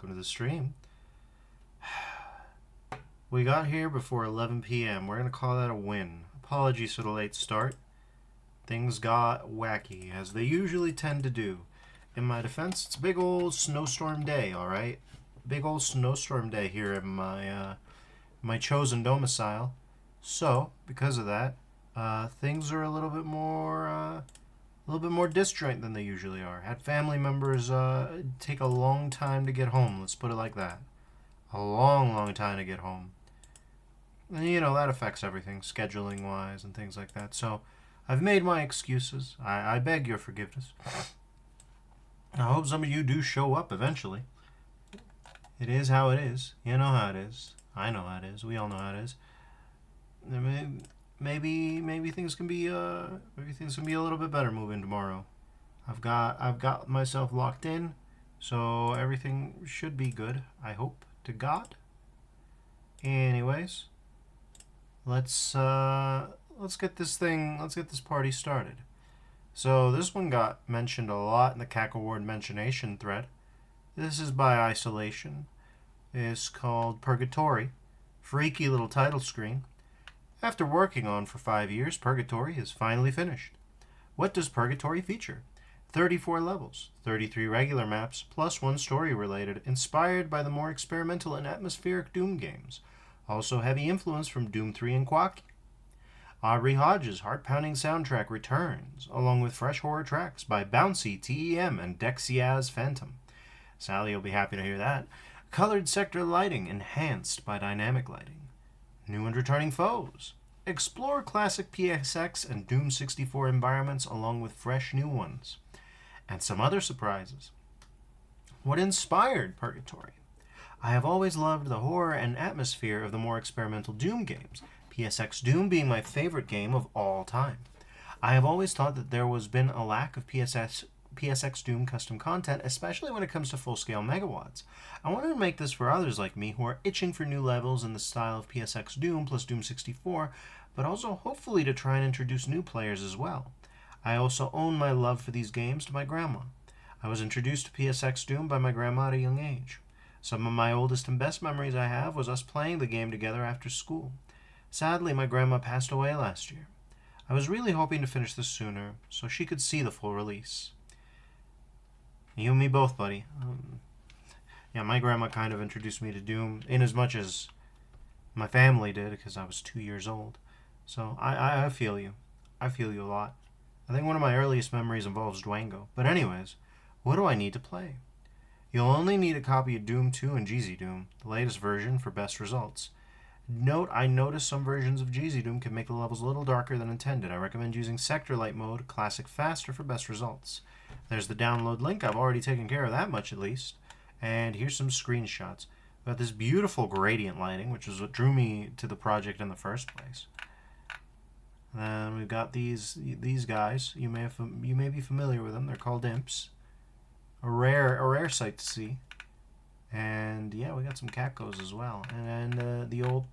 welcome to the stream. We got here before 11 p.m. We're going to call that a win. Apologies for the late start. Things got wacky, as they usually tend to do. In my defense, it's a big old snowstorm day, alright? Big old snowstorm day here in my chosen domicile. So, because of that, things are a little bit more disjoint than they usually are. Had family members take a long time to get home, let's put it like that. A long time to get home. And, you know, that affects everything, scheduling-wise and things like that. So, I've made my excuses. I beg your forgiveness. I hope some of you do show up eventually. It is how it is. You know how it is. I know how it is. We all know how it is. Maybe things can be a little bit better moving tomorrow. I've got myself locked in, so everything should be good. I hope to God. Anyways, let's get this party started. So this one got mentioned a lot in the CAC Award mentionation thread. This is by Isolation. It's called Purgatory. Freaky little title screen. After working on for 5 years, Purgatory is finally finished. What does Purgatory feature? 34 levels, 33 regular maps, plus one story-related, inspired by the more experimental and atmospheric Doom games. Also heavy influence from Doom 3 and Quack. Aubrey Hodges' heart-pounding soundtrack returns, along with fresh horror tracks by Bouncy, TEM, and Dexiaz Phantom. Sally will be happy to hear that. Colored sector lighting enhanced by dynamic lighting. New and returning foes. Explore classic PSX and Doom 64 environments along with fresh new ones. And some other surprises. What inspired Purgatory? I have always loved the horror and atmosphere of the more experimental Doom games, PSX Doom being my favorite game of all time. I have always thought that there has been a lack of PSX Doom custom content, especially when it comes to full-scale megawatts. I wanted to make this for others like me who are itching for new levels in the style of PSX Doom plus Doom 64, but also hopefully to try and introduce new players as well. I also owe my love for these games to my grandma. I was introduced to PSX Doom by my grandma at a young age. Some of my oldest and best memories I have was us playing the game together after school. Sadly, my grandma passed away last year. I was really hoping to finish this sooner so she could see the full release. You and me both, buddy. Yeah, my grandma kind of introduced me to Doom in as much as my family did because I was 2 years old. So I feel you. I feel you a lot. I think one of my earliest memories involves Dwango. But anyways, what do I need to play? You'll only need a copy of Doom 2 and GZDOOM, the latest version, for best results. Note, I noticed some versions of GZDOOM can make the levels a little darker than intended. I recommend using Sector Light mode, Classic Faster, for best results. There's the download link. I've already taken care of that much at least. And here's some screenshots. We've got this beautiful gradient lighting, which is what drew me to the project in the first place. Then we've got these guys. You may be familiar with them. They're called imps. A rare sight to see. And yeah, we got some cacos as well. And the old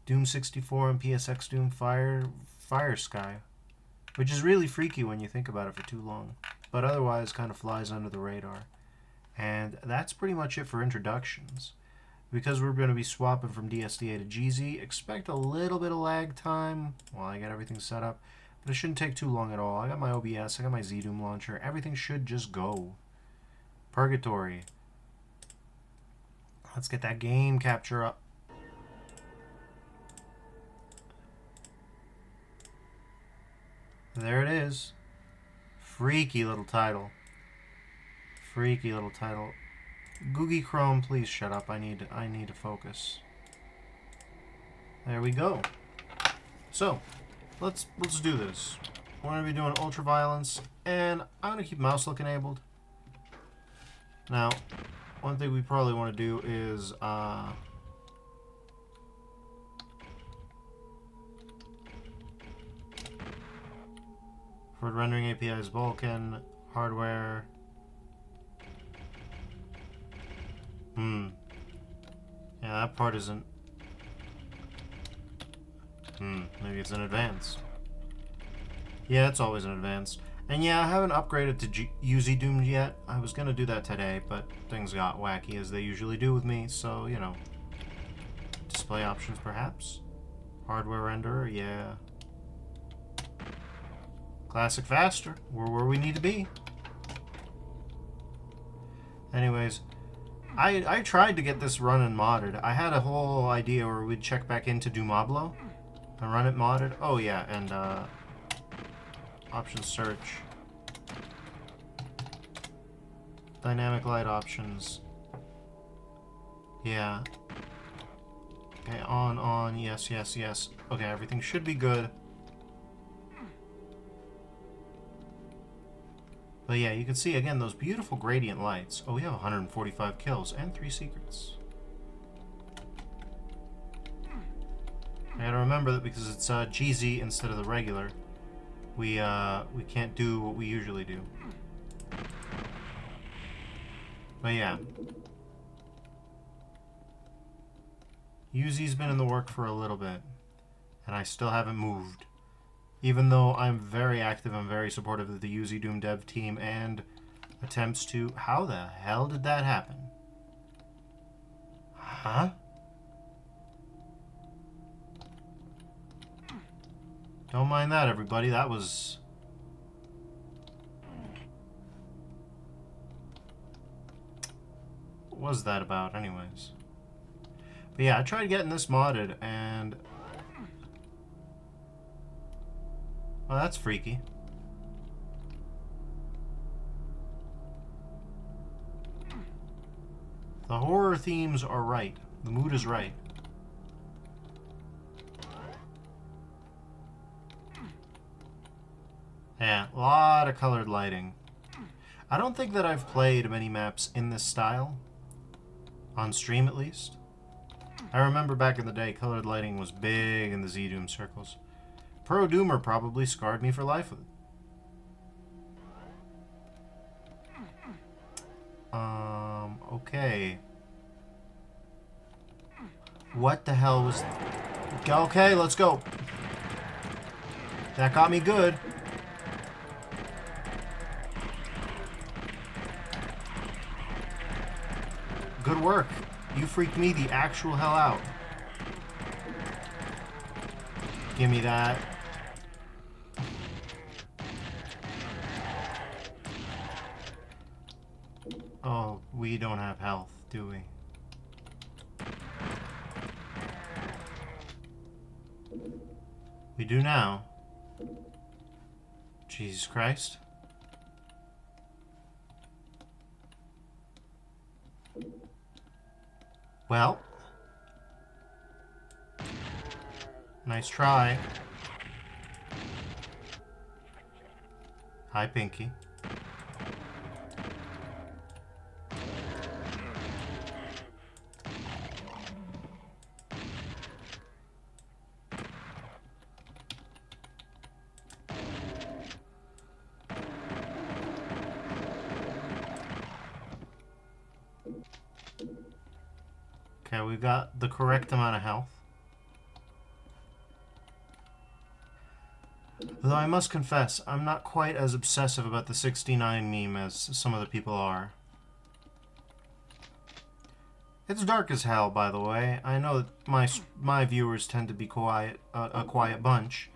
Doom 64 and PSX Doom Fire Sky, which is really freaky when you think about it for too long, but otherwise kind of flies under the radar. And that's pretty much it for introductions. Because we're going to be swapping from DSDA to GZ, expect a little bit of lag time while I get everything set up, but it shouldn't take too long at all. I got my OBS, I got my ZDoom launcher, everything should just go. Purgatory. Let's get that game capture up. There it is. Freaky little title. Freaky little title. Googie Chrome, please shut up. I need to focus. There we go. So, let's do this. We're gonna be doing ultraviolence, and I'm gonna keep mouse look enabled. Now, one thing we probably want to do is for rendering APIs, Vulkan, hardware. Yeah, that part isn't. Maybe it's in advanced. Yeah, it's always in advanced. And yeah, I haven't upgraded to GZDOOM yet. I was gonna do that today, but things got wacky as they usually do with me, so, you know. Display options, perhaps? Hardware renderer, yeah. Classic faster. We're where we need to be. Anyways, I tried to get this running modded. I had a whole idea where we'd check back into Doomablo and run it modded. Oh yeah, and options search. Dynamic light options. Yeah. Okay, on, yes, yes, yes. Okay, everything should be good. But yeah, you can see, again, those beautiful gradient lights. Oh, we have 145 kills and 3 secrets. I gotta remember that because it's GZ instead of the regular, we can't do what we usually do. But yeah. UZ's been in the work for a little bit, and I still haven't moved. Even though I'm very active and very supportive of the GZDOOM dev team and attempts to... How the hell did that happen? Huh? Don't mind that, everybody. That was... What was that about, anyways? But yeah, I tried getting this modded, and... Well, that's freaky. The horror themes are right. The mood is right. Yeah, a lot of colored lighting. I don't think that I've played many maps in this style. On stream, at least. I remember back in the day, colored lighting was big in the ZDoom circles. Pro Doomer probably scarred me for life with it. Okay. What the hell was... Okay, let's go. That got me good. Good work. You freaked me the actual hell out. Give me that. Oh, we don't have health, do we? We do now. Jesus Christ. Well. Nice try. Hi, Pinky. Okay, we got the correct amount of health. Though I must confess, I'm not quite as obsessive about the 69 meme as some of the people are. It's dark as hell, by the way. I know that my viewers tend to be quiet, a quiet bunch.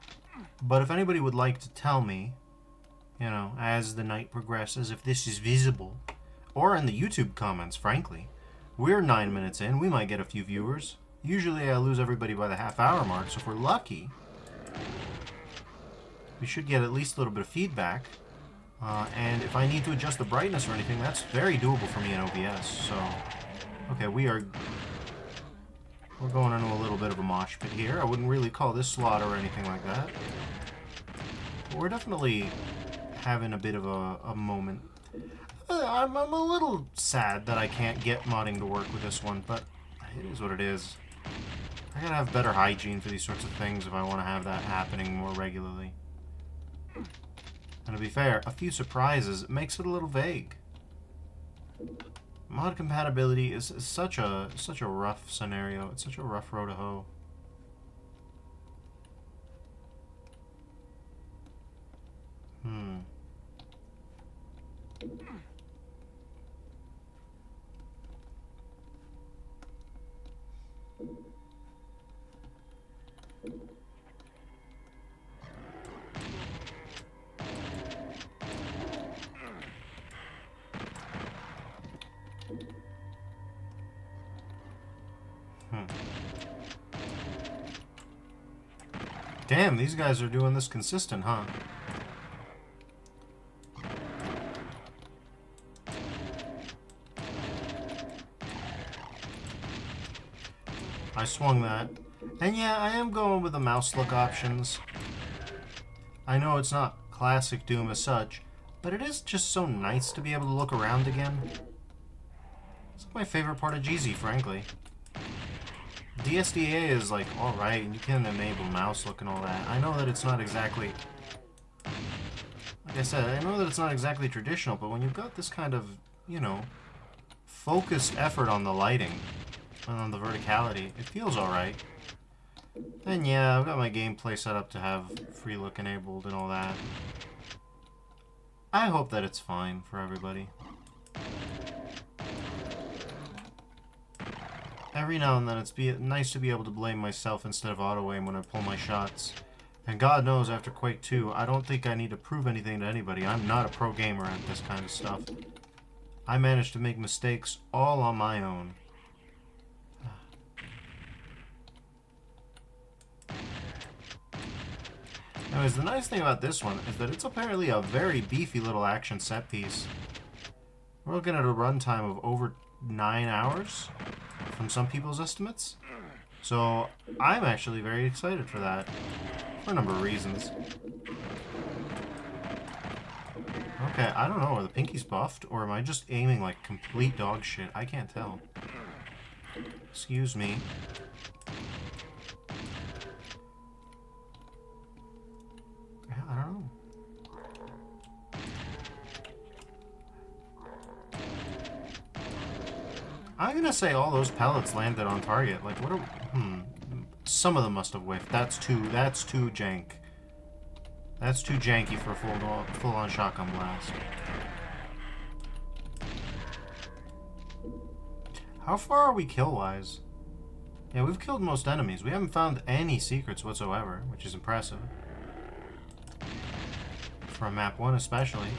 But if anybody would like to tell me, you know, as the night progresses, if this is visible, or in the YouTube comments, frankly. We're 9 minutes in, we might get a few viewers. Usually I lose everybody by the half-hour mark, so if we're lucky, we should get at least a little bit of feedback. And if I need to adjust the brightness or anything, that's very doable for me in OBS, so... Okay, we're going into a little bit of a mosh pit here. I wouldn't really call this slaughter or anything like that. But we're definitely having a bit of a moment. I'm a little sad that I can't get modding to work with this one, but it is what it is. I gotta have better hygiene for these sorts of things if I want to have that happening more regularly. And to be fair, a few surprises makes it a little vague. Mod compatibility is such a rough scenario. It's such a rough road to hoe. Damn, these guys are doing this consistent, huh? I swung that. And yeah, I am going with the mouse look options. I know it's not classic Doom as such, but it is just so nice to be able to look around again. It's my favorite part of GZ, frankly. DSDA is like, alright, and you can enable mouse look and all that. I know that it's not exactly... Like I said, I know that it's not exactly traditional, but when you've got this kind of, you know, focused effort on the lighting, and on the verticality, it feels alright. And yeah, I've got my gameplay set up to have free look enabled and all that. I hope that it's fine for everybody. Every now and then it's nice to be able to blame myself instead of auto-aim when I pull my shots. And God knows after Quake 2, I don't think I need to prove anything to anybody. I'm not a pro gamer at this kind of stuff. I managed to make mistakes all on my own. Anyways, the nice thing about this one is that it's apparently a very beefy little action set piece. We're looking at a runtime of over 9 hours from some people's estimates. So I'm actually very excited for that for a number of reasons. Okay, I don't know, are the pinkies buffed or am I just aiming like complete dog shit? I can't tell. Excuse me. I don't know. I'm gonna say all those pellets landed on target. Like, what are... Some of them must have whiffed. That's too jank. That's too janky for a full-on shotgun blast. How far are we kill-wise? Yeah, we've killed most enemies. We haven't found any secrets whatsoever, which is impressive. From map 1 especially.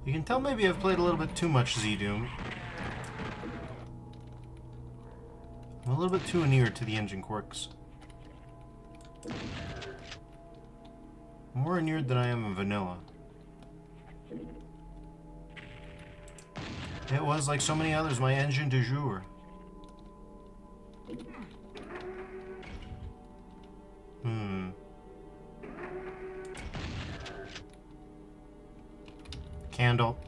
You can tell maybe I've played a little bit too much GZDOOM. I'm a little bit too inured to the engine quirks. More inured than I am in vanilla. It was, like so many others, my engine du jour. Candle.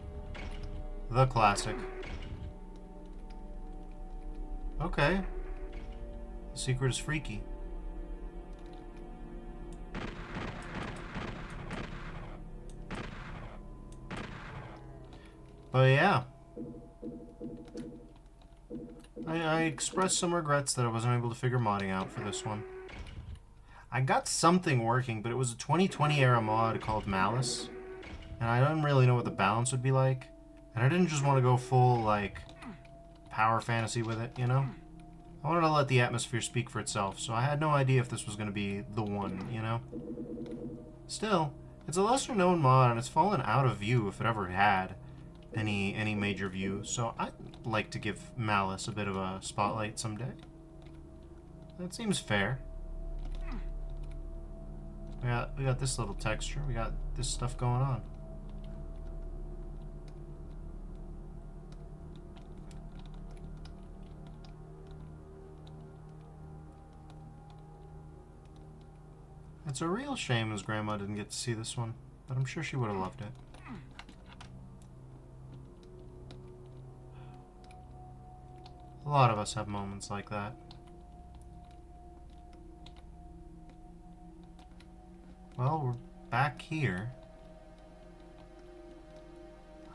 The classic. Okay. The secret is freaky. But yeah. I expressed some regrets that I wasn't able to figure modding out for this one. I got something working, but it was a 2020 era mod called Malice. And I don't really know what the balance would be like. And I didn't just want to go full, like, power fantasy with it, you know? I wanted to let the atmosphere speak for itself, so I had no idea if this was going to be the one, you know? Still, it's a lesser known mod, and it's fallen out of view if it ever had any major view, so I'd like to give Malice a bit of a spotlight someday. That seems fair. We got this little texture, we got this stuff going on. It's a real shame his grandma didn't get to see this one, but I'm sure she would have loved it. A lot of us have moments like that. Well, we're back here.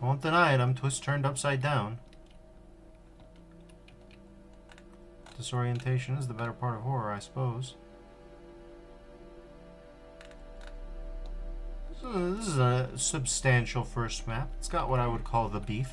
I won't deny it, I'm turned upside down. Disorientation is the better part of horror, I suppose. This is a substantial first map. It's got what I would call the beef.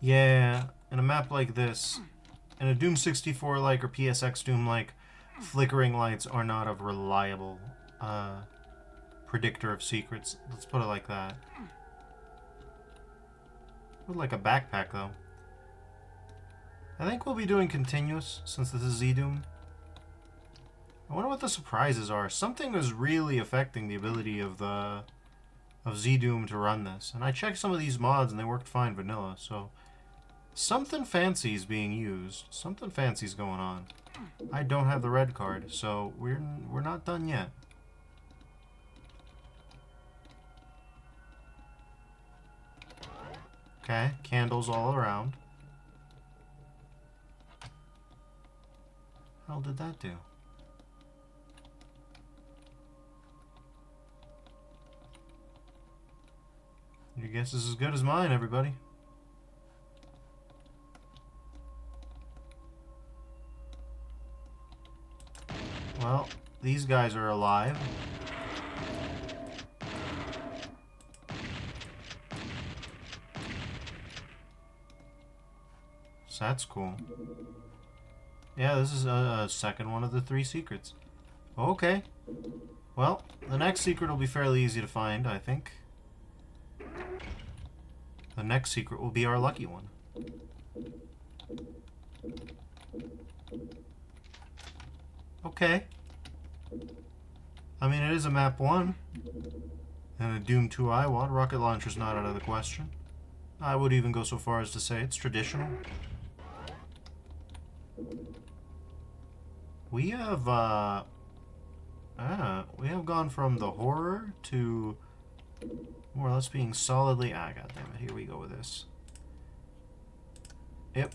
Yeah, in a map like this, in a Doom 64-like or PSX Doom-like, flickering lights are not a reliable predictor of secrets. Let's put it like that. Would like a backpack, though. I think we'll be doing continuous, since this is GZDOOM. I wonder what the surprises are. Something is really affecting the ability of GZDOOM to run this. And I checked some of these mods, and they worked fine vanilla, so... something fancy is being used. Something fancy's going on. I don't have the red card, so we're not done yet. Okay, candles all around. How did that do? Your guess is as good as mine, everybody. Well, these guys are alive. So that's cool. Yeah, this is a second one of the 3 secrets. Okay. Well, the next secret will be fairly easy to find, I think. The next secret will be our lucky one. Okay. I mean, it is a map 1. And a Doom 2 IWAD. Rocket launcher's not out of the question. I would even go so far as to say it's traditional. We have gone from the horror to more or less being solidly... goddammit, here we go with this. Yep.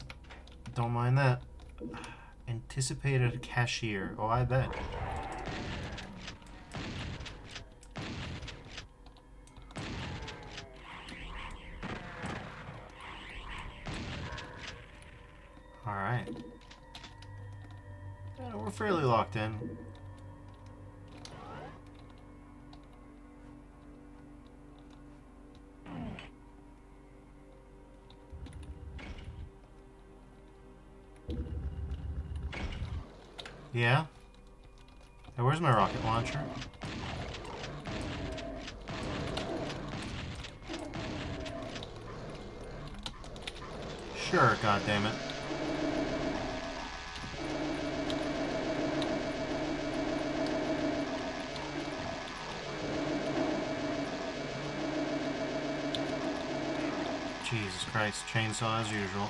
Don't mind that. Anticipated cashier. Oh, I bet. Alright. Yeah, we're fairly locked in. Yeah? Hey, where's my rocket launcher? Sure, goddammit. Jesus Christ, chainsaw as usual.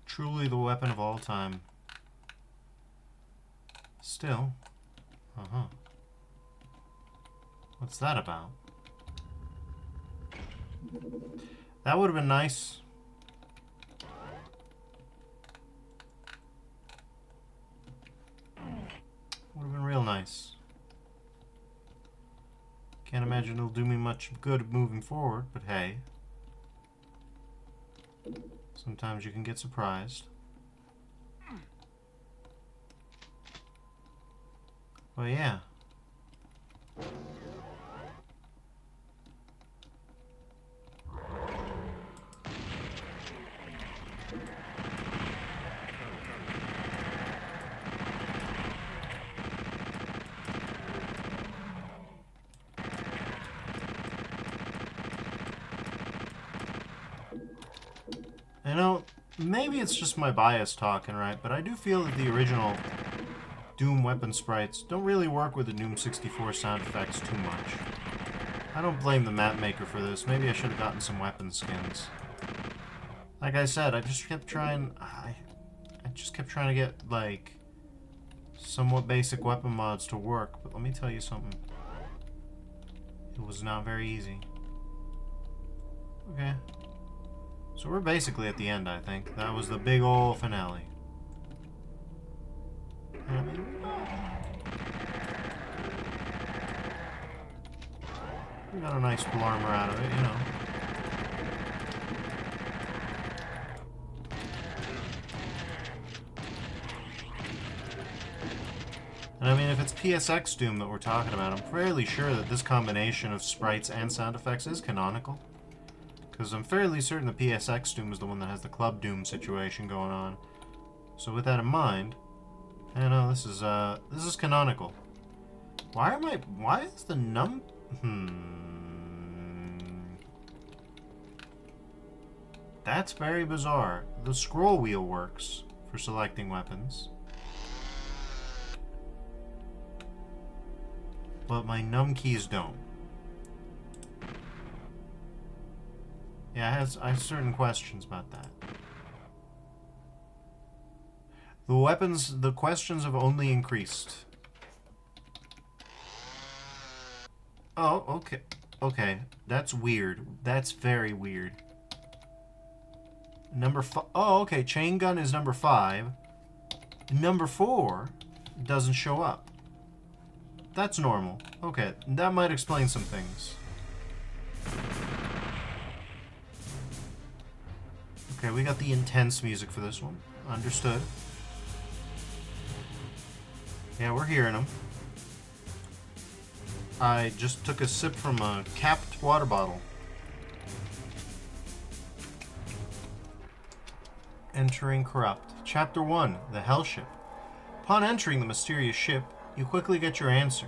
Truly the weapon of all time. Still. Uh-huh. What's that about? That would have been nice. Would have been real nice. Can't imagine it'll do me much good moving forward, but hey. Sometimes you can get surprised. Well, yeah. You know, maybe it's just my bias talking, right? But I do feel that the original Doom weapon sprites don't really work with the Doom 64 sound effects too much. I don't blame the map maker for this. Maybe I should have gotten some weapon skins. Like I said, I just kept trying... I just kept trying to get, like, somewhat basic weapon mods to work. But let me tell you something. It was not very easy. Okay. So we're basically at the end, I think. That was the big ol' finale. I mean, we got a nice full armor out of it, you know. And I mean, if it's PSX Doom that we're talking about, I'm fairly sure that this combination of sprites and sound effects is canonical. Because I'm fairly certain the PSX Doom is the one that has the Club Doom situation going on. So with that in mind, I know this is canonical. Why is the That's very bizarre. The scroll wheel works for selecting weapons. But my num keys don't. Yeah, I have certain questions about that. The questions have only increased. Oh, okay. Okay, that's weird. That's very weird. Oh, okay, chain gun is number 5. Number 4 doesn't show up. That's normal. Okay, that might explain some things. Okay, we got the intense music for this one. Understood. Yeah, we're hearing them. I just took a sip from a capped water bottle. Entering Corrupt. Chapter 1, The Hell Ship. Upon entering the mysterious ship, you quickly get your answer.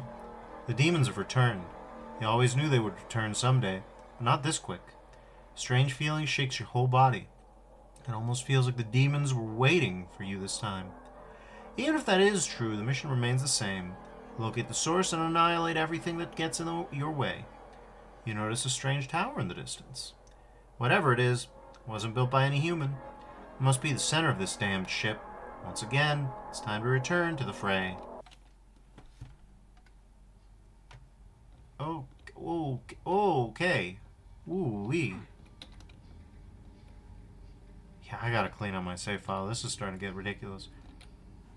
The demons have returned. You always knew they would return someday, but not this quick. A strange feeling shakes your whole body. It almost feels like the demons were waiting for you this time. Even if that is true, the mission remains the same. Locate the source and annihilate everything that gets in your way. You notice a strange tower in the distance. Whatever it is, it wasn't built by any human. It must be the center of this damned ship. Once again, it's time to return to the fray. Okay. Ooh-wee. Yeah, I gotta clean up my save file. This is starting to get ridiculous.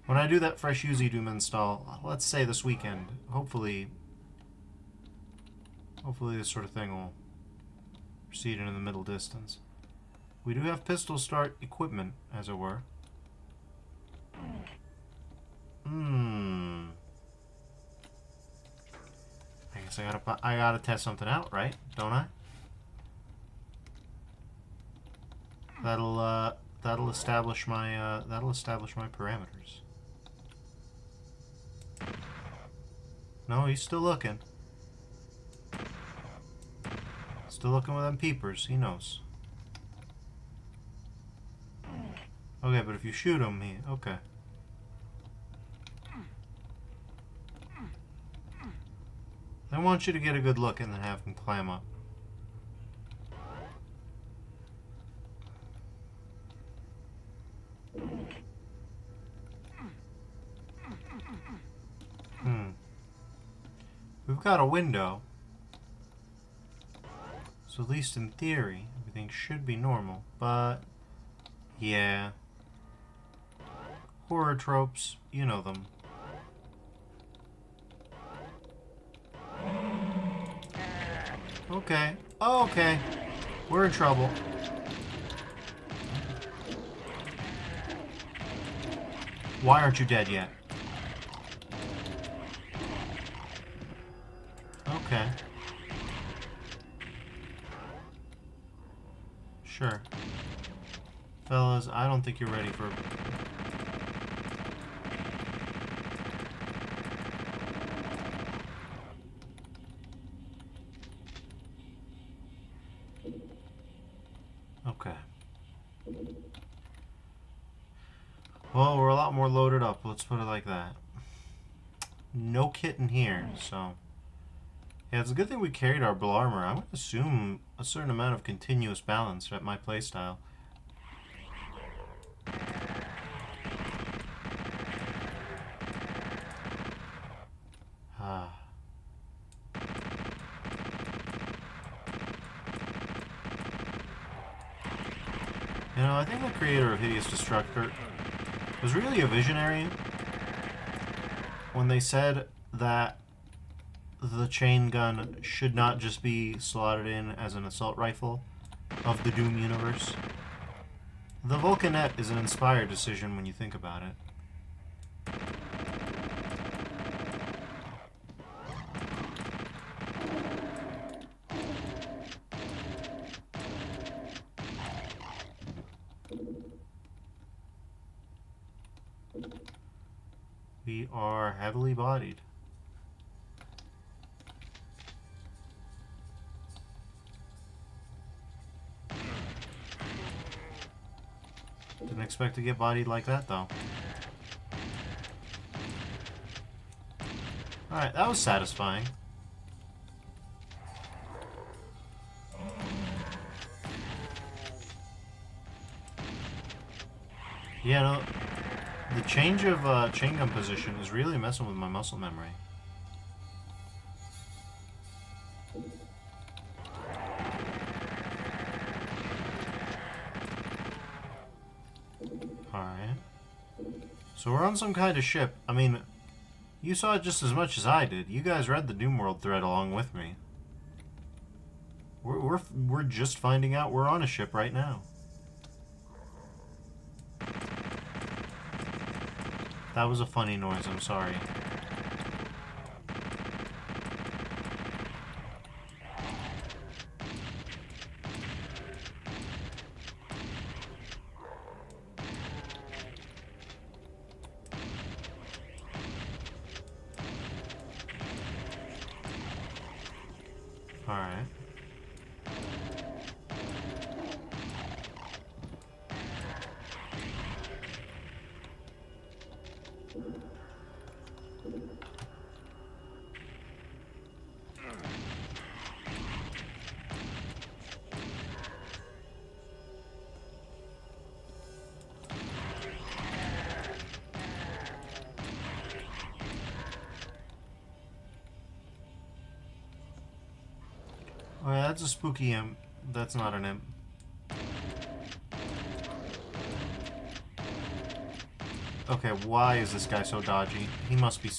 When I do that fresh GZDOOM install, let's say this weekend, hopefully this sort of thing will proceed into the middle distance. We do have pistol start equipment, as it were. I guess I gotta test something out, right? Don't I? That'll establish my parameters. No, he's still looking. Still looking with them peepers. He knows. Okay, but if you shoot him, okay. I want you to get a good look and then have him climb up. We've got a window. So at least in theory, everything should be normal. But, yeah. Horror tropes, you know them. Okay. Oh, okay. We're in trouble. Why aren't you dead yet? Okay. Sure. Fellas, I don't think you're ready for... Okay. Well, we're a lot more loaded up, let's put it like that. No kit in here, so... Yeah, it's a good thing we carried our bull armor. I would assume a certain amount of continuous balance at my playstyle. You know, I think the creator of Hideous Destructor was really a visionary when they said that the chain gun should not just be slotted in as an assault rifle of the Doom universe. The Vulcanet is an inspired decision when you think about it. We are heavily bodied. Didn't expect to get bodied like that, though. Alright, that was satisfying. Yeah, no, the change of chain gun position is really messing with my muscle memory. Alright. So we're on some kind of ship. I mean, you saw it just as much as I did. You guys read the Doom World thread along with me. We're just finding out we're on a ship right now. That was a funny noise, I'm sorry. Alright. Oh, yeah, that's a spooky imp. That's not an imp. Okay, why is this guy so dodgy? He must be...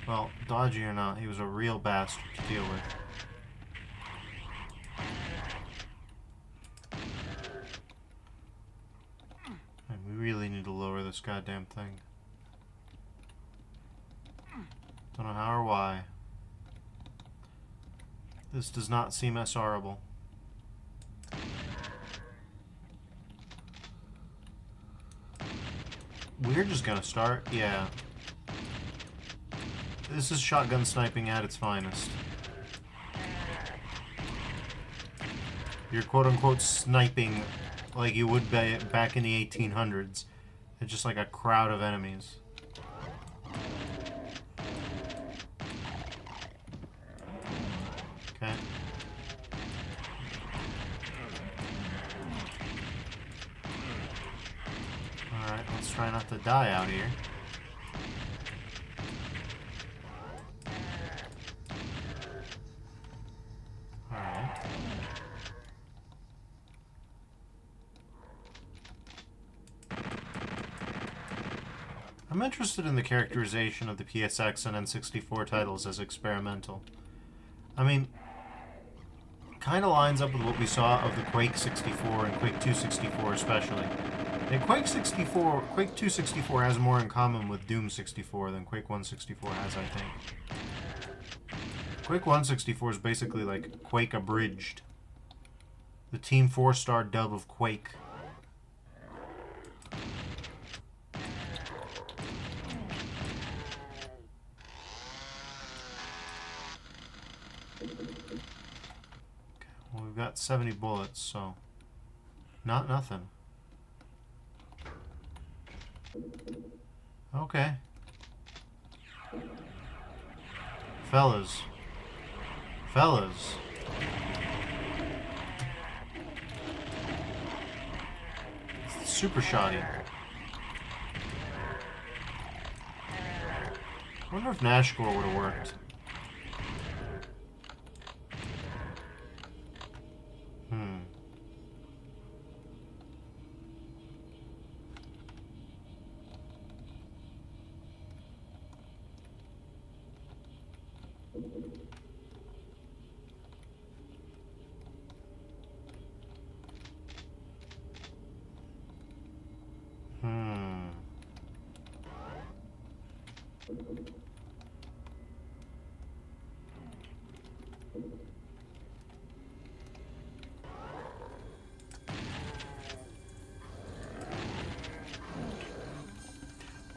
Well, dodgy or not, he was a real bastard to deal with. And we really need to lower this goddamn thing. Don't know how or why. This does not seem SRable. We're just gonna start, yeah. This is shotgun sniping at its finest. You're quote-unquote sniping like you would back in the 1800s. It's just like a crowd of enemies. Okay. Alright, let's try not to die out here. Alright. I'm interested in the characterization of the PSX and N64 titles as experimental. I mean, kind of lines up with what we saw of the Quake 64 and Quake 2 64 especially. And Quake 2 64 has more in common with Doom 64 than Quake 1 64 has, I think. Quake 1 64 is basically like Quake abridged. The Team 4-star dub of Quake. Well, we've got 70 bullets, so not nothing. Okay. Fellas. It's super shoddy. I wonder if Nashcore would have worked.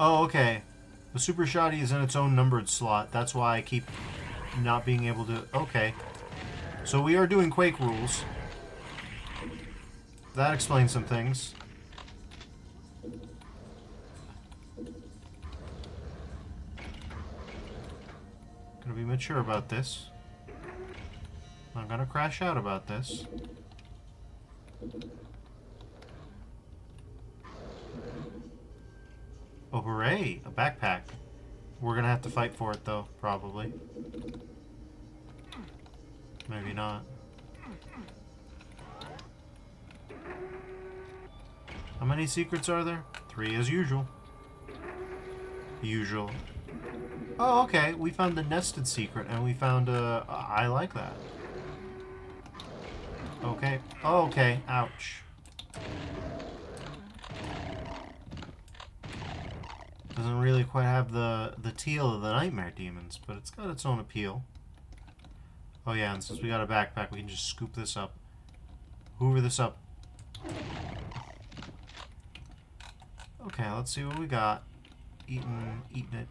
Oh, okay. The super shoddy is in its own numbered slot. That's why I keep not being able to... Okay. So we are doing Quake rules. That explains some things. Gonna be mature about this. I'm gonna crash out about this. Oh, hooray! A backpack. We're gonna have to fight for it, though, probably. Maybe not. How many secrets are there? 3 as usual. Usual. Oh, okay. We found the nested secret, and we found a... I like that. Okay. Oh, okay. Ouch. Doesn't really quite have the teal of the nightmare demons, but it's got its own appeal. Oh yeah, and since we got a backpack, we can just scoop this up. Hoover this up. Okay, let's see what we got. Eating it.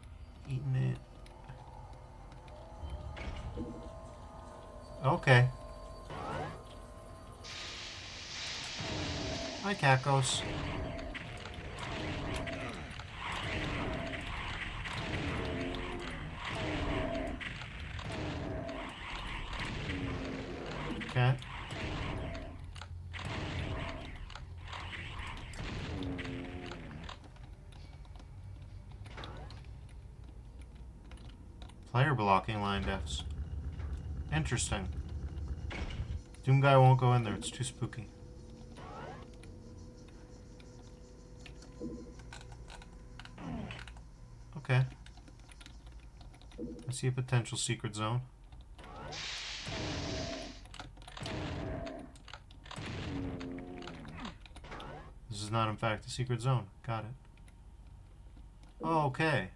Okay. Hi, Cacos. Okay. Player blocking line defs. Interesting. Doom guy won't go in there. It's too spooky. Okay. I see a potential secret zone. This is not, in fact, a secret zone. Got it. Oh, okay.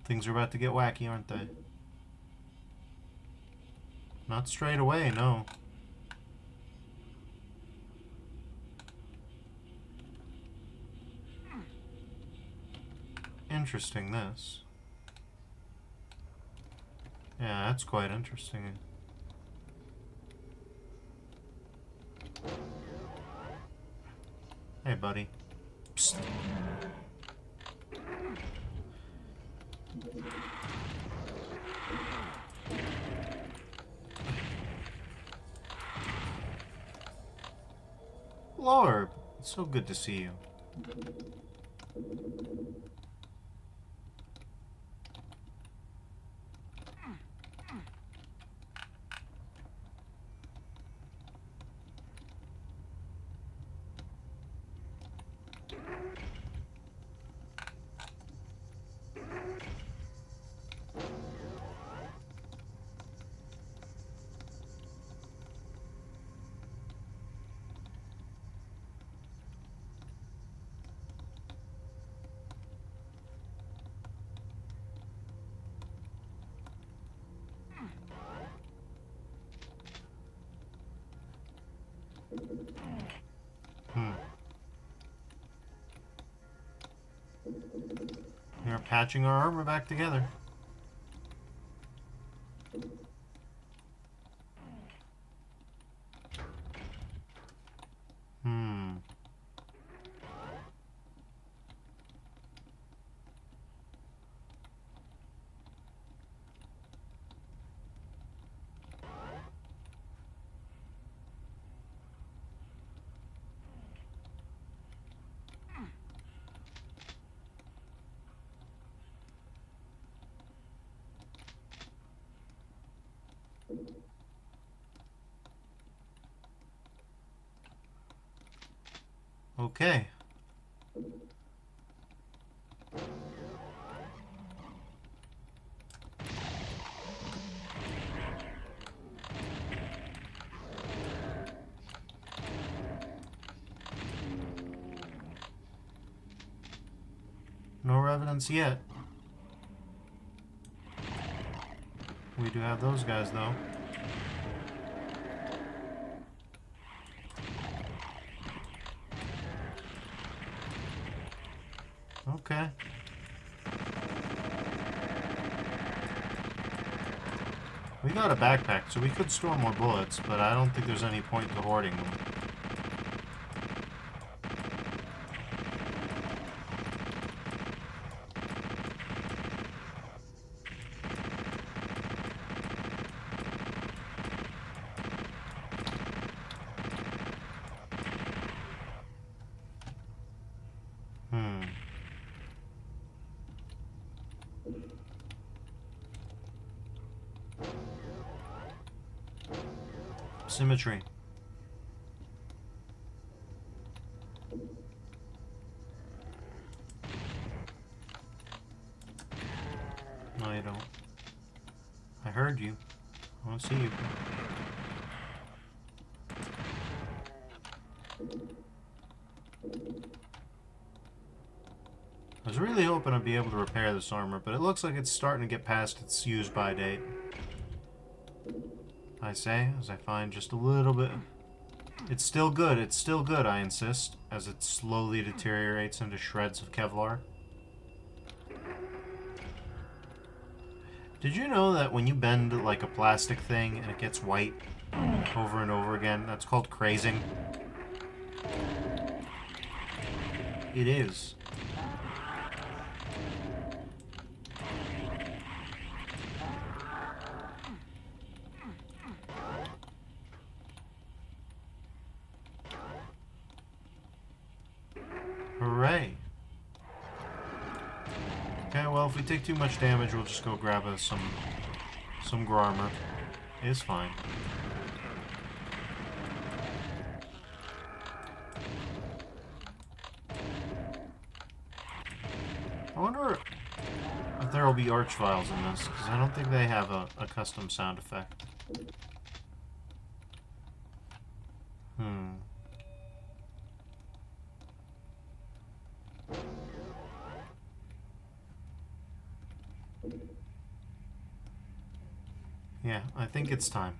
Things are about to get wacky, aren't they? Not straight away, no. Interesting, this. Yeah, that's quite interesting. Hey, buddy. Psst. Lord, it's so good to see you. We're patching our armor back together. Okay. No evidence yet. We do have those guys, though. Okay. We got a backpack, so we could store more bullets, but I don't think there's any point to hoarding them. Symmetry. No, you don't. I heard you. I want to see you. I was really hoping I'd be able to repair this armor, but it looks like it's starting to get past its use-by date. I say, as I find just a little bit... It's still good, I insist, as it slowly deteriorates into shreds of Kevlar. Did you know that when you bend like a plastic thing and it gets white over and over again, that's called crazing? It is. Hooray. Okay, well, if we take too much damage, we'll just go grab us some Grarmor. It's fine. I wonder if there will be arch files in this, because I don't think they have a custom sound effect. Yeah, I think it's time.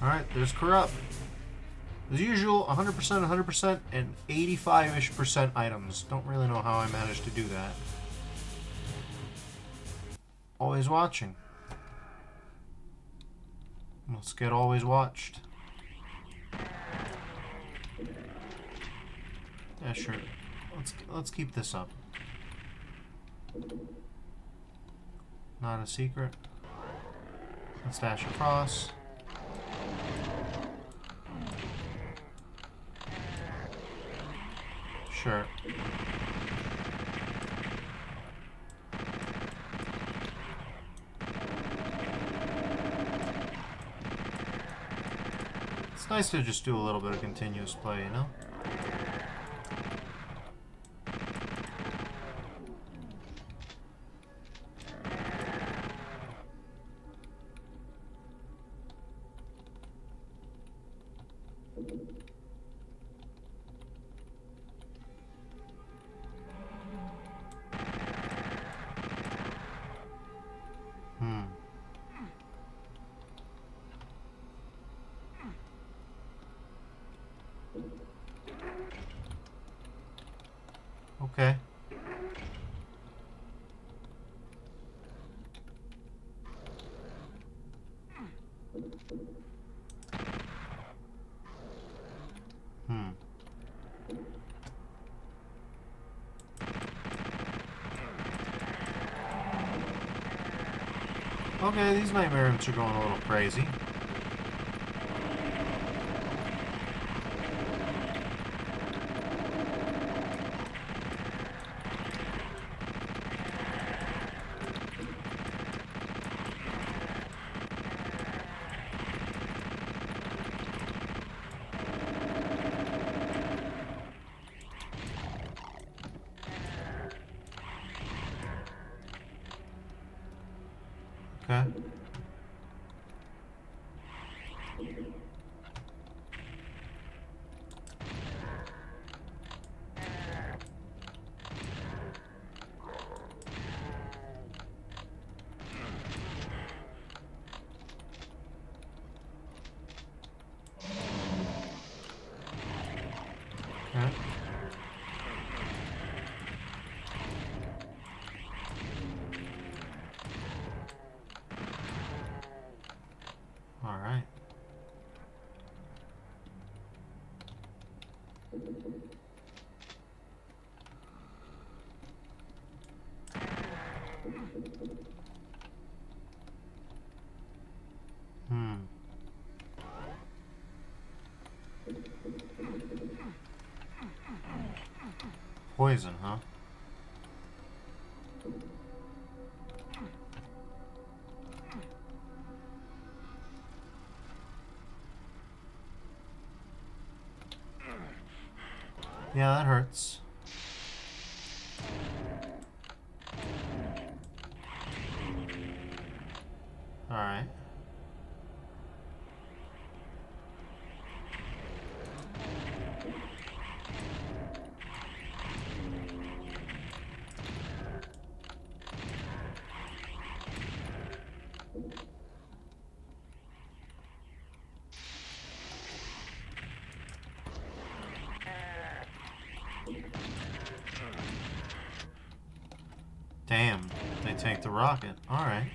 Alright, there's Corrupt. As usual, 100%, 100%, and 85-ish% items. Don't really know how I managed to do that. Always watching. Let's get always watched. Yeah, sure. Let's keep this up. Not a secret. Let's dash across. Sure. It's nice to just do a little bit of continuous play, you know? Okay. Okay, these nightmare imps are going a little crazy. Okay. Okay. All right. Poison, huh? Yeah, that hurts. Alright. Damn, they tanked the rocket. Alright.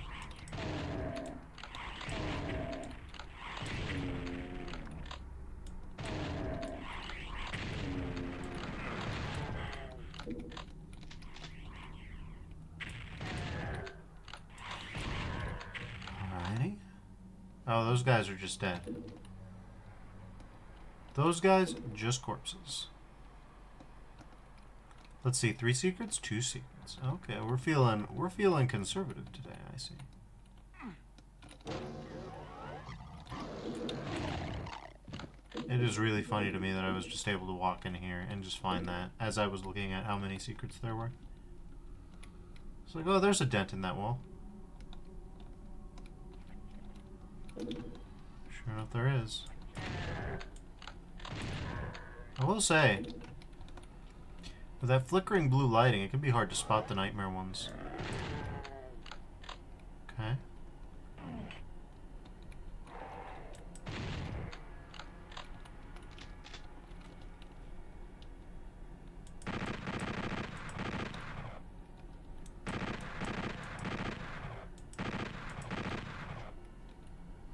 Alrighty. Oh, those guys are just dead. Those guys, just corpses. Let's see, 3 secrets, 2 secrets. Okay, we're feeling conservative today, I see. It is really funny to me that I was just able to walk in here and just find that as I was looking at how many secrets there were. It's like, oh, there's a dent in that wall. Sure enough, there is. I will say, with that flickering blue lighting, it can be hard to spot the nightmare ones. Okay.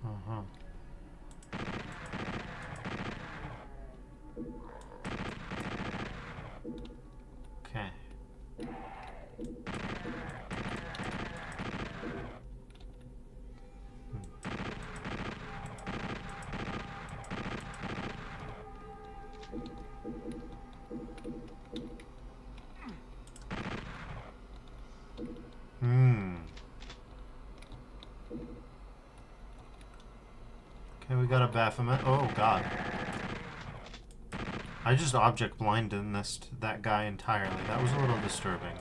Uh-huh. Okay. Okay, we got a Baphomet. Oh, God. I just object blindnessed that guy entirely. That was a little disturbing.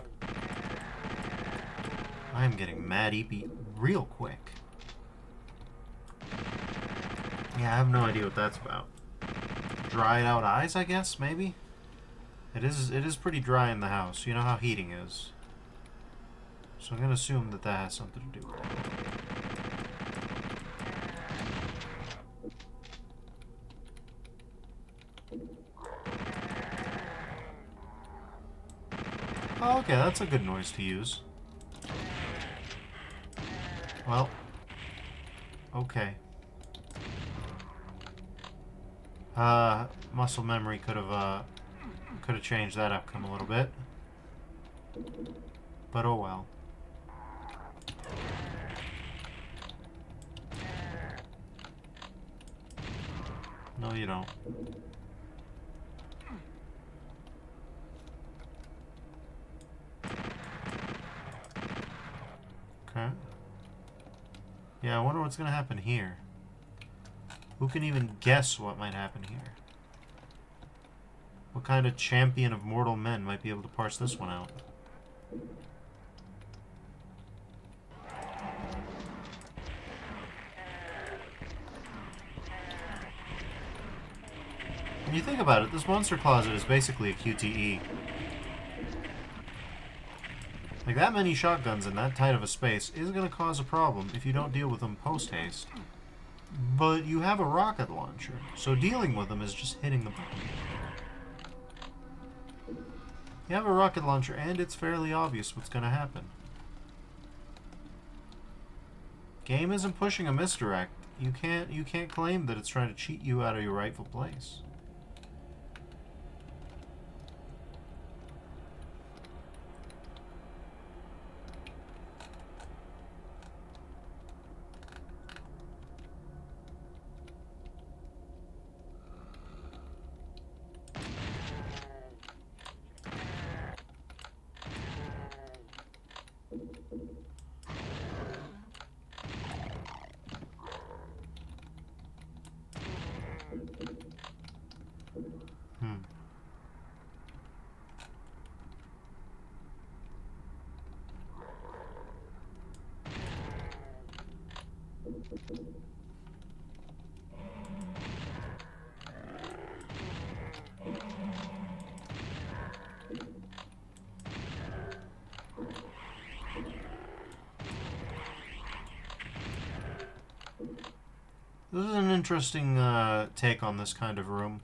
I am getting mad EP real quick. Yeah, I have no idea what that's about. Dried out eyes, I guess, maybe? It is pretty dry in the house. You know how heating is. So I'm gonna assume that that has something to do with it. Oh, okay, that's a good noise to use. Well, okay. Muscle memory could have changed that outcome a little bit. But oh well. No, you don't. Okay. Yeah, I wonder what's gonna happen here. Who can even guess what might happen here? What kind of champion of mortal men might be able to parse this one out? When you think about it, this monster closet is basically a QTE. Like, that many shotguns in that tight of a space is going to cause a problem if you don't deal with them post-haste. But you have a rocket launcher, so dealing with them is just hitting the button. You have a rocket launcher, and it's fairly obvious what's going to happen. Game isn't pushing a misdirect. You can't claim that it's trying to cheat you out of your rightful place. This is an interesting take on this kind of room.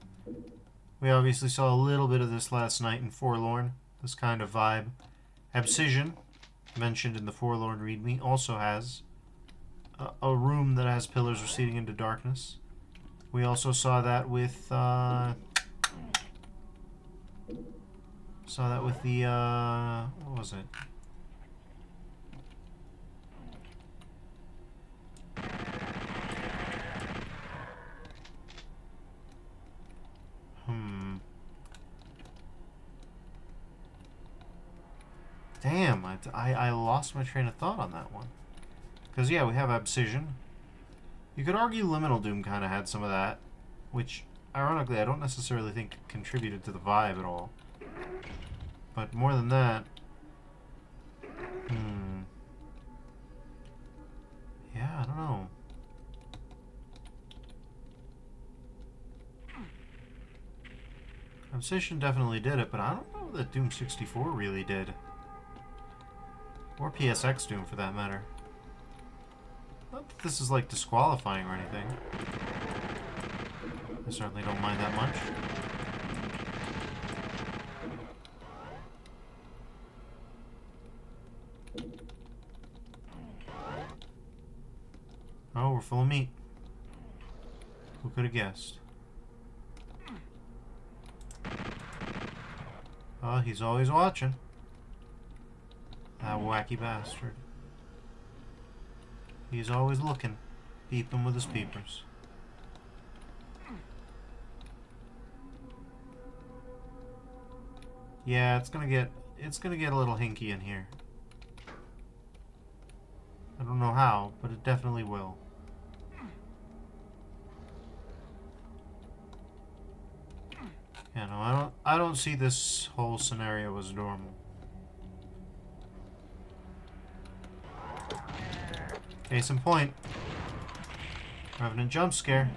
We obviously saw a little bit of this last night in Forlorn, this kind of vibe. Abscission, mentioned in the Forlorn readme, also has a room that has pillars receding into darkness. We also saw that with the what was it? Damn, I lost my train of thought on that one. Because, yeah, we have Abscission. You could argue Liminal Doom kind of had some of that, which, ironically, I don't necessarily think contributed to the vibe at all. But more than that... Yeah, I don't know. Abscission definitely did it, but I don't know that Doom 64 really did. Or PSX Doom, for that matter. Not that this is, like, disqualifying or anything. I certainly don't mind that much. Oh, we're full of meat. Who could have guessed? Oh, he's always watching. That wacky bastard. He's always looking, peeping with his peepers. Yeah, it's gonna get a little hinky in here. I don't know how, but it definitely will. Yeah, no, I don't see this whole scenario as normal. Case in point, Revenant jump scare.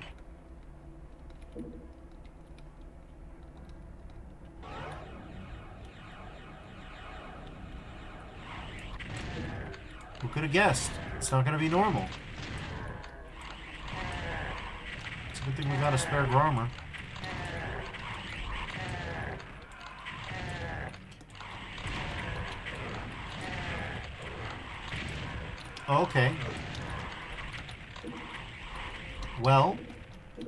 Who could have guessed? It's not going to be normal. It's a good thing we got a spare armor. Okay. Well,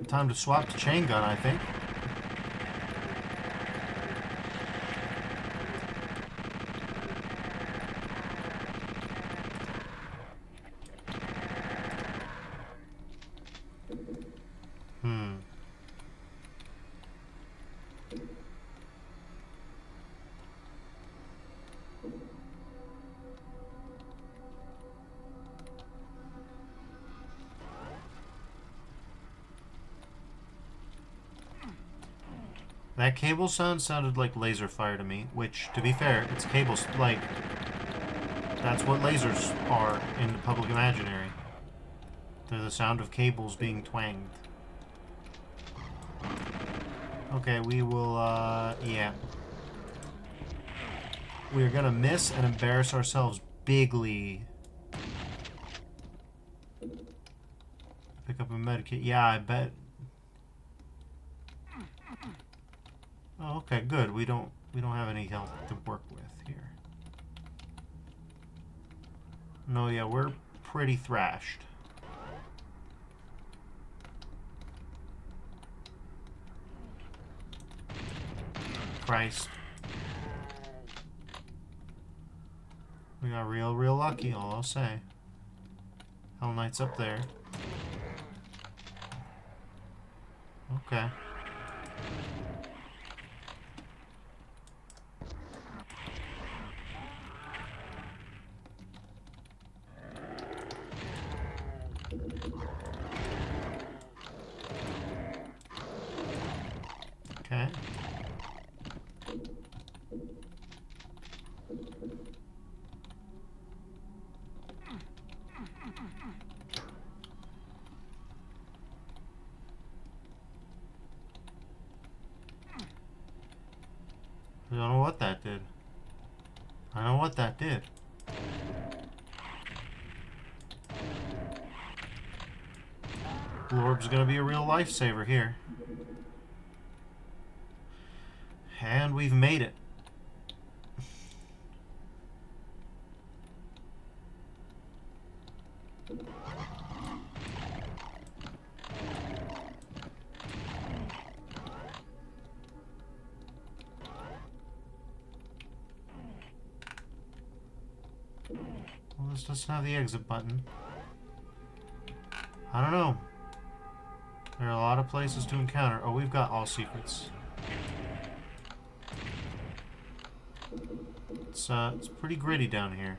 time to swap to chain gun, I think. That cable sound sounded like laser fire to me, which, to be fair, it's cables, like, that's what lasers are in the public imaginary. They're the sound of cables being twanged. Okay, we will, yeah. We're gonna miss and embarrass ourselves bigly. Pick up a medikit. Yeah, I bet. Oh, okay, good. We don't have any health to work with here. No, yeah, we're pretty thrashed. Christ. We got real lucky, all I'll say. Hell Knight's up there. Okay. Okay. I don't know what that did. I don't know what that did. Blue Orb's gonna be a real lifesaver here. And we've made it. Well, this doesn't have the exit button. I don't know. There are a lot of places to encounter. Oh, we've got all secrets. It's pretty gritty down here.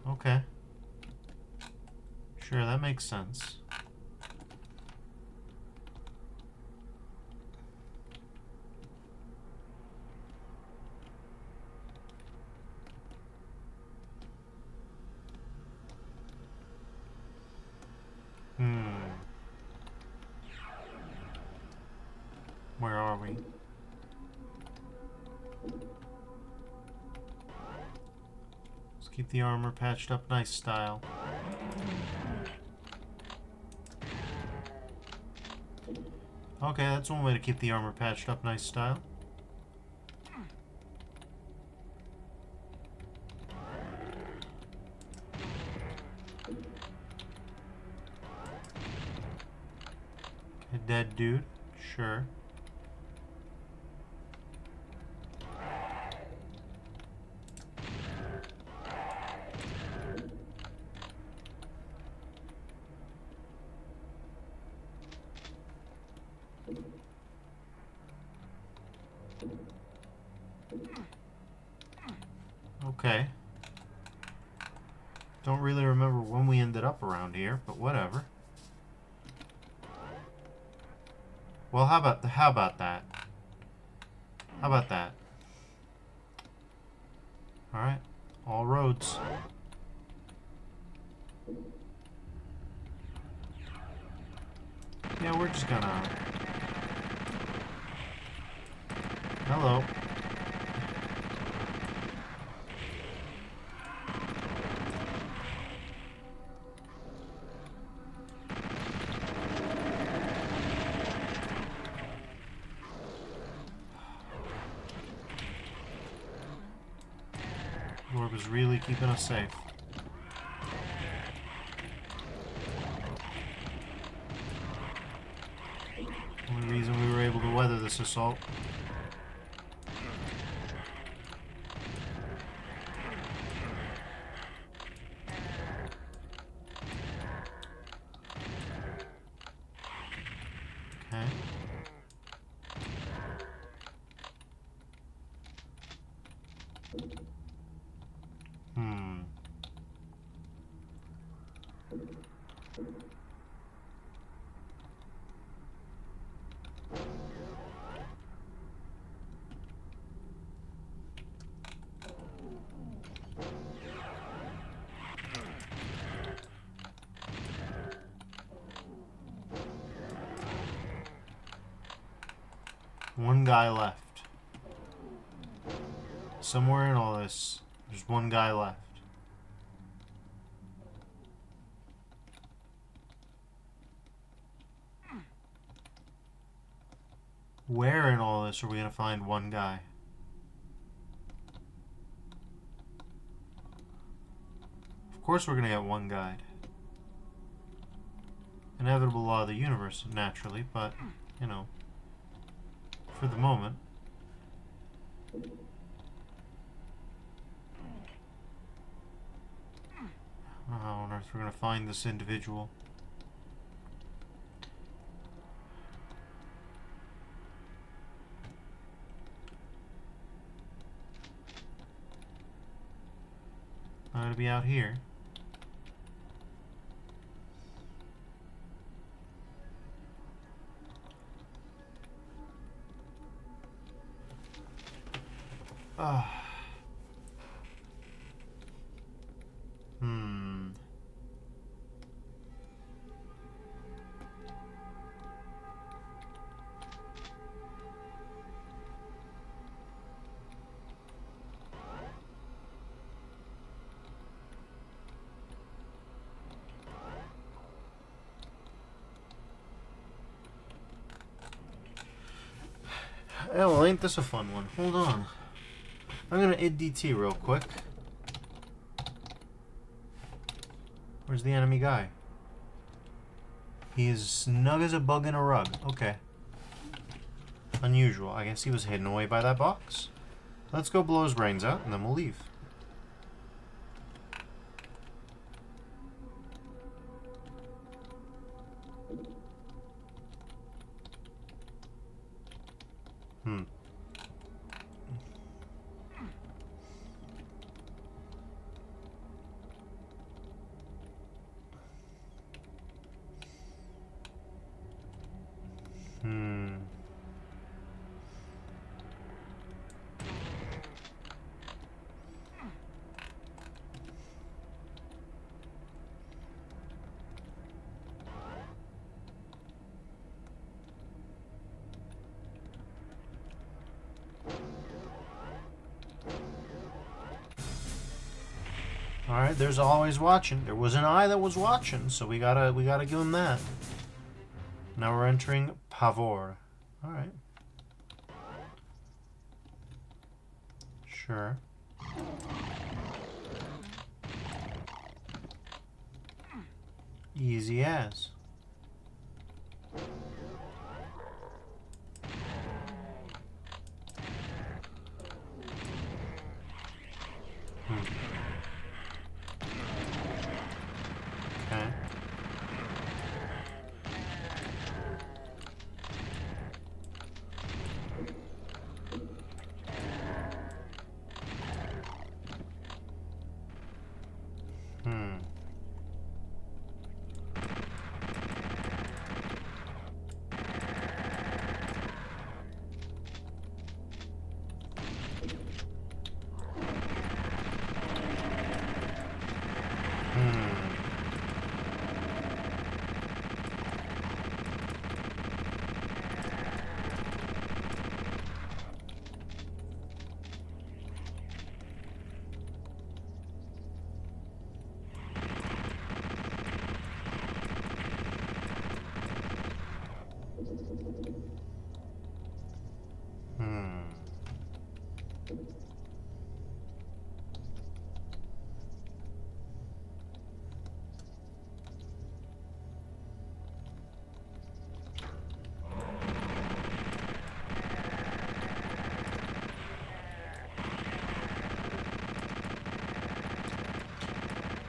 Okay. Sure, that makes sense. Where are we? Let's keep the armor patched up nice style. Okay, that's one way to keep the armor patched up nice style. A dead dude, sure. Okay. Don't really remember when we ended up around here, but whatever. Well, how about that? How about that? All right. All roads. Yeah, we're just gonna... Hello. Orb is really keeping us safe. Only reason we were able to weather this assault. Okay. One guy left. Somewhere in all this, there's one guy left. Where in all this are we going to find one guy? Of course we're going to get one guide. Inevitable law of the universe, naturally, but, you know, for the moment. How on earth we're going to find this individual? I'm going to be out here. Oh, well, ain't this a fun one? Hold on. I'm gonna id DT real quick. Where's the enemy guy? He is snug as a bug in a rug. Okay. Unusual. I guess he was hidden away by that box. Let's go blow his brains out, and then we'll leave. Alright, there's always watching. There was an eye that was watching, so we gotta give him that. Now we're entering Pavor. Alright. Sure. Easy as.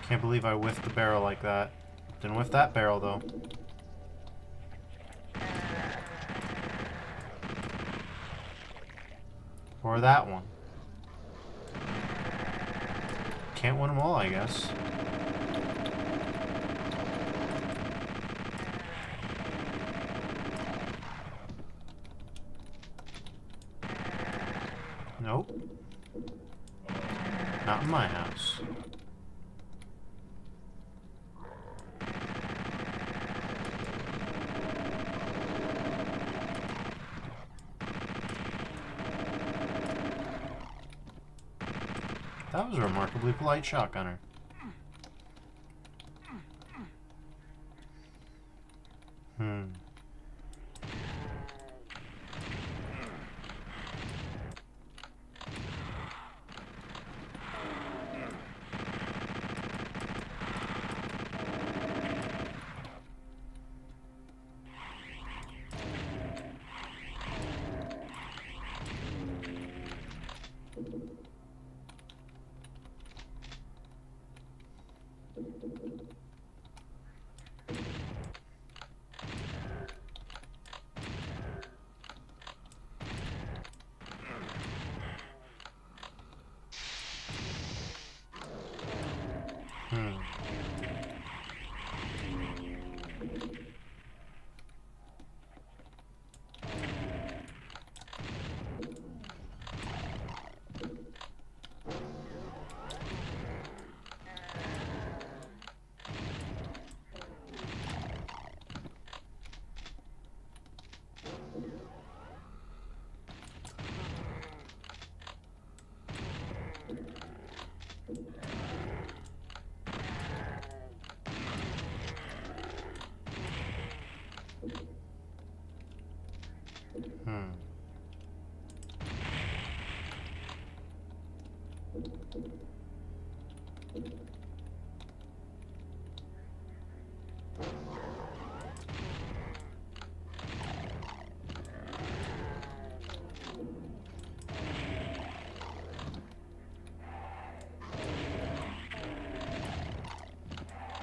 Can't believe I whiffed the barrel like that. Didn't whiff that barrel, though. Or that one. Can't win them all, I guess. Nope. Not in my house. That was a remarkably polite shotgunner. Hmm.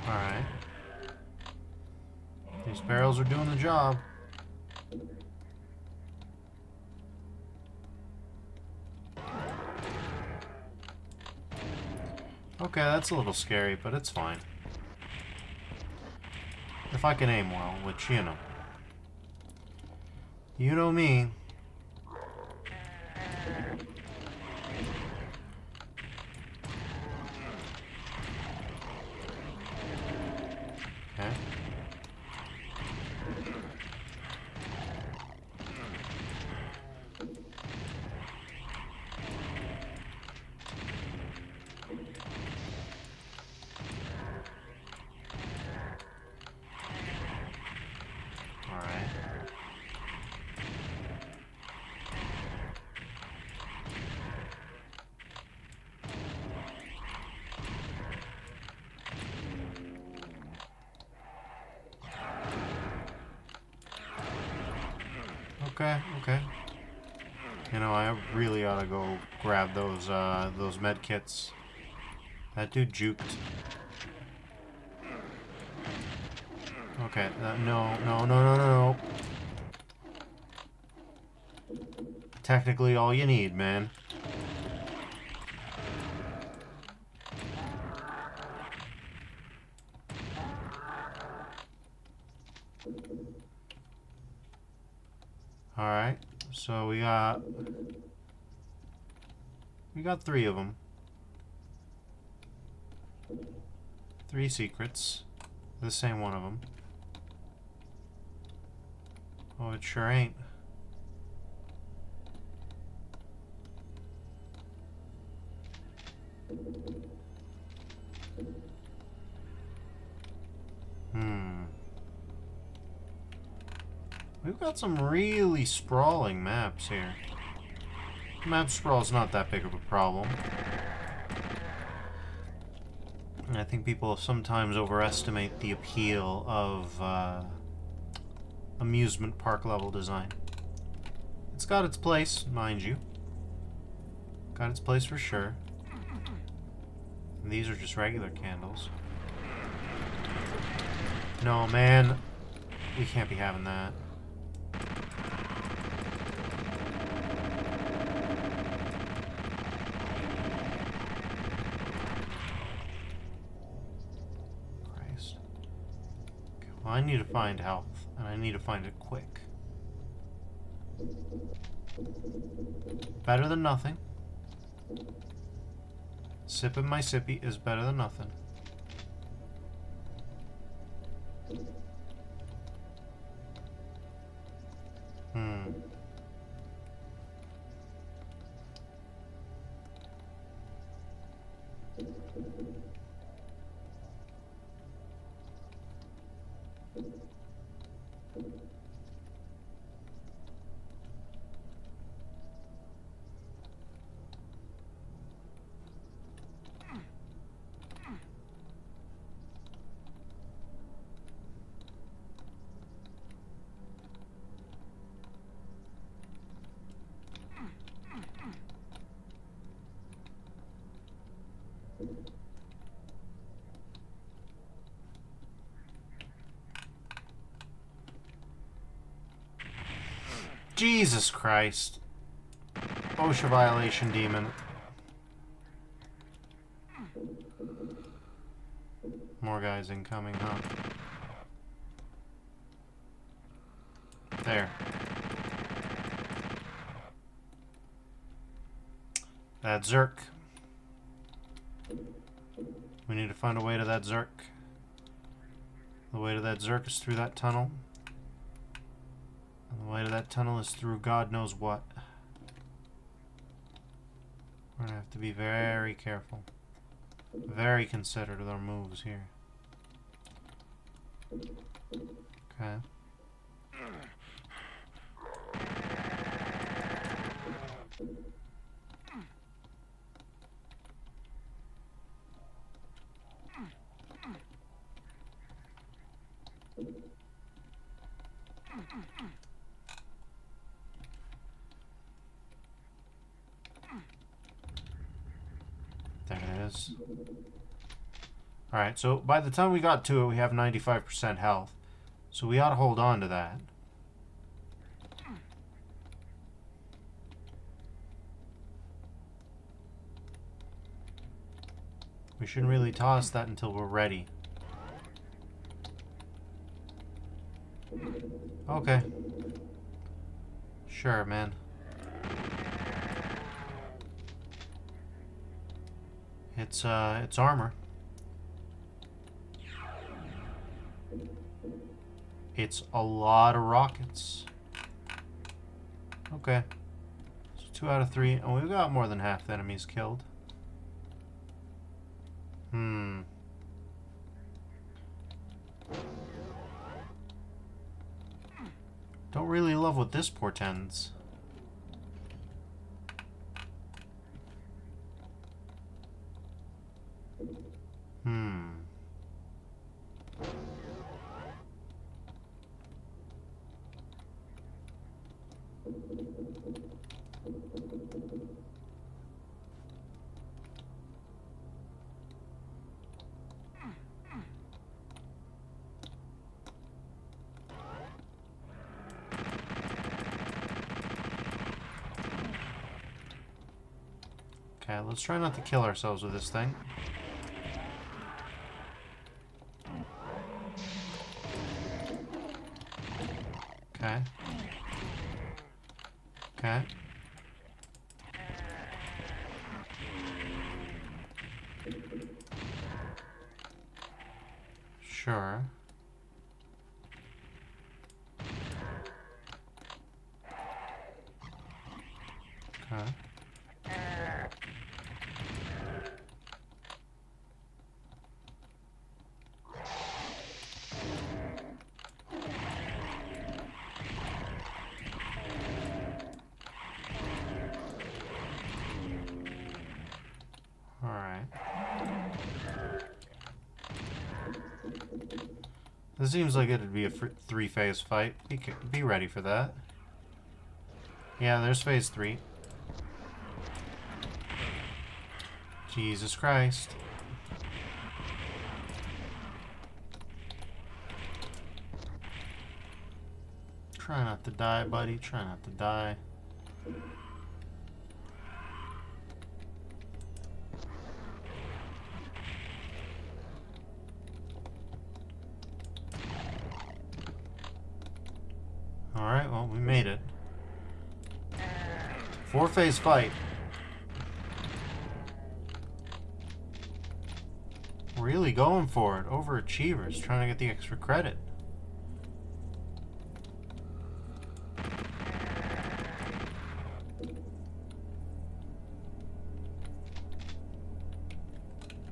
Alright. These barrels are doing the job. Okay, that's a little scary, but it's fine. If I can aim well, which, you know. You know me. Okay. Okay. You know, I really ought to go grab those med kits. That dude juked. Okay, no. Technically all you need, man. Alright, so we got 3 of them. 3 secrets. This ain't one of them. Oh, it sure ain't. We've got some really sprawling maps here. Map sprawl's not that big of a problem. And I think people sometimes overestimate the appeal of amusement park level design. It's got its place, mind you. Got its place for sure. And these are just regular candles. No, man. We can't be having that. Christ. Okay, well, I need to find health, and I need to find it quick. Better than nothing. Sipping my sippy is better than nothing. Jesus Christ. OSHA violation, demon. More guys incoming, huh? There. That Zerk. We need to find a way to that Zerk. The way to that Zerk is through that tunnel. And the way to that tunnel is through God knows what. We're gonna have to be very careful. Very considerate of our moves here. Okay. There it is. Alright, so by the time we got to it, we have 95% health. So we ought to hold on to that. We shouldn't really toss that until we're ready. Okay. Sure, man. It's armor. It's a lot of rockets. Okay. So 2 out of 3. And we've got more than half the enemies killed. Don't really love what this portends. Okay, let's try not to kill ourselves with this thing. Okay. Okay. Sure. Okay. Alright. This seems like it'd be a 3-phase fight. Be ready for that. Yeah, there's phase 3. Jesus Christ. Try not to die, buddy. Try not to die. Alright, well, we made it. 4-phase fight. Really going for it. Overachievers, trying to get the extra credit.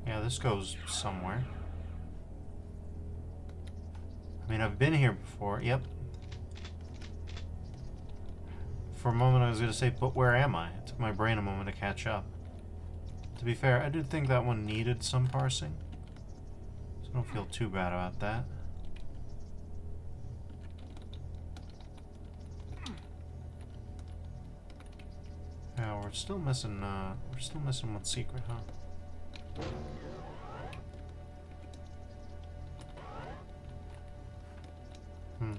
Yeah, this goes somewhere. I mean, I've been here before. Yep. For a moment, I was going to say, but where am I? It took my brain a moment to catch up. To be fair, I did think that one needed some parsing. So I don't feel too bad about that. Yeah, we're still missing one secret, huh? Hmm.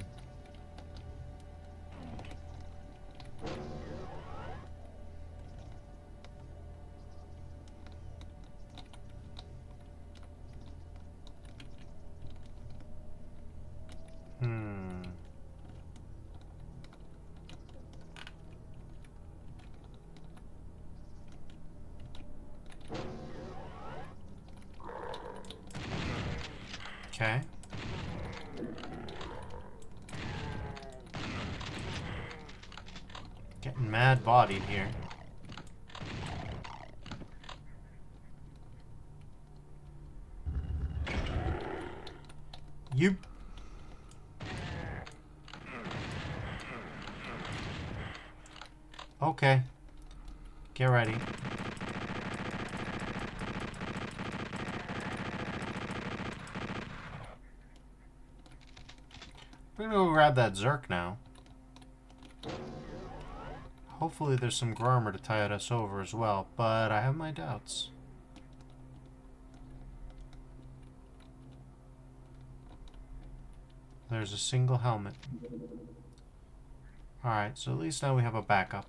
Okay. Getting mad bodied here. You... Okay. Get ready. We're gonna go grab that Zerk now. Hopefully there's some Grarmer to tide us over as well, but I have my doubts. There's a single helmet. Alright, so at least now we have a backup.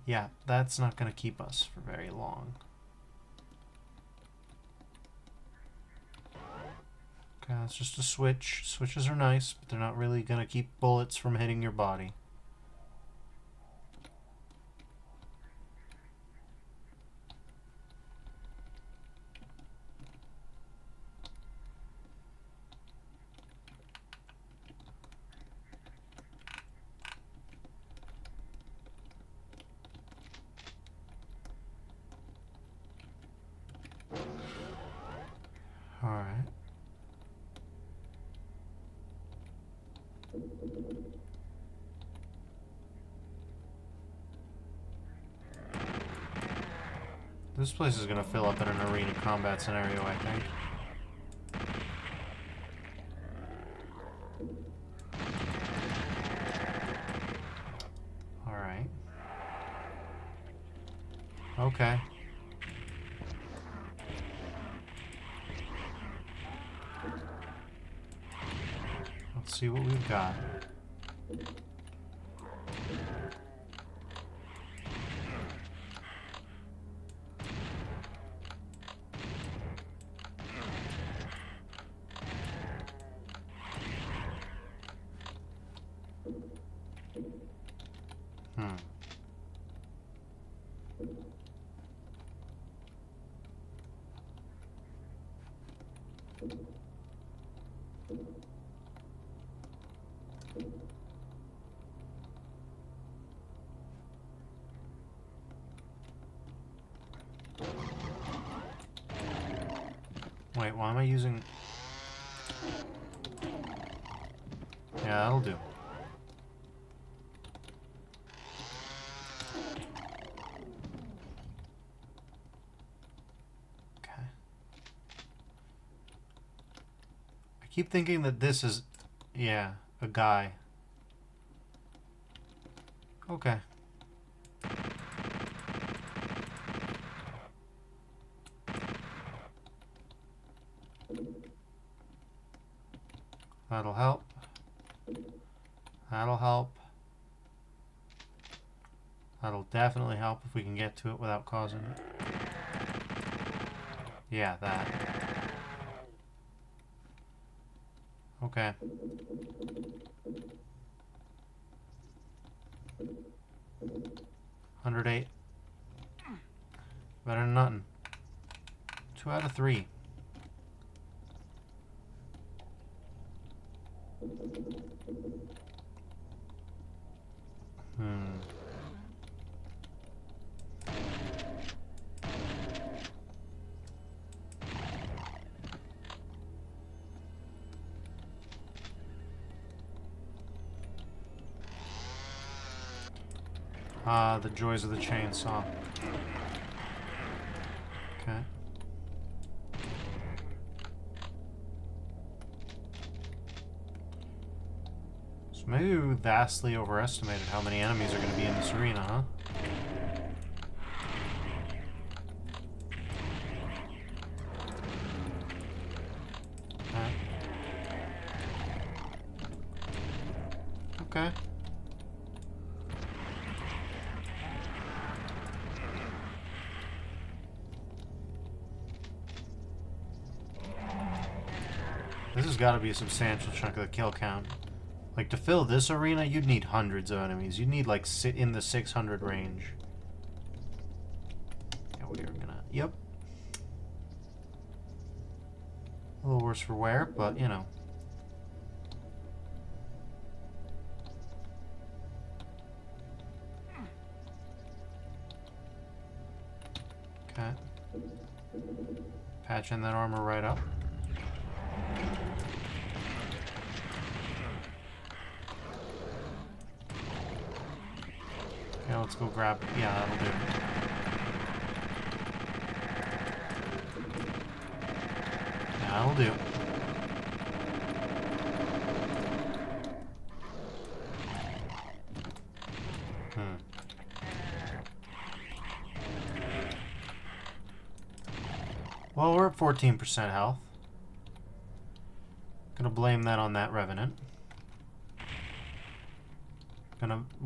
Yeah, that's not gonna keep us for very long. Okay, that's just a switch. Switches are nice, but they're not really gonna keep bullets from hitting your body. Alright. This place is gonna fill up in an arena combat scenario, I think. Alright. Okay. Let's see what we've got. Wait, why am I using... Yeah, that'll do. Okay. I keep thinking that this is... Yeah, a guy. Okay. That'll help. That'll help. That'll definitely help if we can get to it without causing it. Yeah, that. Okay. $108. Better than nothing. 2 out of 3. Ah, the joys of the chainsaw. Okay. So maybe we vastly overestimated how many enemies are going to be in this arena, huh? Okay. This has got to be a substantial chunk of the kill count. Like, to fill this arena, you'd need hundreds of enemies. You'd need, like, in the 600 range. Yeah, we are gonna... Yep. A little worse for wear, but, you know. Okay. Patching that armor right up. Okay, let's go grab... Yeah, that'll do. Yeah, that'll do. Well, we're at 14% health. Gonna blame that on that Revenant.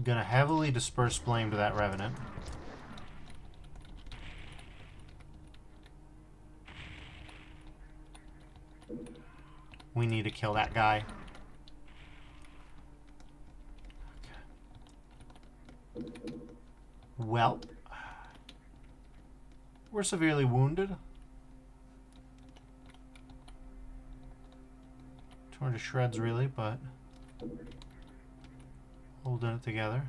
Gonna heavily disperse blame to that Revenant. We need to kill that guy. Okay. Well, we're severely wounded. Torn to shreds, really, but holding it together.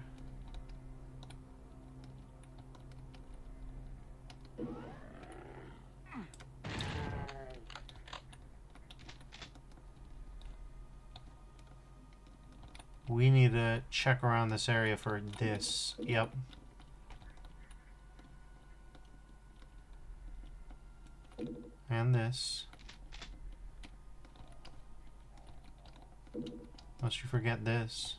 We need to check around this area for this. Yep. And this. Lest you forget this.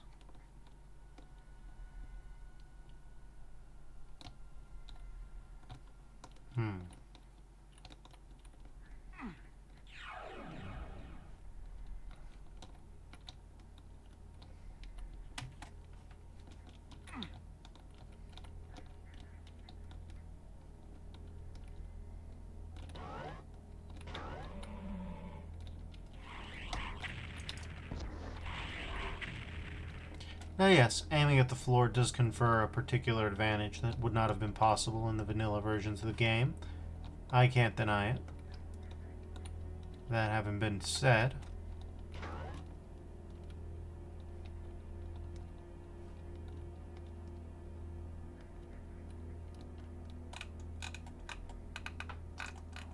Now yes, aiming at the floor does confer a particular advantage that would not have been possible in the vanilla versions of the game. I can't deny it. That having been said,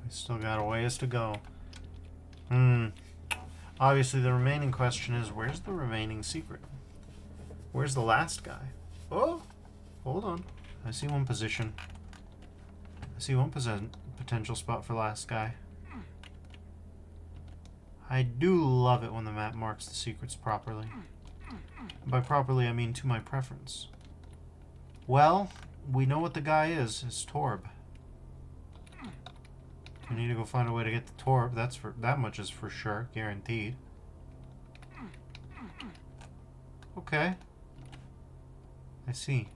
we still got a ways to go. Obviously the remaining question is, where's the remaining secret? Where's the last guy? Oh! Hold on. I see one position. I see one potential spot for last guy. I do love it when the map marks the secrets properly. And by properly, I mean to my preference. Well, we know what the guy is. It's Torb. We need to go find a way to get the Torb. That much is for sure, guaranteed. Okay. I see.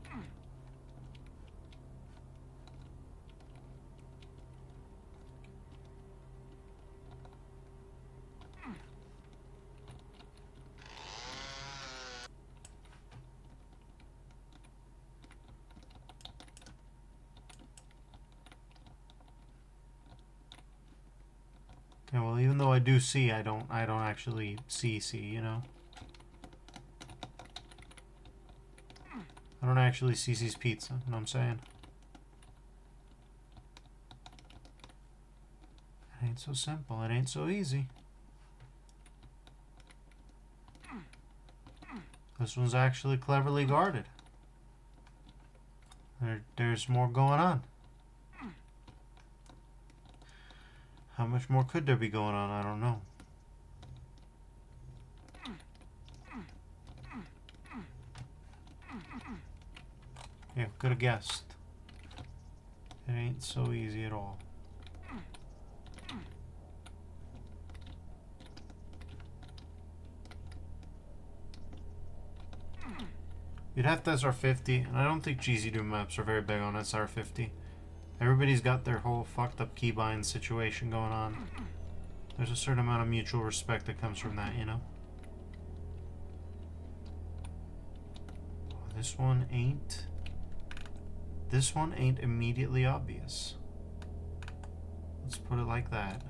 Okay, well, even though I do see, I don't actually see, you know? I don't actually CC's pizza, you know what I'm saying? It ain't so simple, it ain't so easy. This one's actually cleverly guarded. There's more going on. How much more could there be going on? I don't know. Yeah, could have guessed. It ain't so easy at all. You'd have to SR50, and I don't think GZDOOM maps are very big on SR50. Everybody's got their whole fucked up keybind situation going on. There's a certain amount of mutual respect that comes from that, you know? This one ain't immediately obvious. Let's put it like that.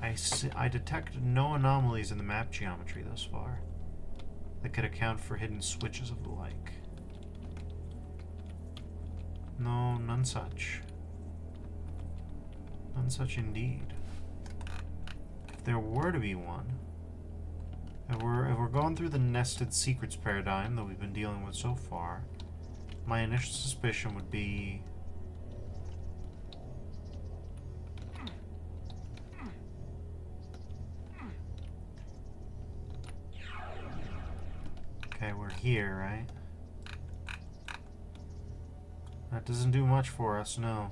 I detect no anomalies in the map geometry thus far that could account for hidden switches of the like. No, none such. None such indeed. If there were to be one, if we're going through the nested secrets paradigm that we've been dealing with so far, my initial suspicion would be okay, we're here, right? That doesn't do much for us, no.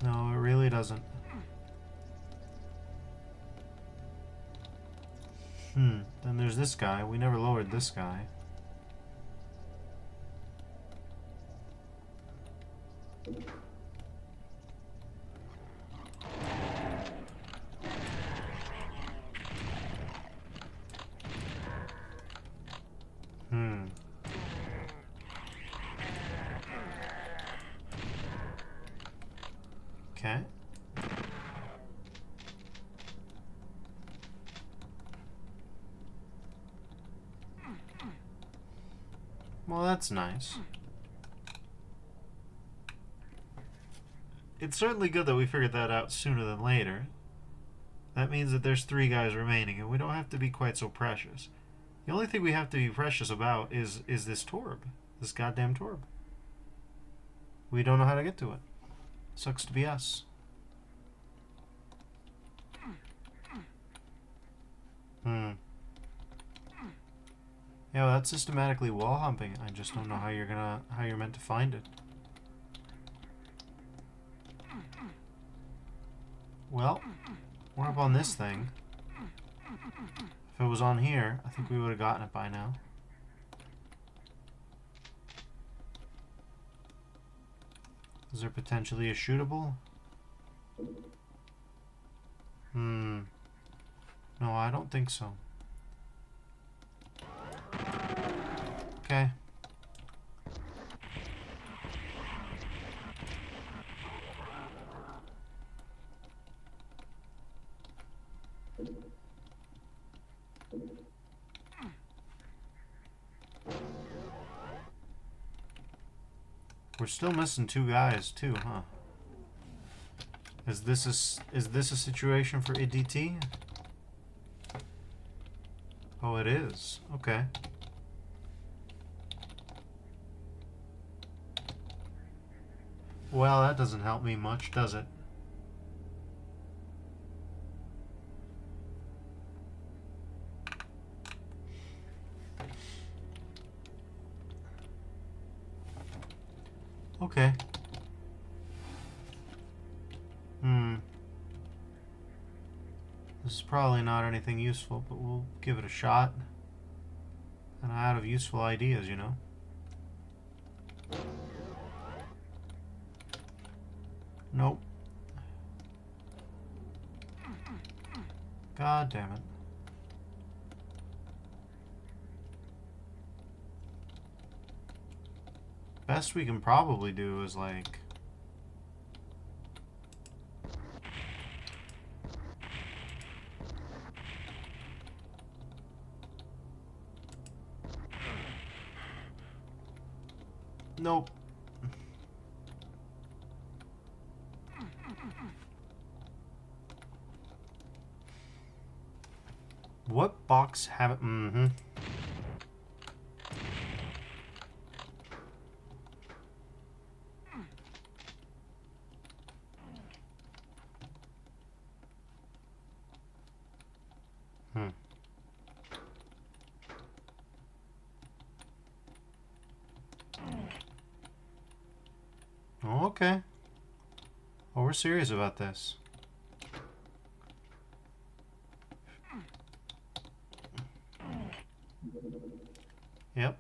No, it really doesn't. Then there's this guy. We never lowered this guy. Okay. Well, that's nice. It's certainly good that we figured that out sooner than later. That means that there's 3 guys remaining, and we don't have to be quite so precious. The only thing we have to be precious about is this Torb. This goddamn Torb. We don't know how to get to it. Sucks to be us. Yeah, that's systematically wall humping. I just don't know how you're meant to find it. Well, we're up on this thing. If it was on here, I think we would have gotten it by now. Is there potentially a shootable? No, I don't think so. Okay. We're still missing 2 guys too, huh? Is this a situation for IDT? Oh, it is. Okay. Well, that doesn't help me much, does it? Okay. This is probably not anything useful, but we'll give it a shot. And out of useful ideas, you know. Nope. God damn it. Best we can probably do is like... Nope. What box have it? Okay. Well, we're serious about this. Yep.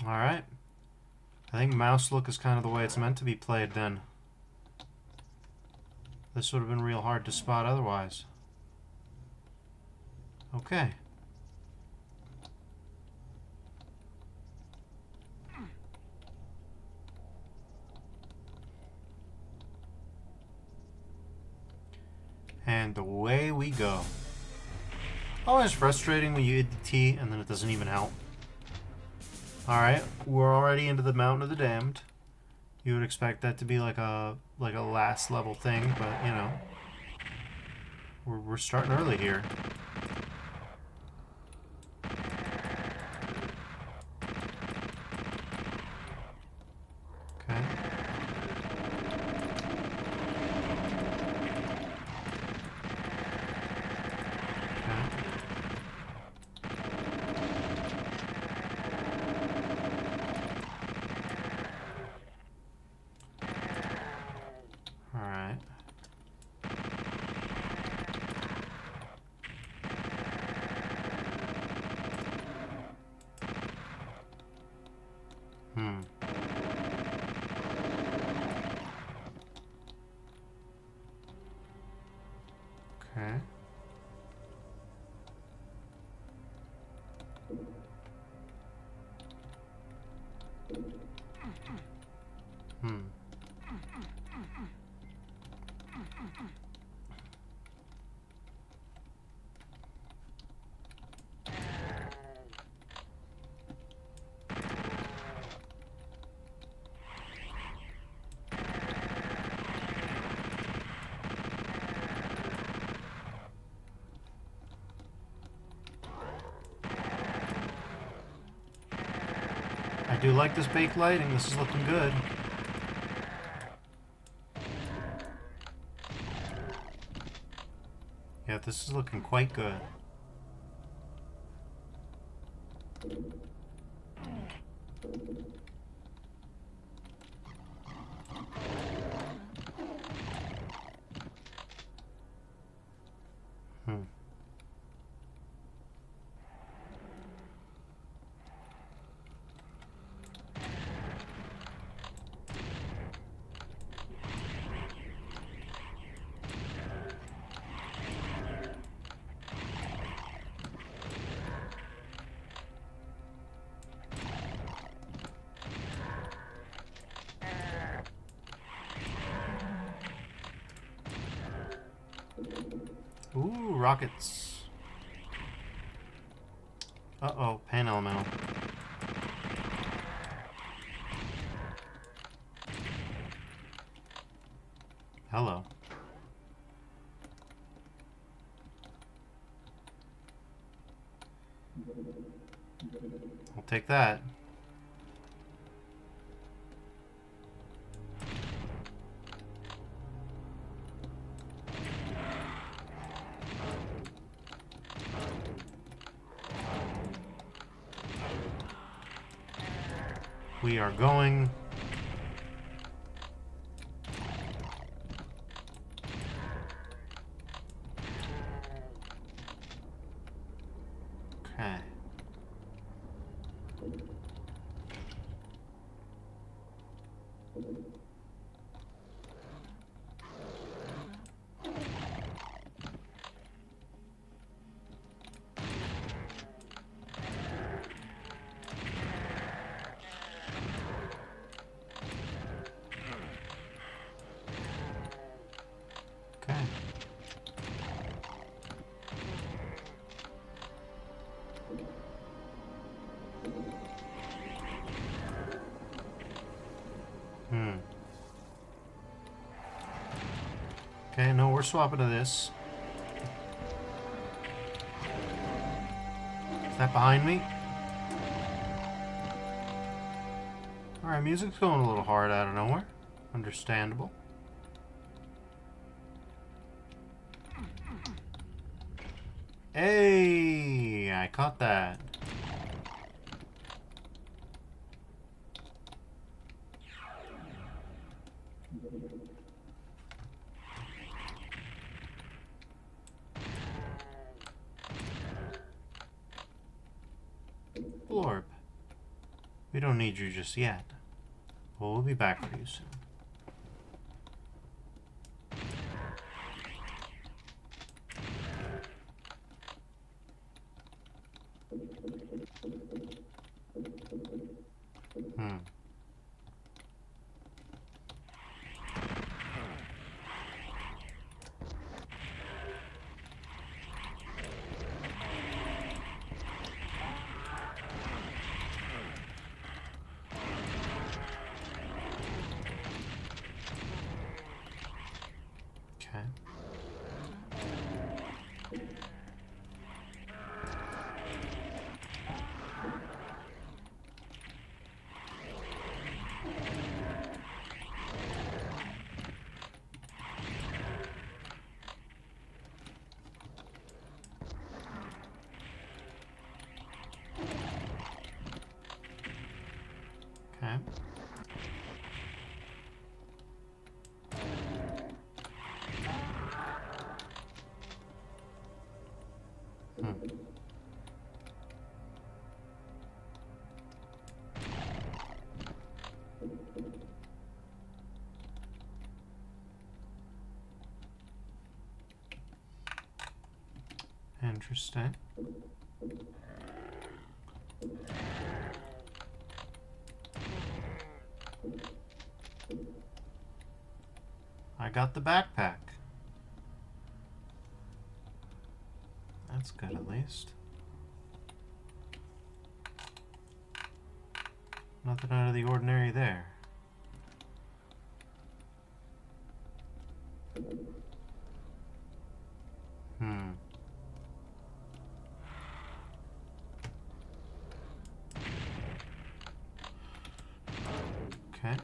Alright. I think mouse look is kind of the way it's meant to be played then. This would have been real hard to spot otherwise. Okay. And away we go. Always frustrating when you hit the T and then it doesn't even help. Alright, we're already into the Mountain of the Damned. You would expect that to be like a last level thing, but you know, we're starting early here. Okay. Alright. Okay. I do like this baked lighting. This is looking good. Yeah, this is looking quite good. Ooh, rockets. Uh-oh, pan elemental. Hello. I'll take that. We are going. Okay. Okay. Okay, no, we're swapping to this. Is that behind me? Alright, music's going a little hard out of nowhere. Understandable. Hey, I caught that. Blorb. We don't need you just yet. But we'll be back for you soon. Okay. Okay. Interesting. I got the backpack. That's good, at least. Nothing out of the ordinary there. Okay.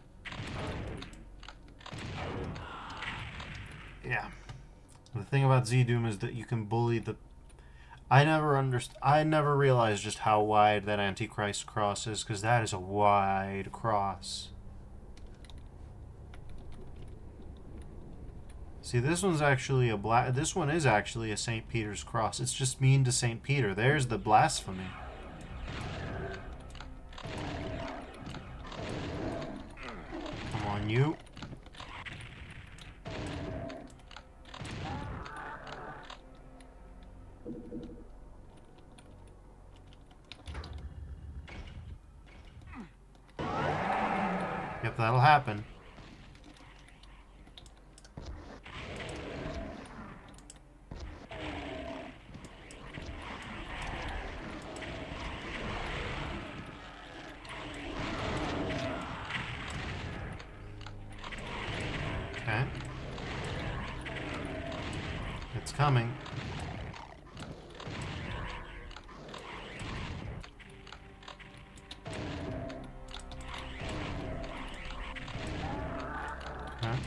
Yeah. The thing about GZDOOM is that you can bully the... I never realized just how wide that Antichrist cross is, because that is a wide cross. See, this one's actually a this one is actually a St. Peter's cross. It's just mean to St. Peter. There's the blasphemy. Come on, you. Yep, that'll happen. Okay. It's coming. Okay.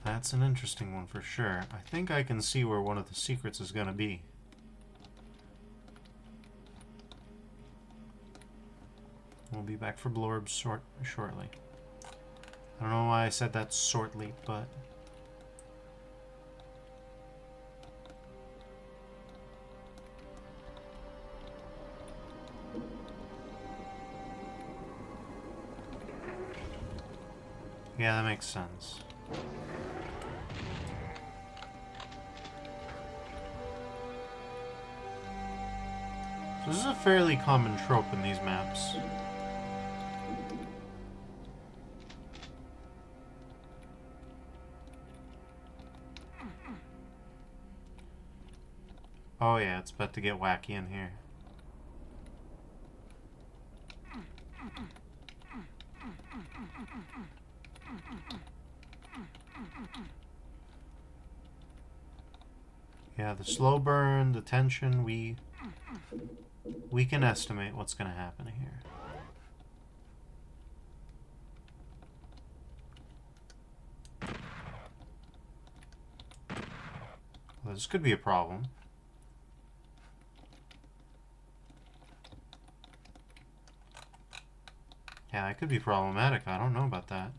That's an interesting one for sure. I think I can see where one of the secrets is going to be. We'll be back for Blorbs shortly. I don't know why I said that shortly, but... yeah, that makes sense. So this is a fairly common trope in these maps. Oh yeah, it's about to get wacky in here. Yeah, the slow burn, the tension, we can estimate what's going to happen here. Well, this could be a problem. Yeah, it could be problematic. I don't know about that.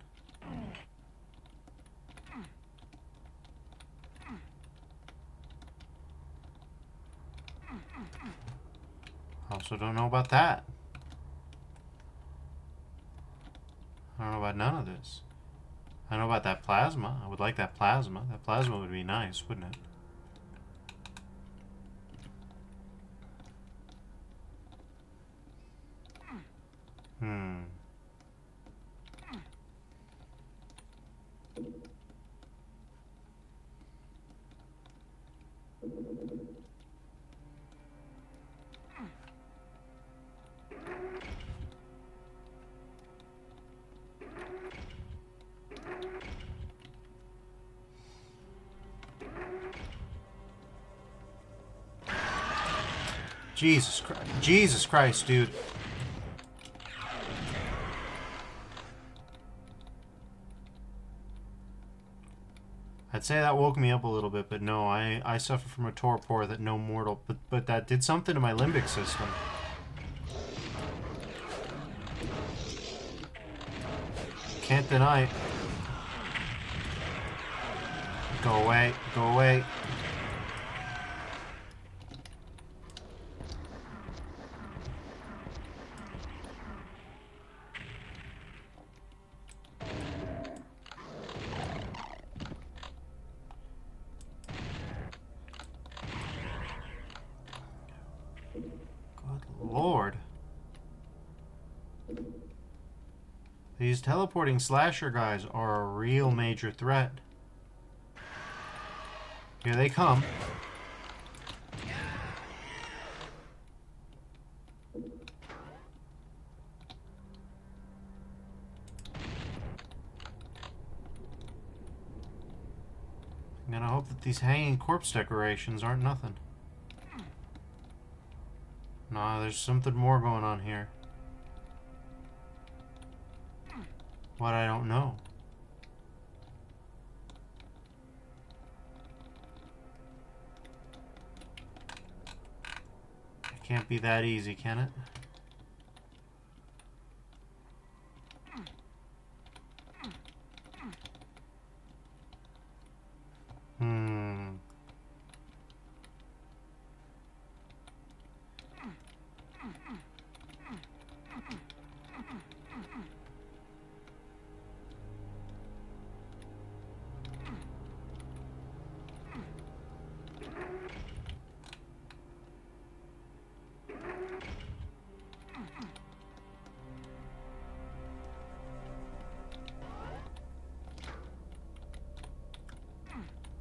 I also don't know about that. I don't know about none of this. I know about that plasma. I would like that plasma. That plasma would be nice, wouldn't it? Hmm. Jesus Christ, dude. I'd say that woke me up a little bit, but no, I suffer from a torpor that no mortal, but that did something to my limbic system. Can't deny it. Go away, go away. Lord. These teleporting slasher guys are a real major threat. Here they come. I'm gonna hope that these hanging corpse decorations aren't nothing. Nah, there's something more going on here. What I don't know. It can't be that easy, can it?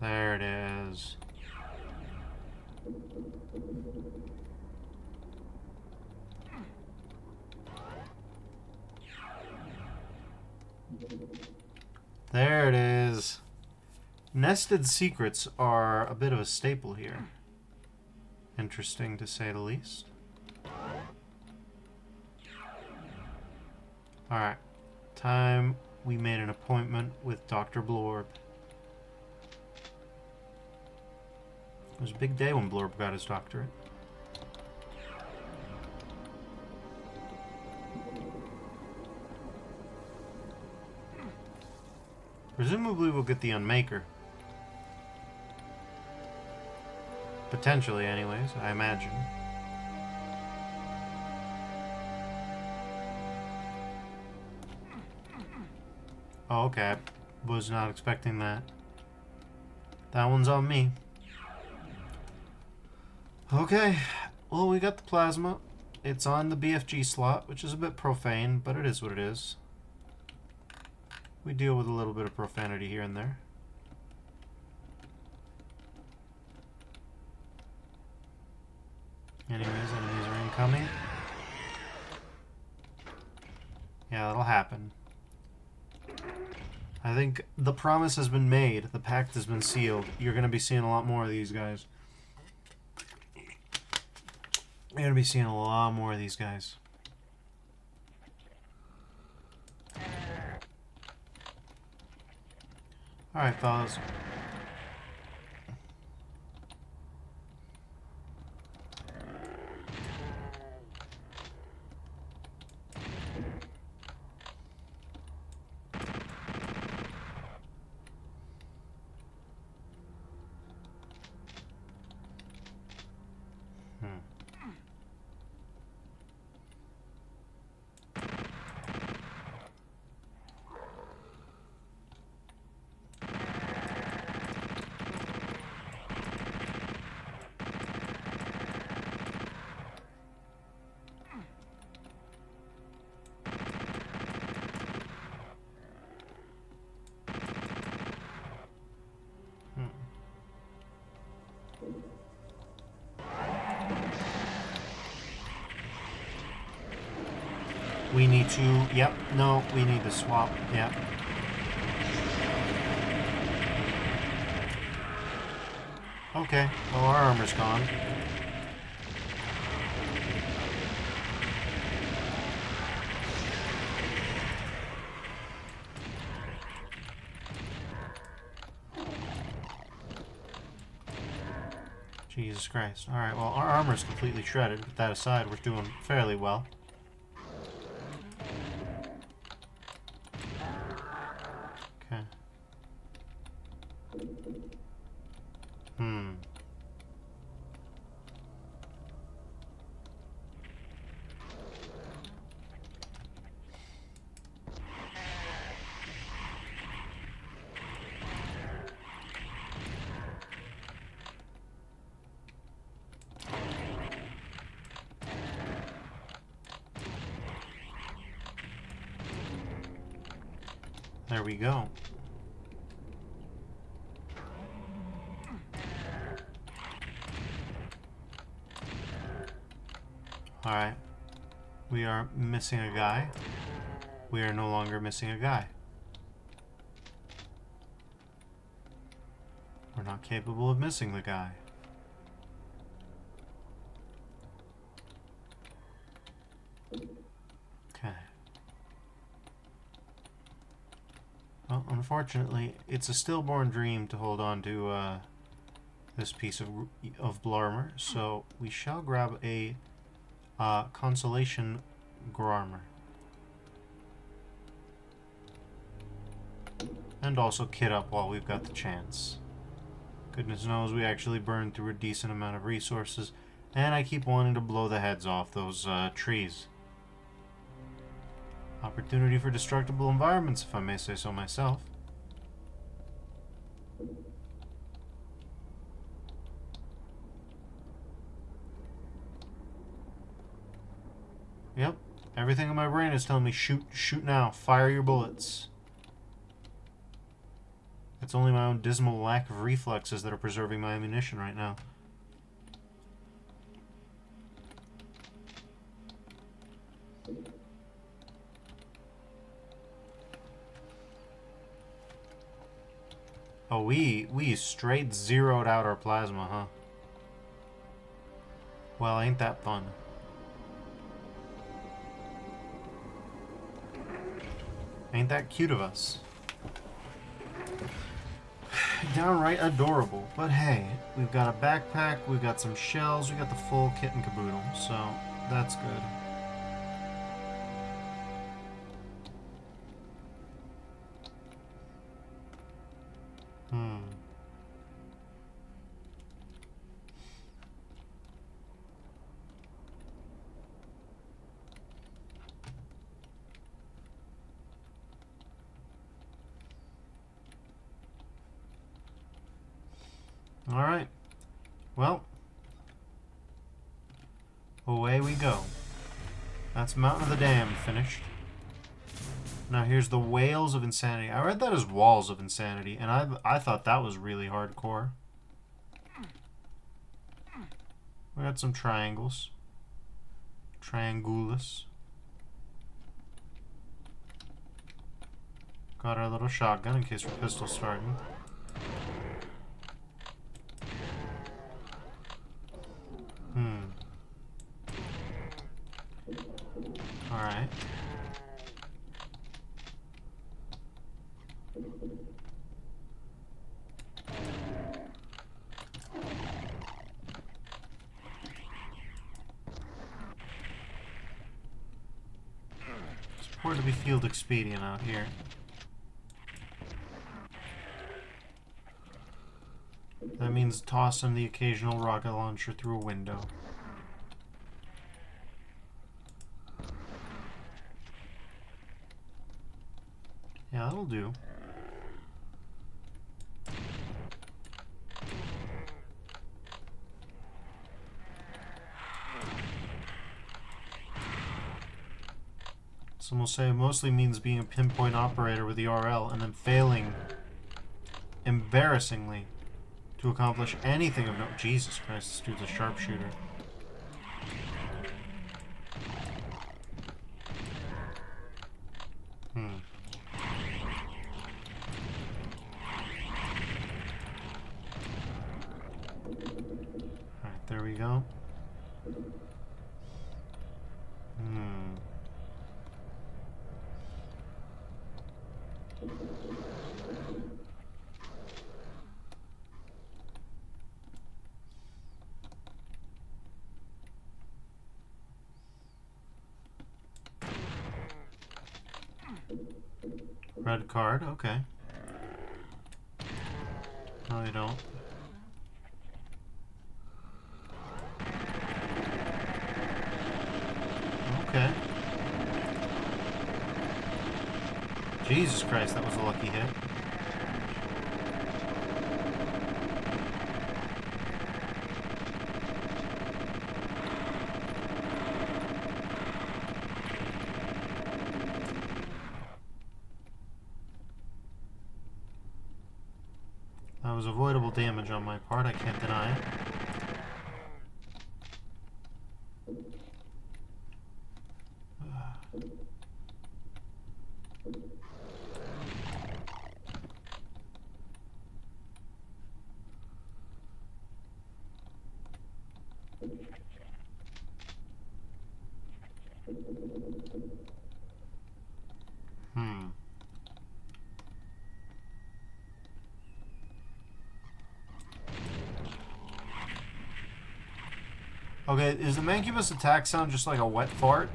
There it is. There it is. Nested secrets are a bit of a staple here. Interesting to say the least. Alright. Time we made an appointment with Dr. Blorb. It was a big day when Blorb got his doctorate. Presumably we'll get the Unmaker. Potentially, anyways, I imagine. Oh, okay. I was not expecting that. That one's on me. Okay. Well, we got the plasma. It's on the BFG slot, which is a bit profane, but it is what it is. We deal with a little bit of profanity here and there. Anyways, enemies are incoming. Yeah, that'll happen. I think the promise has been made. The pact has been sealed. You're going to be seeing a lot more of these guys. We're gonna be seeing a lot more of these guys. Alright, fellas. We need to... Yep, no, we need to swap. Yep. Okay, well, our armor's gone. Jesus Christ. Alright, well, our armor's completely shredded. With that aside, we're doing fairly well. Okay. There we go. Alright. We are missing a guy. We are no longer missing a guy. We're not capable of missing the guy. Okay. Well, unfortunately, it's a stillborn dream to hold on to this piece of Blarmer, so we shall grab a consolation Grarmer. And also kit up while we've got the chance. Goodness knows we actually burned through a decent amount of resources, and I keep wanting to blow the heads off those trees. Opportunity for destructible environments, if I may say so myself. Yep, everything in my brain is telling me shoot, shoot now, fire your bullets. It's only my own dismal lack of reflexes that are preserving my ammunition right now. Oh, we straight zeroed out our plasma, huh? Well, ain't that fun. Ain't that cute of us? Downright adorable. But hey, we've got a backpack, we've got some shells, we got the full kit and caboodle, so that's good. Alright. Well. Away we go. That's Mountain of the Damned finished. Now here's the Whales of Insanity. I read that as Walls of Insanity, and I thought that was really hardcore. We got some triangles. Triangulus. Got our little shotgun in case we're pistol starting. Alright. It's important to be field expedient out here. That means tossing the occasional rocket launcher through a window. Yeah, that'll do. Some will say it mostly means being a pinpoint operator with the RL and then failing embarrassingly to accomplish anything of note. Jesus Christ, this dude's a sharpshooter. Alright, there we go. Red card, okay. No, they don't. Okay. Jesus Christ, that was a lucky hit. That was avoidable damage on my part, I can't deny it. Okay, is the Mancubus attack sound just like a wet fart?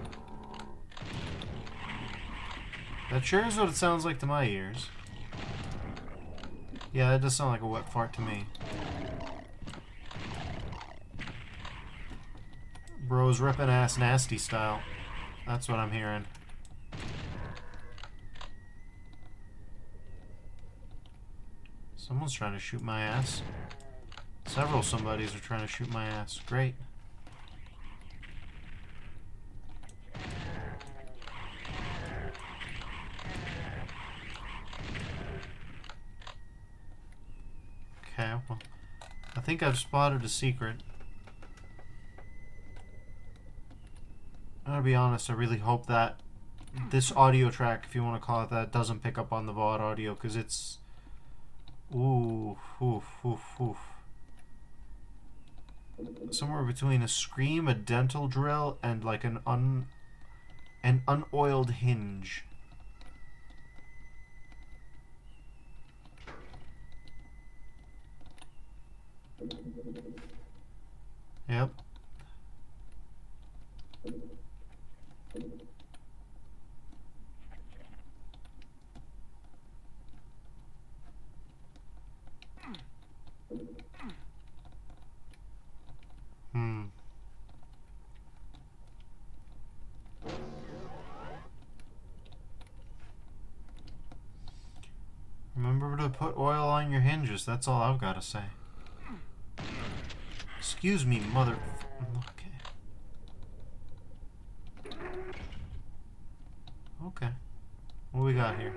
That sure is what it sounds like to my ears. Yeah, it does sound like a wet fart to me. Bro's ripping ass nasty style. That's what I'm hearing. Someone's trying to shoot my ass. Several somebodies are trying to shoot my ass. Great. Okay, well, I think I've spotted a secret. I'm gonna be honest, I really hope that this audio track, if you want to call it that, doesn't pick up on the VOD audio, because it's... Ooh, oof, oof, oof. Somewhere between a scream, a dental drill, and like an unoiled hinge. Yep. Remember to put oil on your hinges, that's all I've got to say. Excuse me, mother... Okay. Okay. What do we got here?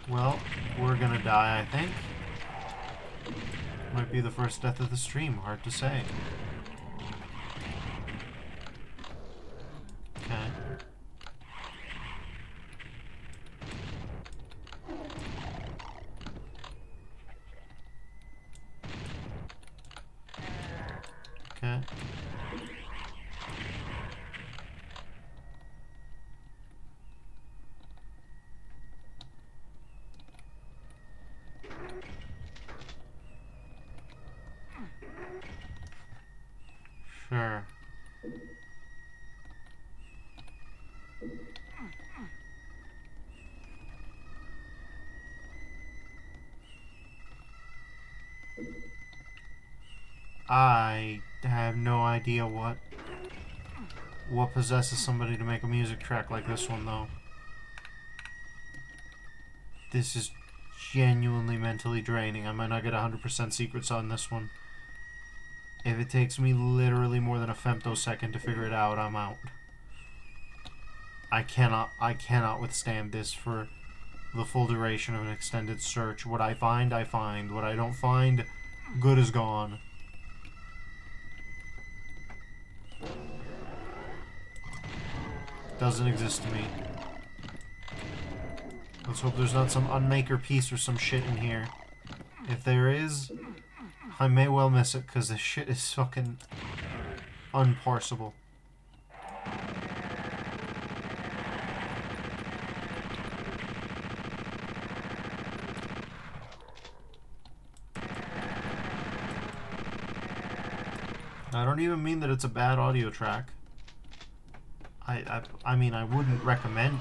Well, we're gonna die, I think. Might be the first death of the stream, hard to say. Okay. Okay. Sure. I have no idea what possesses somebody to make a music track like this one, though. This is genuinely mentally draining. I might not get 100% secrets on this one. If it takes me literally more than a femtosecond to figure it out, I'm out. I cannot withstand this for the full duration of an extended search. What I find, I find. What I don't find, good is gone. Doesn't exist to me. Let's hope there's not some unmaker piece or some shit in here. If there is, I may well miss it, because this shit is fucking unparsable. I don't even mean that it's a bad audio track. I mean, I wouldn't recommend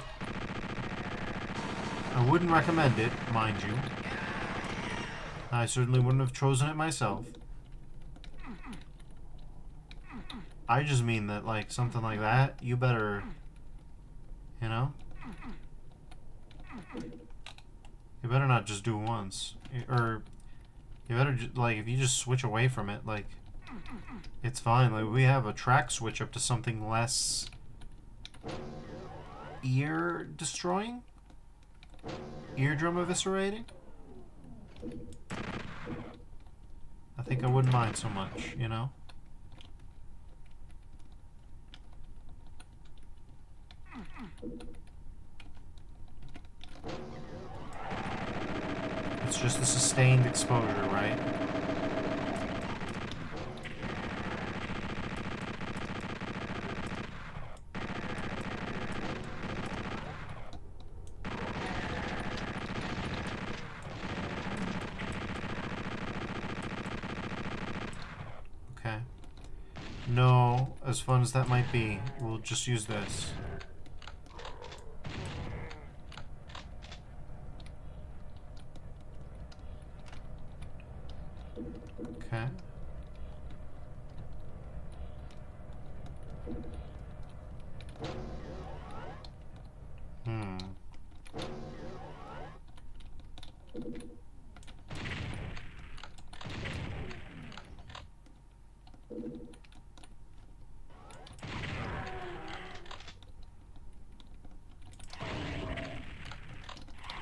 it, mind you. I certainly wouldn't have chosen it myself. I just mean that, like, something like that, you better, you know? You better not just do it once. Or, you better, like, if you just switch away from it, like, it's fine. Like, we have a track switch up to something less ear-destroying? Eardrum eviscerating? I think I wouldn't mind so much, you know? It's just a sustained exposure, right? Okay. No, as fun as that might be, we'll just use this. Okay.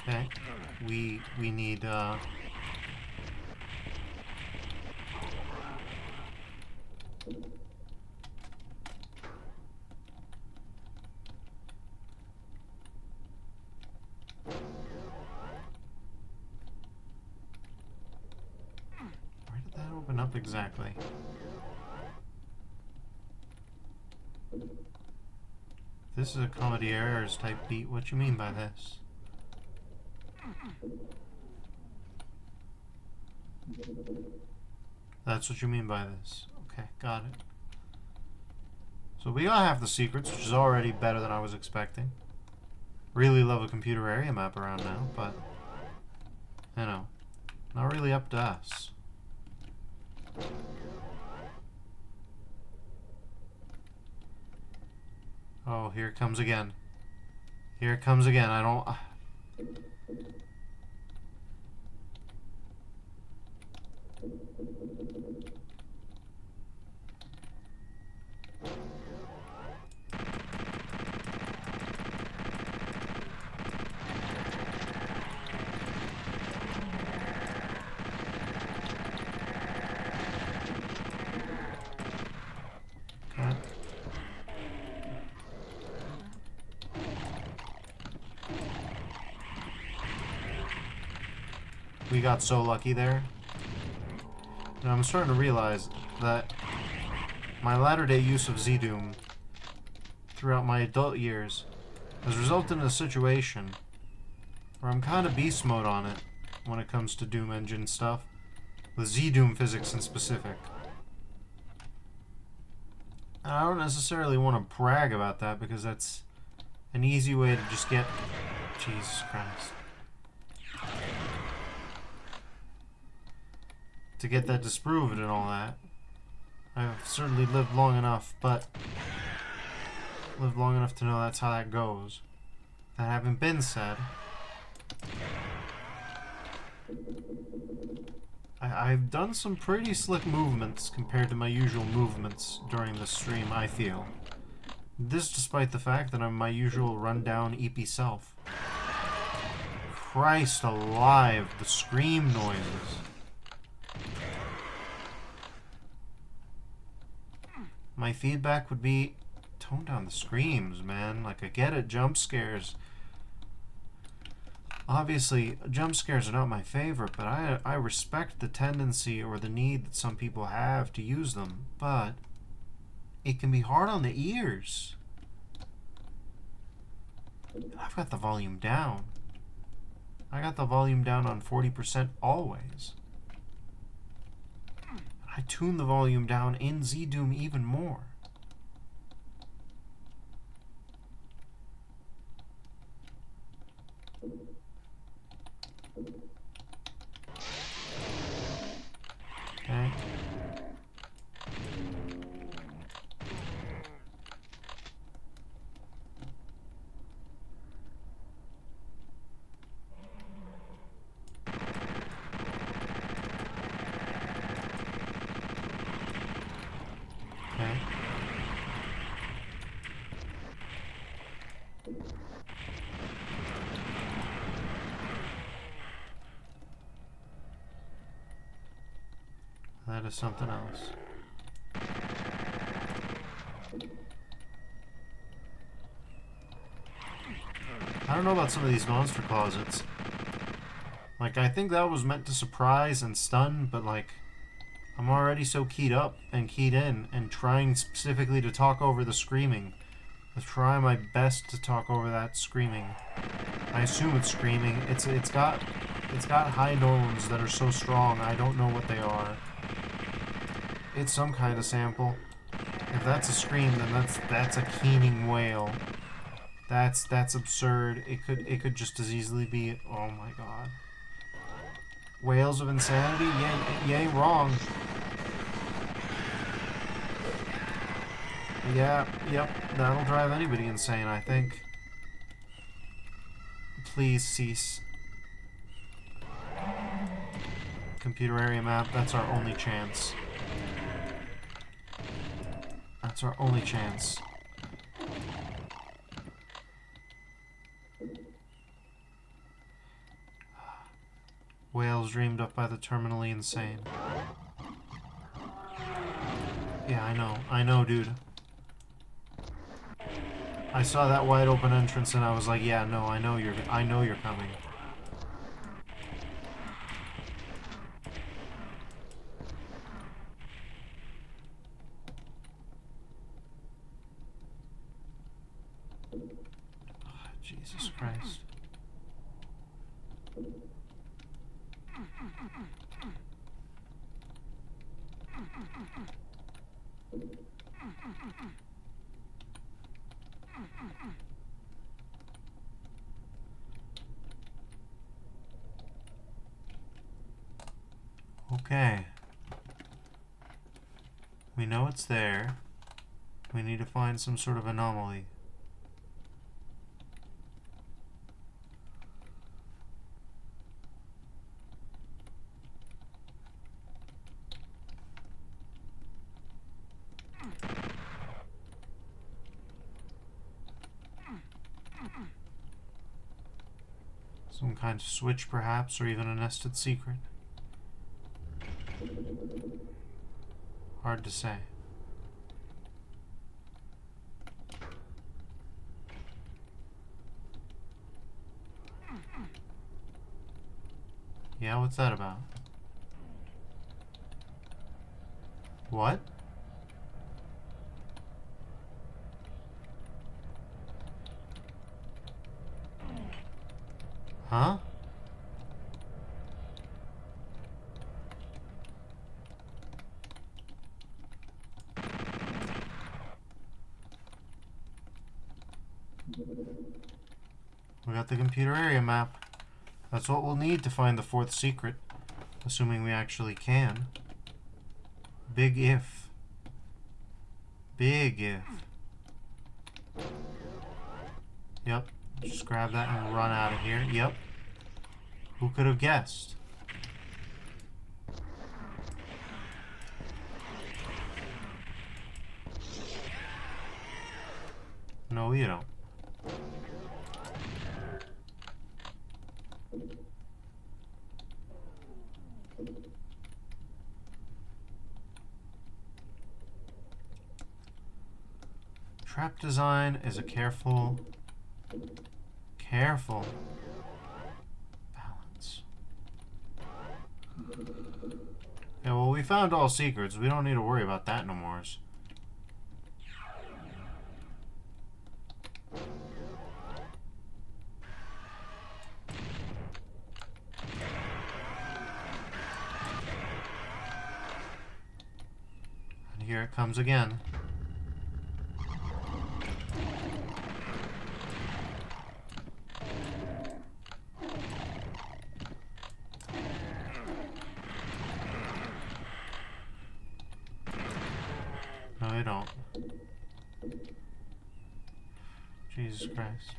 Okay. We need where did that open up exactly? This is a comedy errors type beat. What you mean by this? That's what you mean by this. Okay, got it. So we got half the secrets, which is already better than I was expecting. Really love a computer area map around now, but, you know, not really up to us. Oh, here it comes again. Here it comes again. I don't... We got so lucky there. And I'm starting to realize that my latter-day use of GZDOOM throughout my adult years has resulted in a situation where I'm kind of beast mode on it when it comes to Doom Engine stuff, with GZDOOM physics in specific. And I don't necessarily want to brag about that because that's an easy way to just get... Jesus Christ. To get that disproved and all that. I've certainly lived long enough, but lived long enough to know that's how that goes. That having been said, I've done some pretty slick movements compared to my usual movements during the stream, I feel. This despite the fact that I'm my usual rundown EP self. Christ alive, the scream noises. My feedback would be, tone down the screams, man. Like, I get it, jump scares. Obviously, jump scares are not my favorite, but I respect the tendency or the need that some people have to use them, but it can be hard on the ears. I've got the volume down. I got the volume down on 40% always. I tune the volume down in GZDOOM even more. Okay. Okay. That is something else. I don't know about some of these monster closets. Like, I think that was meant to surprise and stun, but like, I'm already so keyed up and keyed in and trying specifically to talk over the screaming. I try my best to talk over that screaming. I assume it's screaming. It's got high tones that are so strong. I don't know what they are. It's some kind of sample. If that's a scream, then that's a keening wail. That's absurd. It could just as easily be. Oh my god. Wails of insanity? You ain't wrong. Yeah, yep, that'll drive anybody insane, I think. Please cease. Computer area map, that's our only chance. That's our only chance. Whales dreamed up by the terminally insane. Yeah, I know, dude. I saw that wide open entrance and I was like, yeah, no, I know you're coming. Oh, Jesus Christ. Okay. We know it's there. We need to find some sort of anomaly. Some kind of switch, perhaps, or even a nested secret. Hard to say. Yeah, what's that about? What? Huh? We got the computer area map. That's what we'll need to find the fourth secret. Assuming we actually can. Big if. Big if. Yep. Just grab that and run out of here. Yep. Who could have guessed? No, you don't. Trap design is a careful balance. Yeah, well, we found all secrets. We don't need to worry about that no more. And here it comes again. No, they don't. Jesus Christ.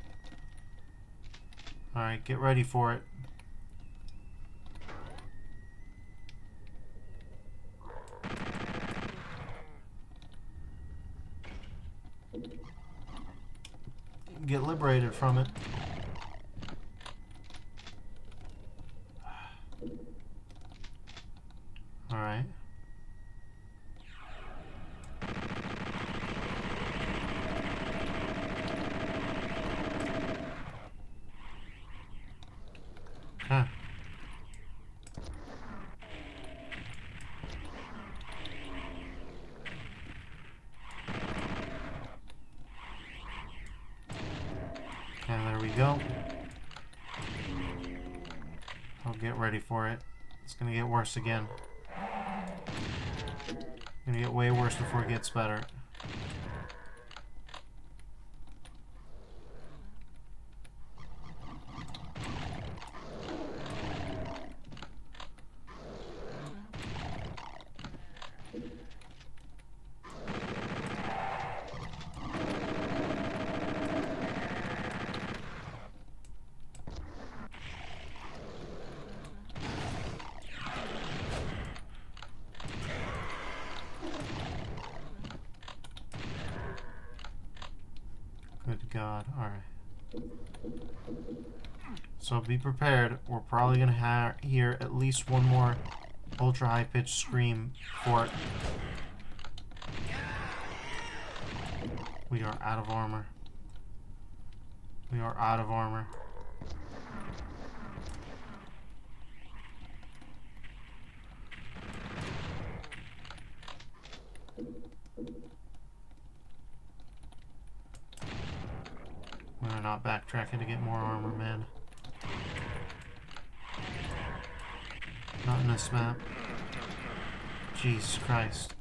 Alright, get ready for it. Get liberated from it. Alright. Huh. And there we go. I'll get ready for it. It's gonna get worse again. Gonna get way worse before it gets better. Good God. Alright. So be prepared. We're probably going to hear at least one more ultra high pitched scream for it. We are out of armor. We are out of armor. We're not backtracking to get more armor, man. Not in this map. Jesus Christ.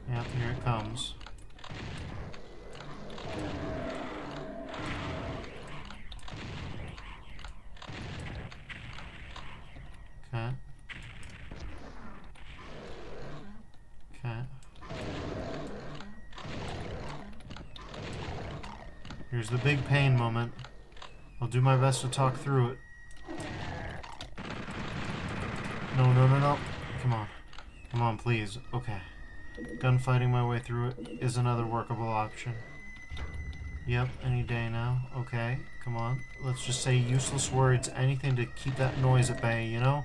Yep, here it comes. Okay. Okay. Here's the big pain moment. I'll do my best to talk through it. No, no, no, no. Come on. Come on, please. Okay. Gunfighting my way through it is another workable option. Yep, any day now. Okay, come on. Let's just say useless words, anything to keep that noise at bay, you know?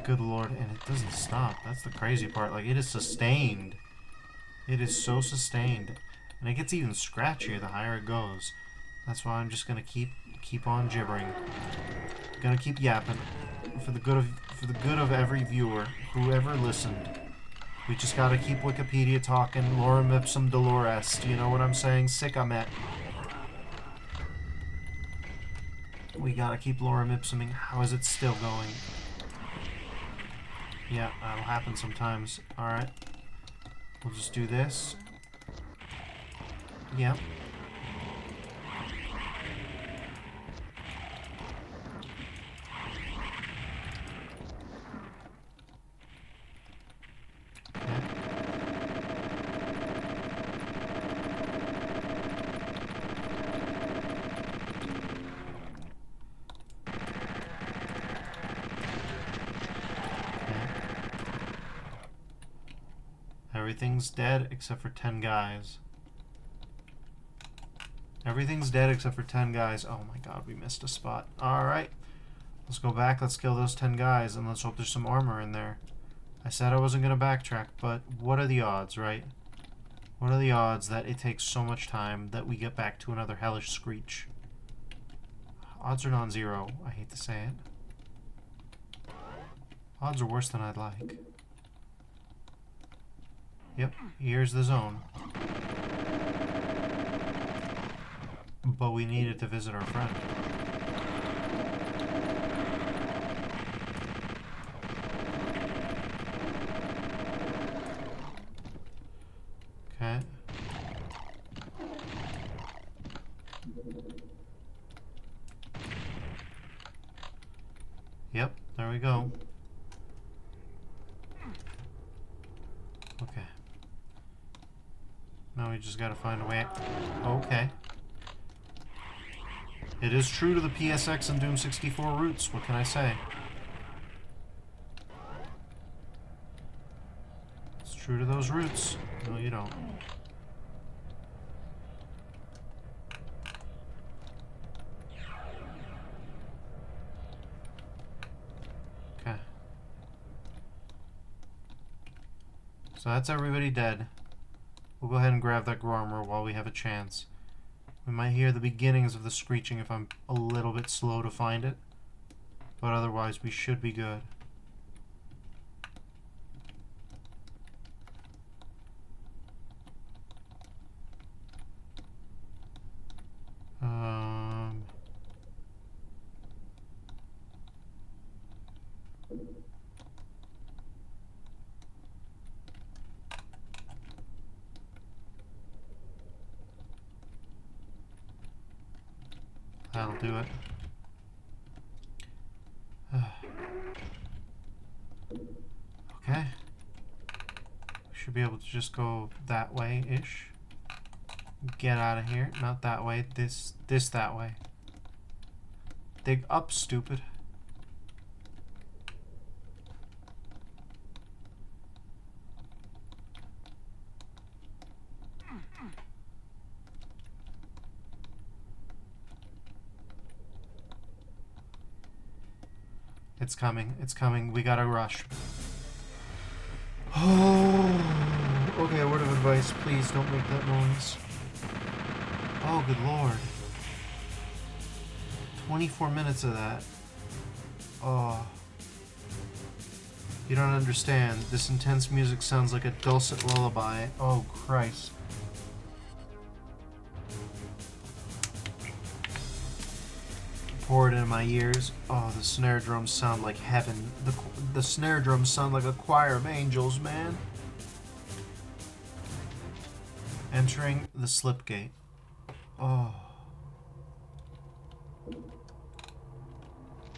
Good lord, and it doesn't stop. That's the crazy part. Like, it is sustained. It is so sustained. And it gets even scratchier the higher it goes. That's why I'm just gonna keep on gibbering. Gonna keep yapping. For the good of every viewer, whoever listened. We just gotta keep Wikipedia talking, lorem ipsum dolor est, you know what I'm saying? Sic amet. We gotta keep lorem ipsuming. How is it still going? Yeah, that'll happen sometimes. Alright. We'll just do this. Yep. Everything's dead except for 10 guys. Everything's dead except for 10 guys. Oh my god, we missed a spot. Alright. Let's go back, let's kill those 10 guys, and let's hope there's some armor in there. I said I wasn't going to backtrack, but what are the odds, right? What are the odds that it takes so much time that we get back to another hellish screech? Odds are non-zero. I hate to say it. Odds are worse than I'd like. Yep, here's the zone. But we needed to visit our friend. Okay. Yep, there we go. Okay. Now we just gotta find a way. Okay. It is true to the PSX and Doom 64 roots. What can I say? It's true to those roots. No, you don't. Okay. So that's everybody dead. We'll go ahead and grab that armor while we have a chance. We might hear the beginnings of the screeching if I'm a little bit slow to find it. But otherwise, we should be good. That'll do it. Okay. We should be able to just go that way-ish. Get out of here. Not that way. This that way. Dig up, stupid. It's coming. It's coming. We gotta rush. Oh. Okay, word of advice. Please don't make that noise. Oh, good lord. 24 minutes of that. Oh. You don't understand. This intense music sounds like a dulcet lullaby. Oh, Christ. Pour it in my ears. Oh, the snare drums sound like heaven. The snare drums sound like a choir of angels, man. Entering the slip gate. Oh.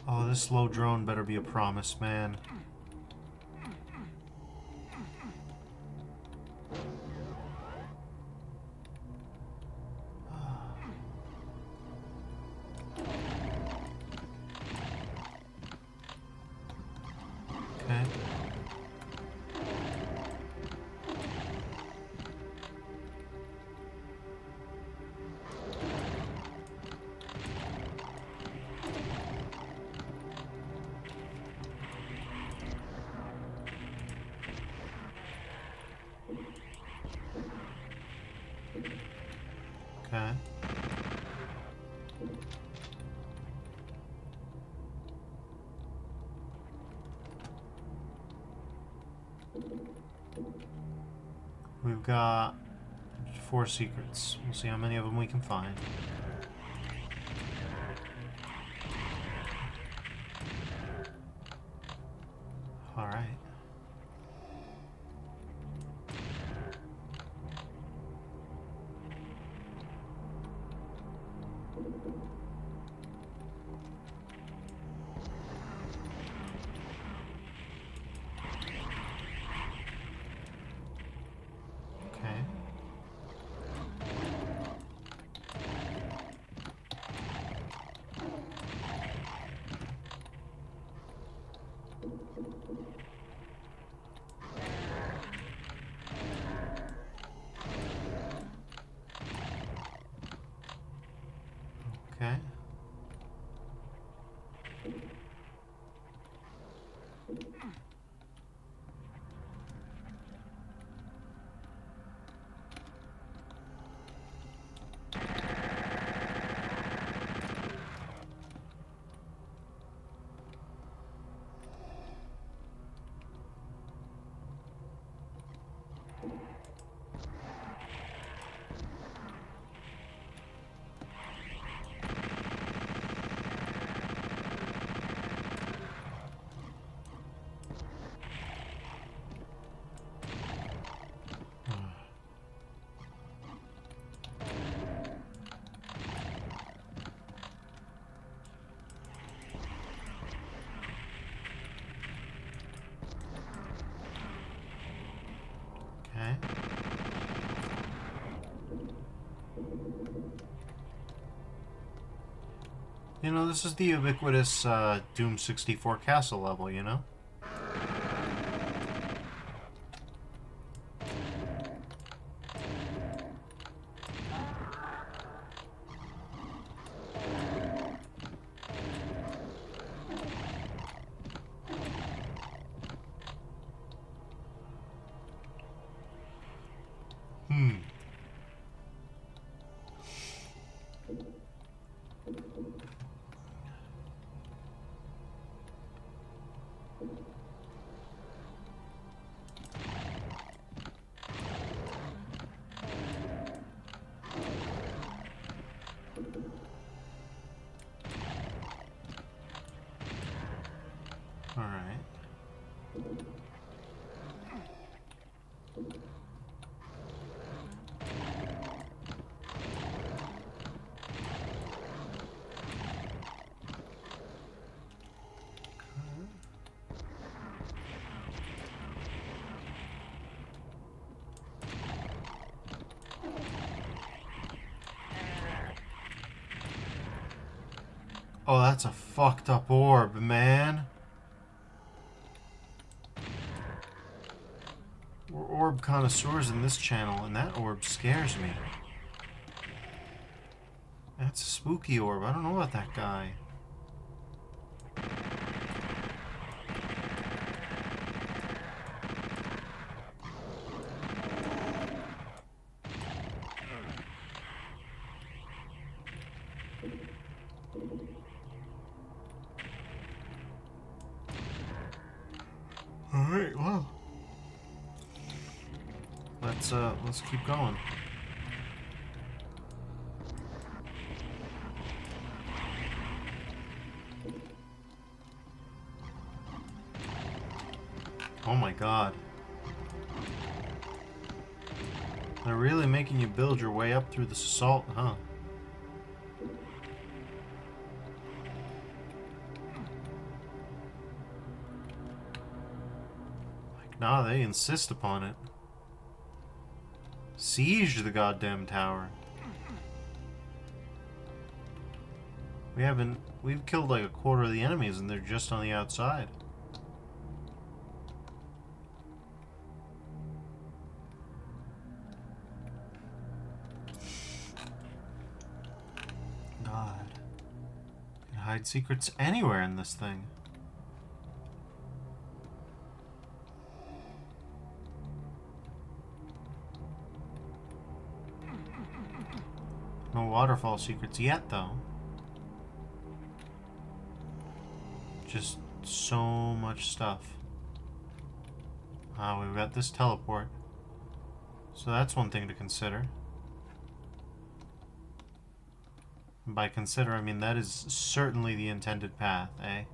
Oh, this low drone better be a promise, man. Okay. Okay. We've got 4 secrets. We'll see how many of them we can find. Alright. Okay. Okay. Okay. You know, this is the ubiquitous Doom 64 castle level, you know? Alright. Oh, that's a fucked up orb, man. We're orb connoisseurs in this channel, and that orb scares me. That's a spooky orb. I don't know about that guy. Alright, well. Let's keep going. Oh my god. They're really making you build your way up through this assault, huh? Like, nah, they insist upon it. Siege the goddamn tower. We've killed like a quarter of the enemies and they're just on the outside. God. You can hide secrets anywhere in this thing. No waterfall secrets yet, though. Just so much stuff. We've got this teleport. So that's one thing to consider. And by consider, I mean that is certainly the intended path, eh?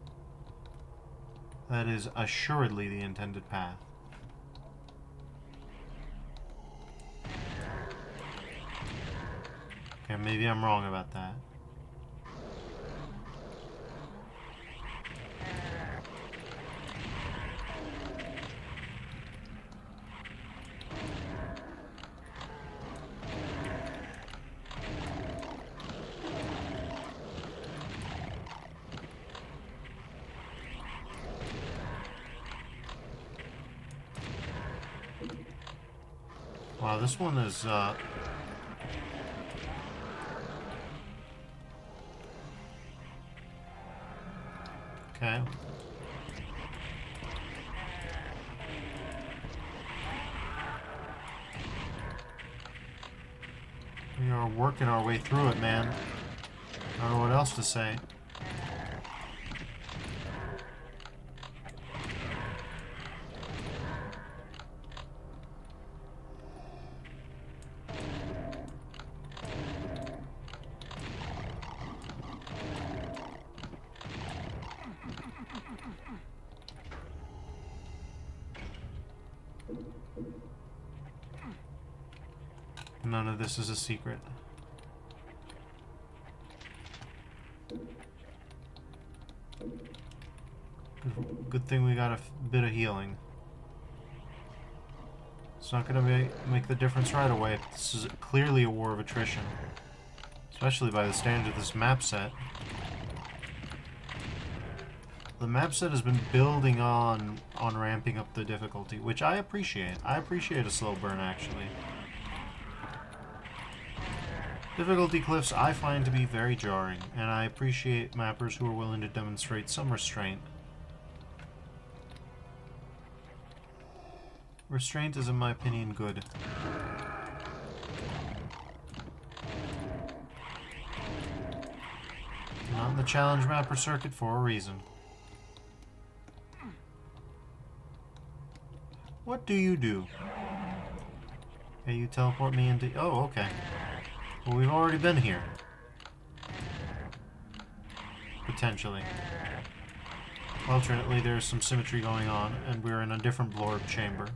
That is assuredly the intended path. Okay, maybe I'm wrong about that. Wow, this one is, okay. We are working our way through it, man. I don't know what else to say. None of this is a secret. Good thing we got a bit of healing. It's not going to make the difference right away. This is clearly a war of attrition. Especially by the standards of this map set. The map set has been building on ramping up the difficulty, which I appreciate. I appreciate a slow burn, actually. Difficulty cliffs I find to be very jarring, and I appreciate mappers who are willing to demonstrate some restraint. Restraint is, in my opinion, good. Not in the challenge mapper circuit for a reason. What do you do? Okay, you teleport me into... Oh, okay. Well, we've already been here. Potentially. Alternately, there's some symmetry going on, and we're in a different blorb chamber.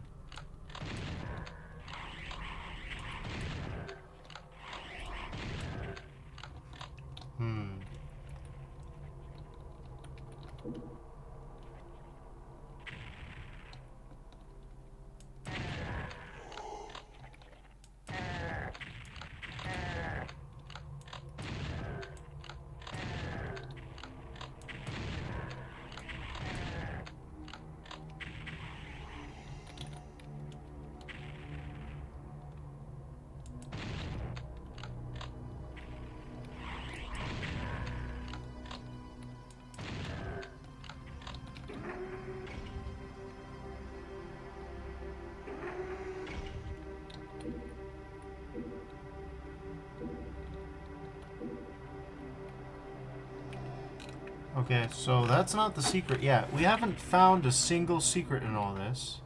Okay, so that's not the secret yet. We haven't found a single secret in all this.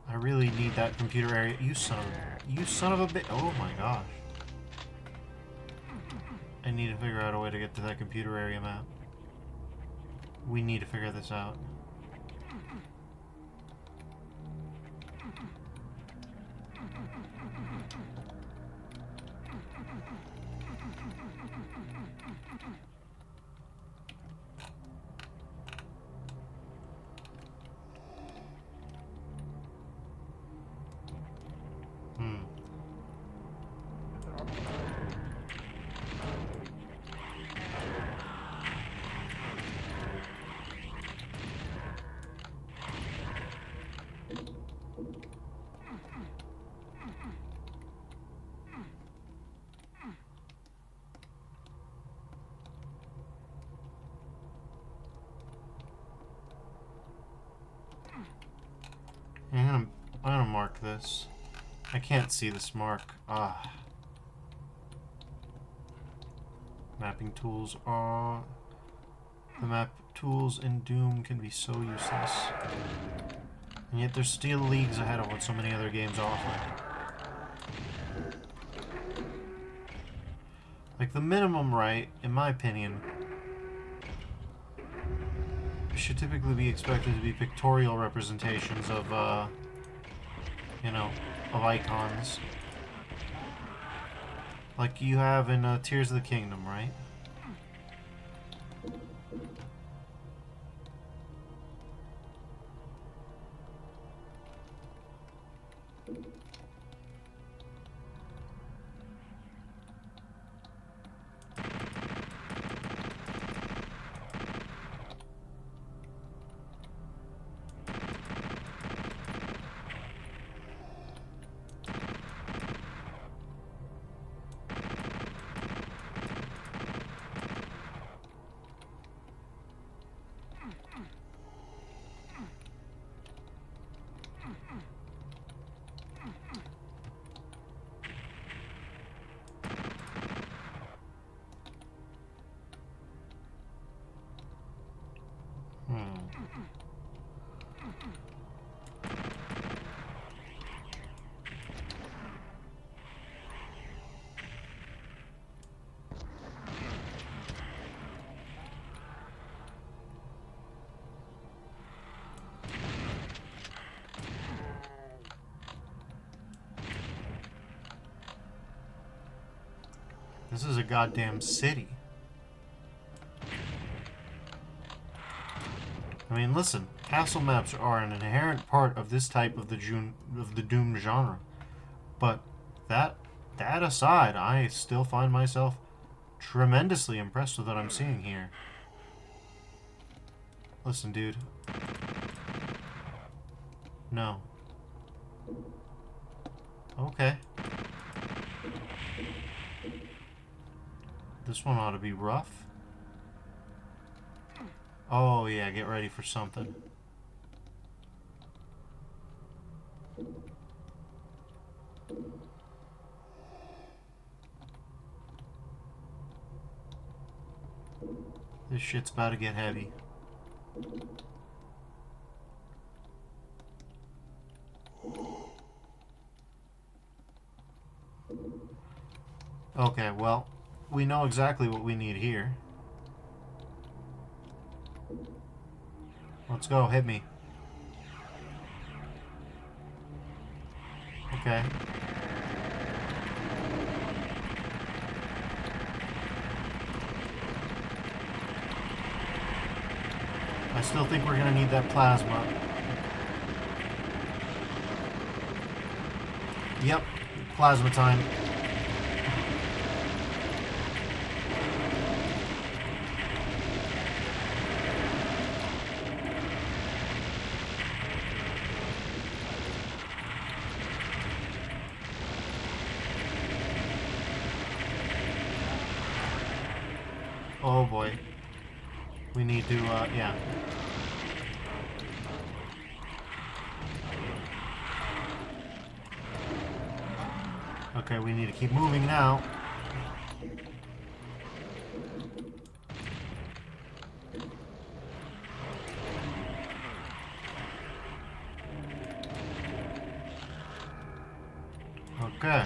I really need that computer area. You son of a bitch. Oh my gosh. I need to figure out a way to get to that computer area map. We need to figure this out. I'm gonna mark this. I can't see this mark. Ah. Mapping tools are... The map tools in Doom can be so useless. And yet they're still leagues ahead of what so many other games offer. Like, the minimum right, in my opinion, should typically be expected to be pictorial representations of, you know, of icons. Like you have in Tears of the Kingdom, right? This is a goddamn city. I mean, listen, castle maps are an inherent part of this type of the Doom genre. But that aside, I still find myself tremendously impressed with what I'm seeing here. Listen, dude. No. Okay. This one ought to be rough. Oh yeah, get ready for something. This shit's about to get heavy. Okay, well, we know exactly what we need here. Let's go, hit me. Okay. I still think we're gonna need that plasma. Yep, plasma time. Oh boy. We need to, yeah. Okay, we need to keep moving now. Okay.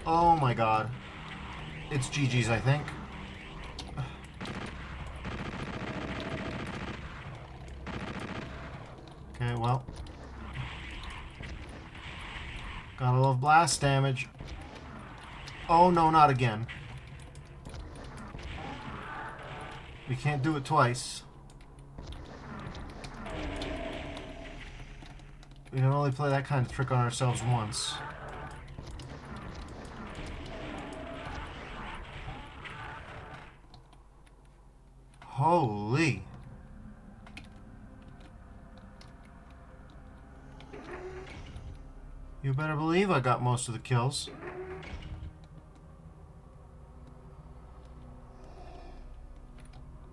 Oh my god. It's GG's, I think. Okay, well. Gotta love blast damage. Oh no, not again. We can't do it twice. We can only play that kind of trick on ourselves once. Holy. You better believe I got most of the kills.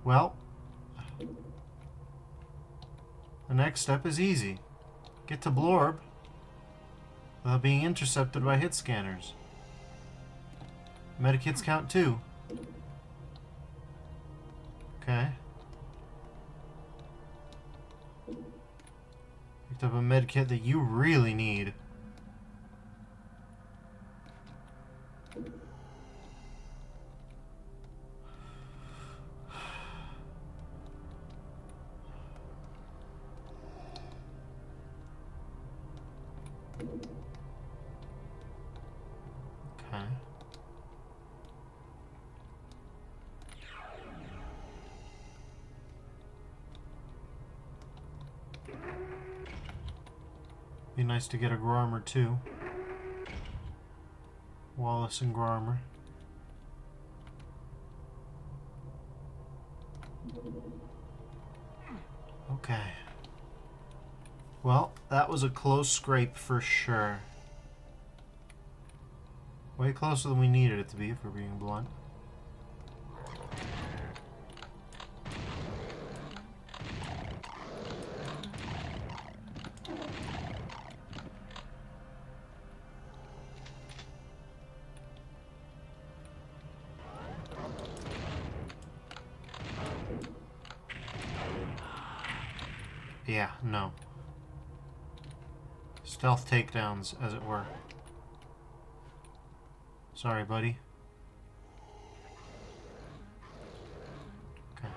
Well, the next step is easy. Get to Blorb without being intercepted by hit scanners. Medikits count too. Okay. Picked up a medkit that you really need. Okay. Be nice to get a Grommer too. Wallace and Grommer. Okay. Well, that was a close scrape for sure. Way closer than we needed it to be, if we're being blunt. Yeah, no. Stealth takedowns, as it were. Sorry, buddy. Okay.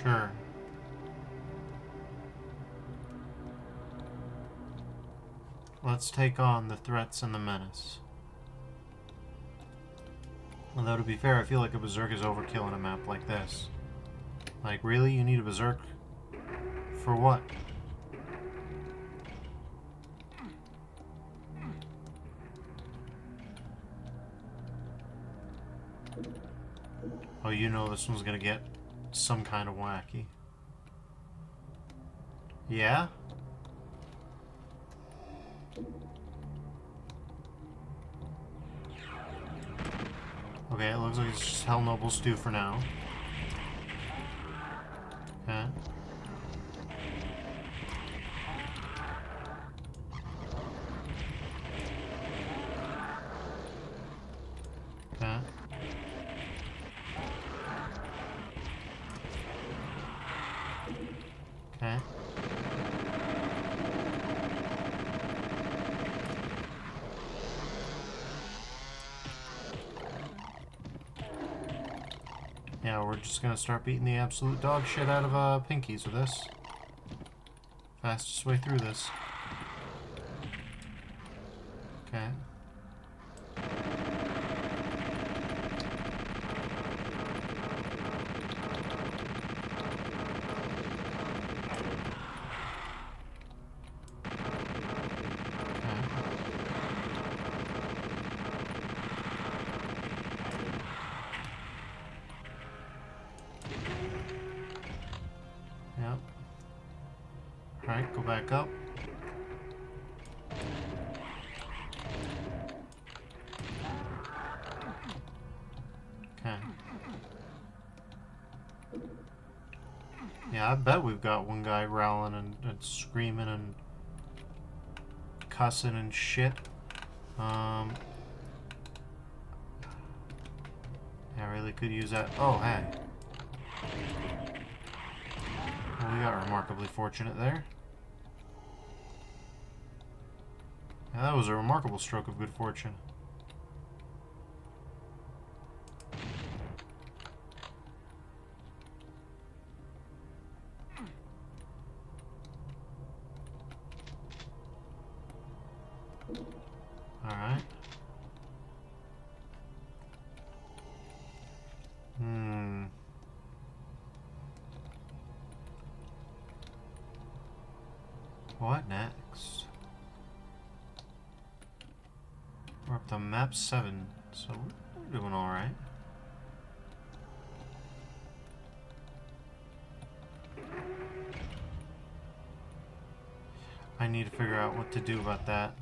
Sure. Let's take on the threats and the menace. Although, to be fair, I feel like a berserk is overkill in a map like this. Like, really? You need a berserk? For what? Oh, you know this one's gonna get some kind of wacky. Yeah? Okay, it looks like it's just Hell Noble Stew for now. Okay. Okay. Okay. Yeah, we're just gonna start beating the absolute dog shit out of Pinkies with this. Fastest way through this. Okay. Yep. Alright, go back up. Okay. Yeah, I bet we've got one guy growling and screaming and cussing and shit. Yeah, I really could use that. Oh, hey. We got remarkably fortunate there. Yeah, that was a remarkable stroke of good fortune. Alright. What next? We're up to map 7, so we're doing alright. I need to figure out what to do about that.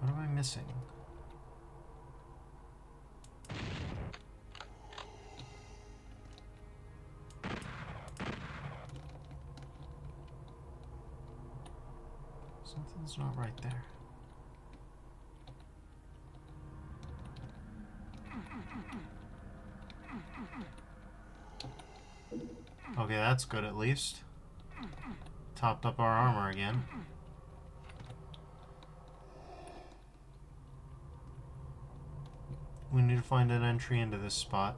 What am I missing? Something's not right there. Okay, that's good at least. Topped up our armor again. We need to find an entry into this spot.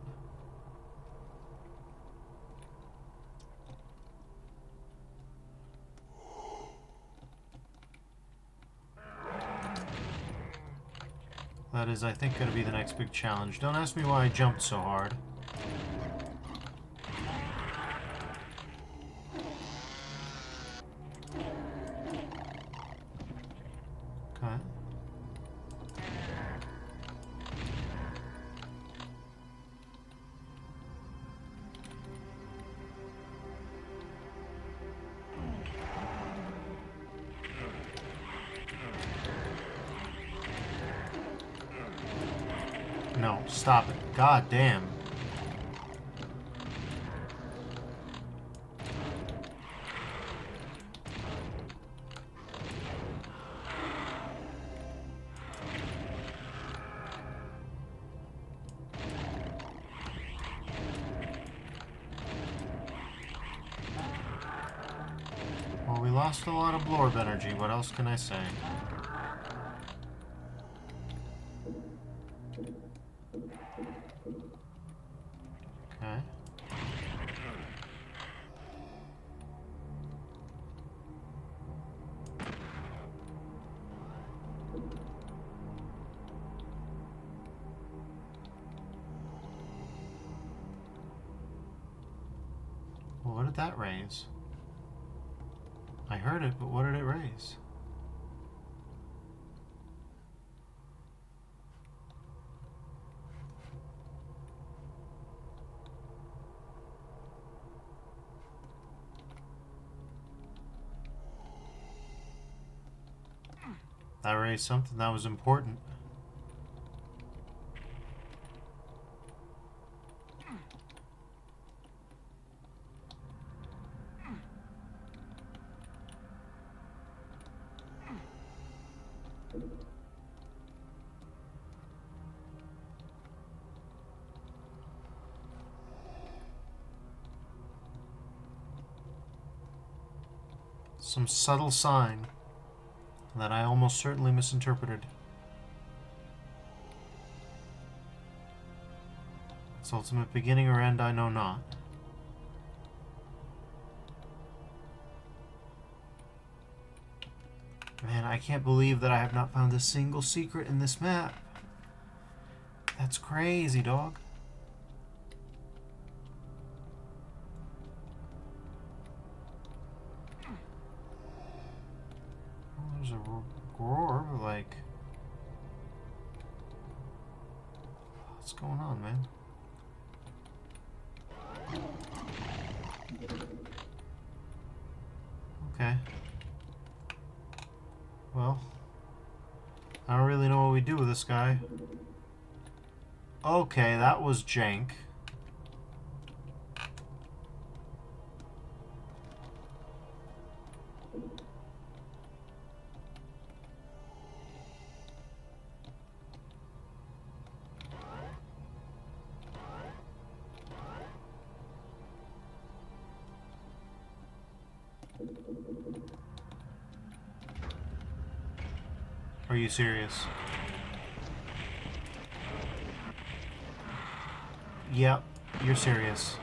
That is, I think, going to be the next big challenge. Don't ask me why I jumped so hard. Okay. No, stop it. God damn. Well, we lost a lot of blorb energy. What else can I say? Okay. Well, what did that raise? I heard it, but what did it raise? That raised something that was important. Some subtle sign that I almost certainly misinterpreted. Its ultimate beginning or end, I know not. Man, I can't believe that I have not found a single secret in this map. That's crazy, dog. Oh, there's a roar, like... What's going on, man? Okay. Well, I don't really know what we do with this guy. Okay, that was jank. Are you serious? Yep, you're serious.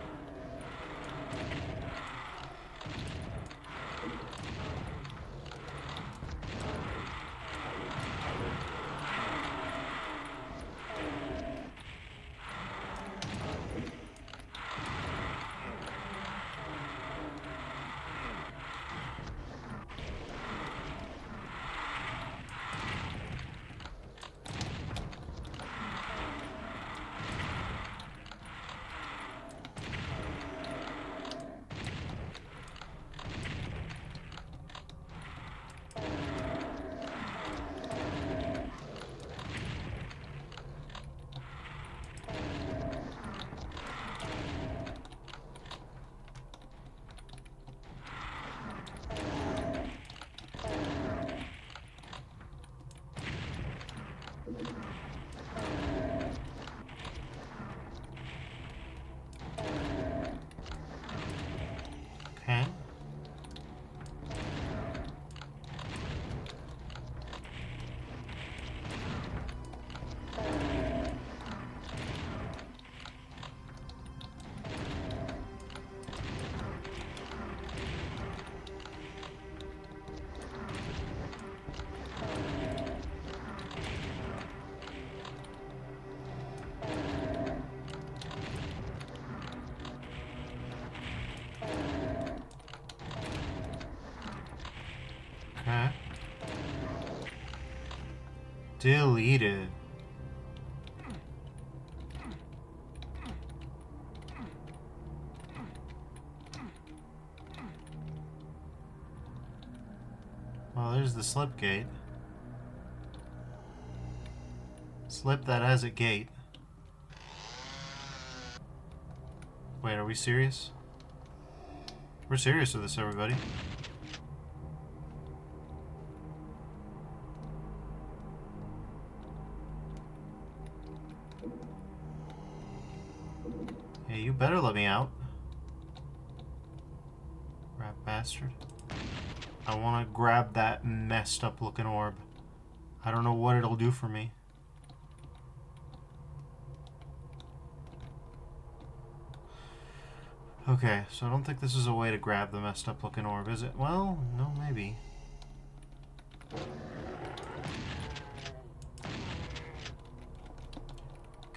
Okay. Okay. Deleted. Well, there's the slip gate. Slip that has a gate. Wait, are we serious? We're serious with this, everybody. Hey, you better let me out. Rat bastard. I want to grab that messed up looking orb. I don't know what it'll do for me. Okay, so I don't think this is a way to grab the messed up looking orb, is it? Well, no, maybe.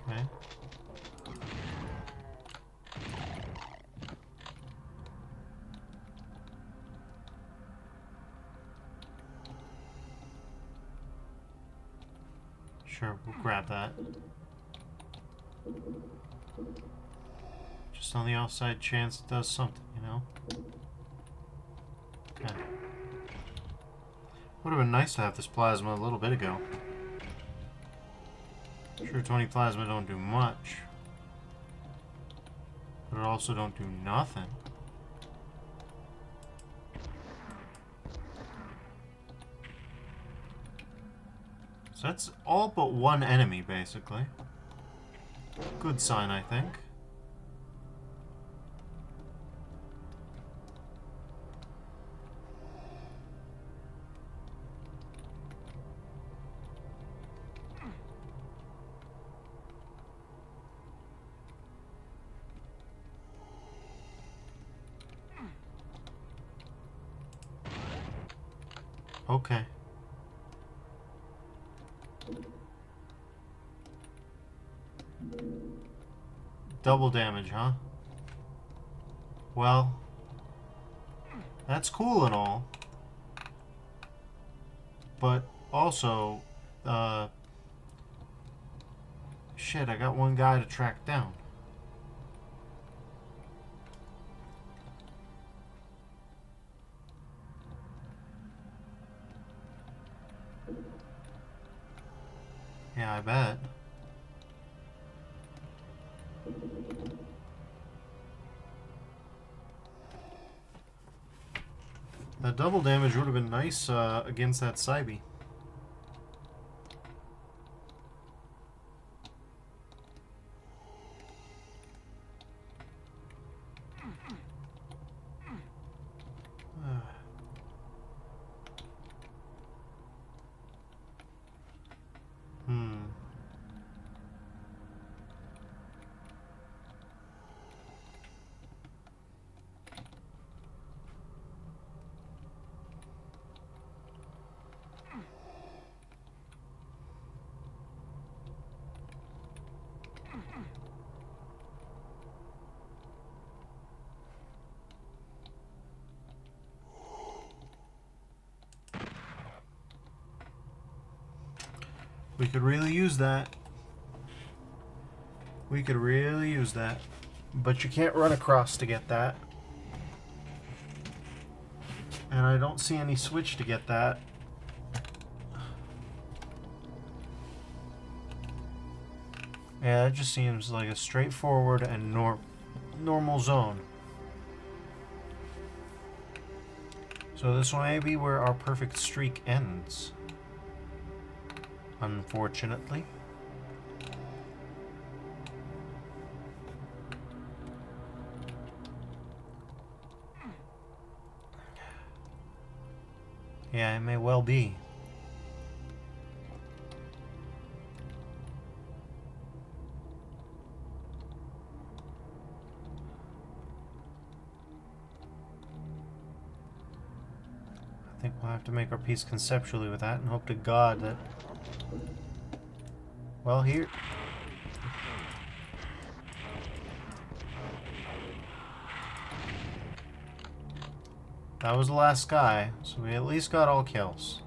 Okay. Sure, we'll grab that. Just on the outside chance it does something, you know? Okay. Would have been nice to have this plasma a little bit ago. Sure, 20 plasma don't do much. But it also don't do nothing. So that's all but one enemy, basically. Good sign, I think. Okay. Double damage, huh? Well, that's cool and all. But also, shit, I got one guy to track down. Yeah, I bet. That double damage would have been nice against that Cybe. We could really use that. We could really use that. But you can't run across to get that. And I don't see any switch to get that. Yeah, that just seems like a straightforward and normal zone. So this may be where our perfect streak ends. Unfortunately. Yeah, it may well be. I think we'll have to make our peace conceptually with that and hope to God that... Well, here... That was the last guy, so we at least got all kills.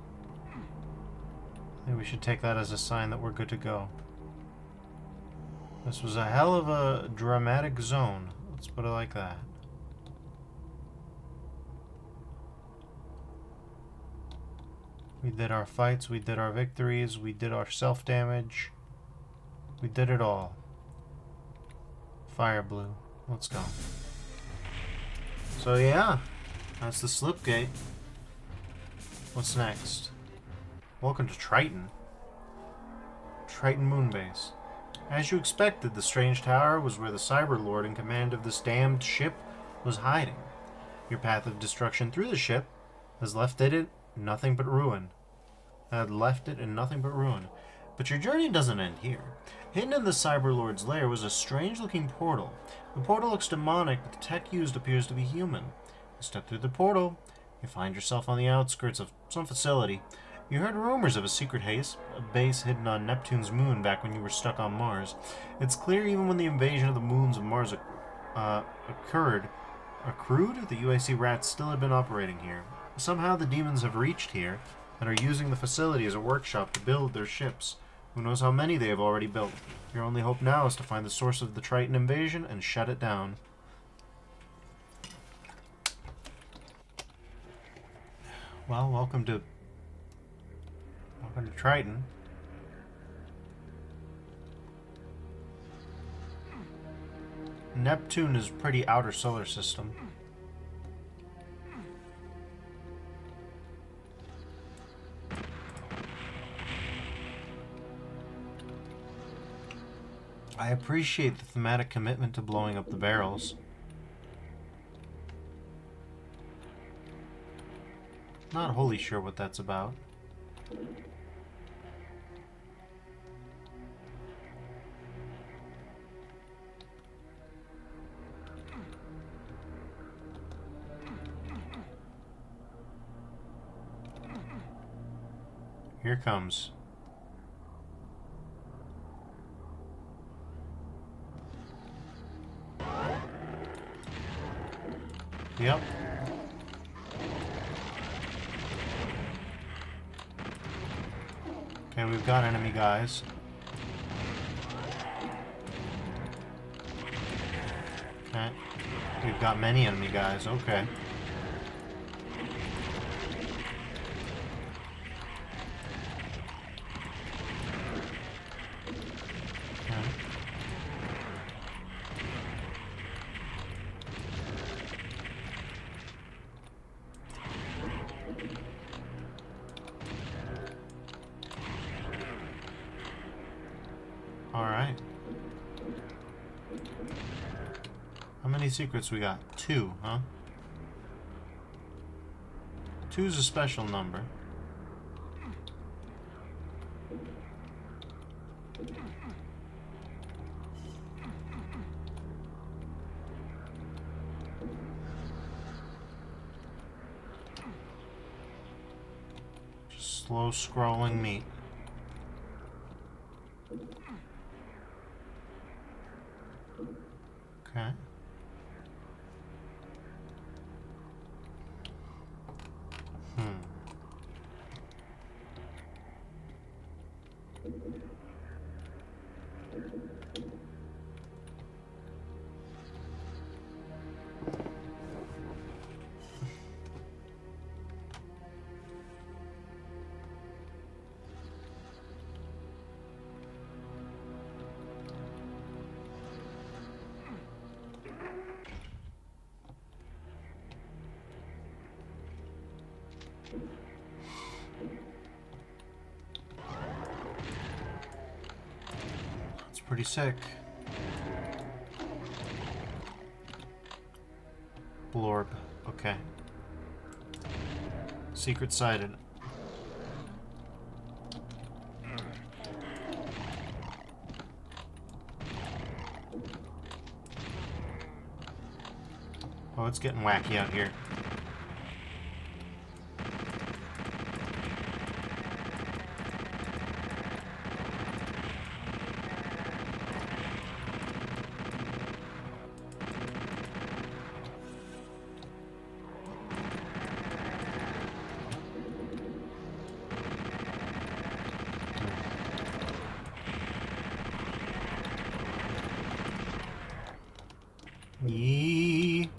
I think we should take that as a sign that we're good to go. This was a hell of a dramatic zone. Let's put it like that. We did our fights, we did our victories, we did our self-damage. We did it all. Fire blue. Let's go. So yeah, that's the slip gate. What's next? Welcome to Triton. Triton Moonbase. As you expected, the strange tower was where the Cyberlord in command of this damned ship was hiding. Your path of destruction through the ship has left it in nothing but ruin. But your journey doesn't end here. Hidden in the Cyberlord's lair was a strange-looking portal. The portal looks demonic, but the tech used appears to be human. You step through the portal, you find yourself on the outskirts of some facility. You heard rumors of a secret base hidden on Neptune's moon back when you were stuck on Mars. It's clear even when the invasion of the moons of Mars accrued, the UAC rats still had been operating here. Somehow the demons have reached here and are using the facility as a workshop to build their ships. Who knows how many they have already built. Your only hope now is to find the source of the Triton invasion and shut it down. Well, welcome to Triton. Neptune is pretty outer solar system. I appreciate the thematic commitment to blowing up the barrels. Not wholly sure what that's about. Here comes. Yep. Okay, we've got enemy guys. Okay. We've got many enemy guys, okay. Alright. How many secrets we got? 2, huh? 2's a special number. Just slow scrolling meat. Okay. That's pretty sick. Blorb. Okay. Secret sighted. Oh, it's getting wacky out here. Yee.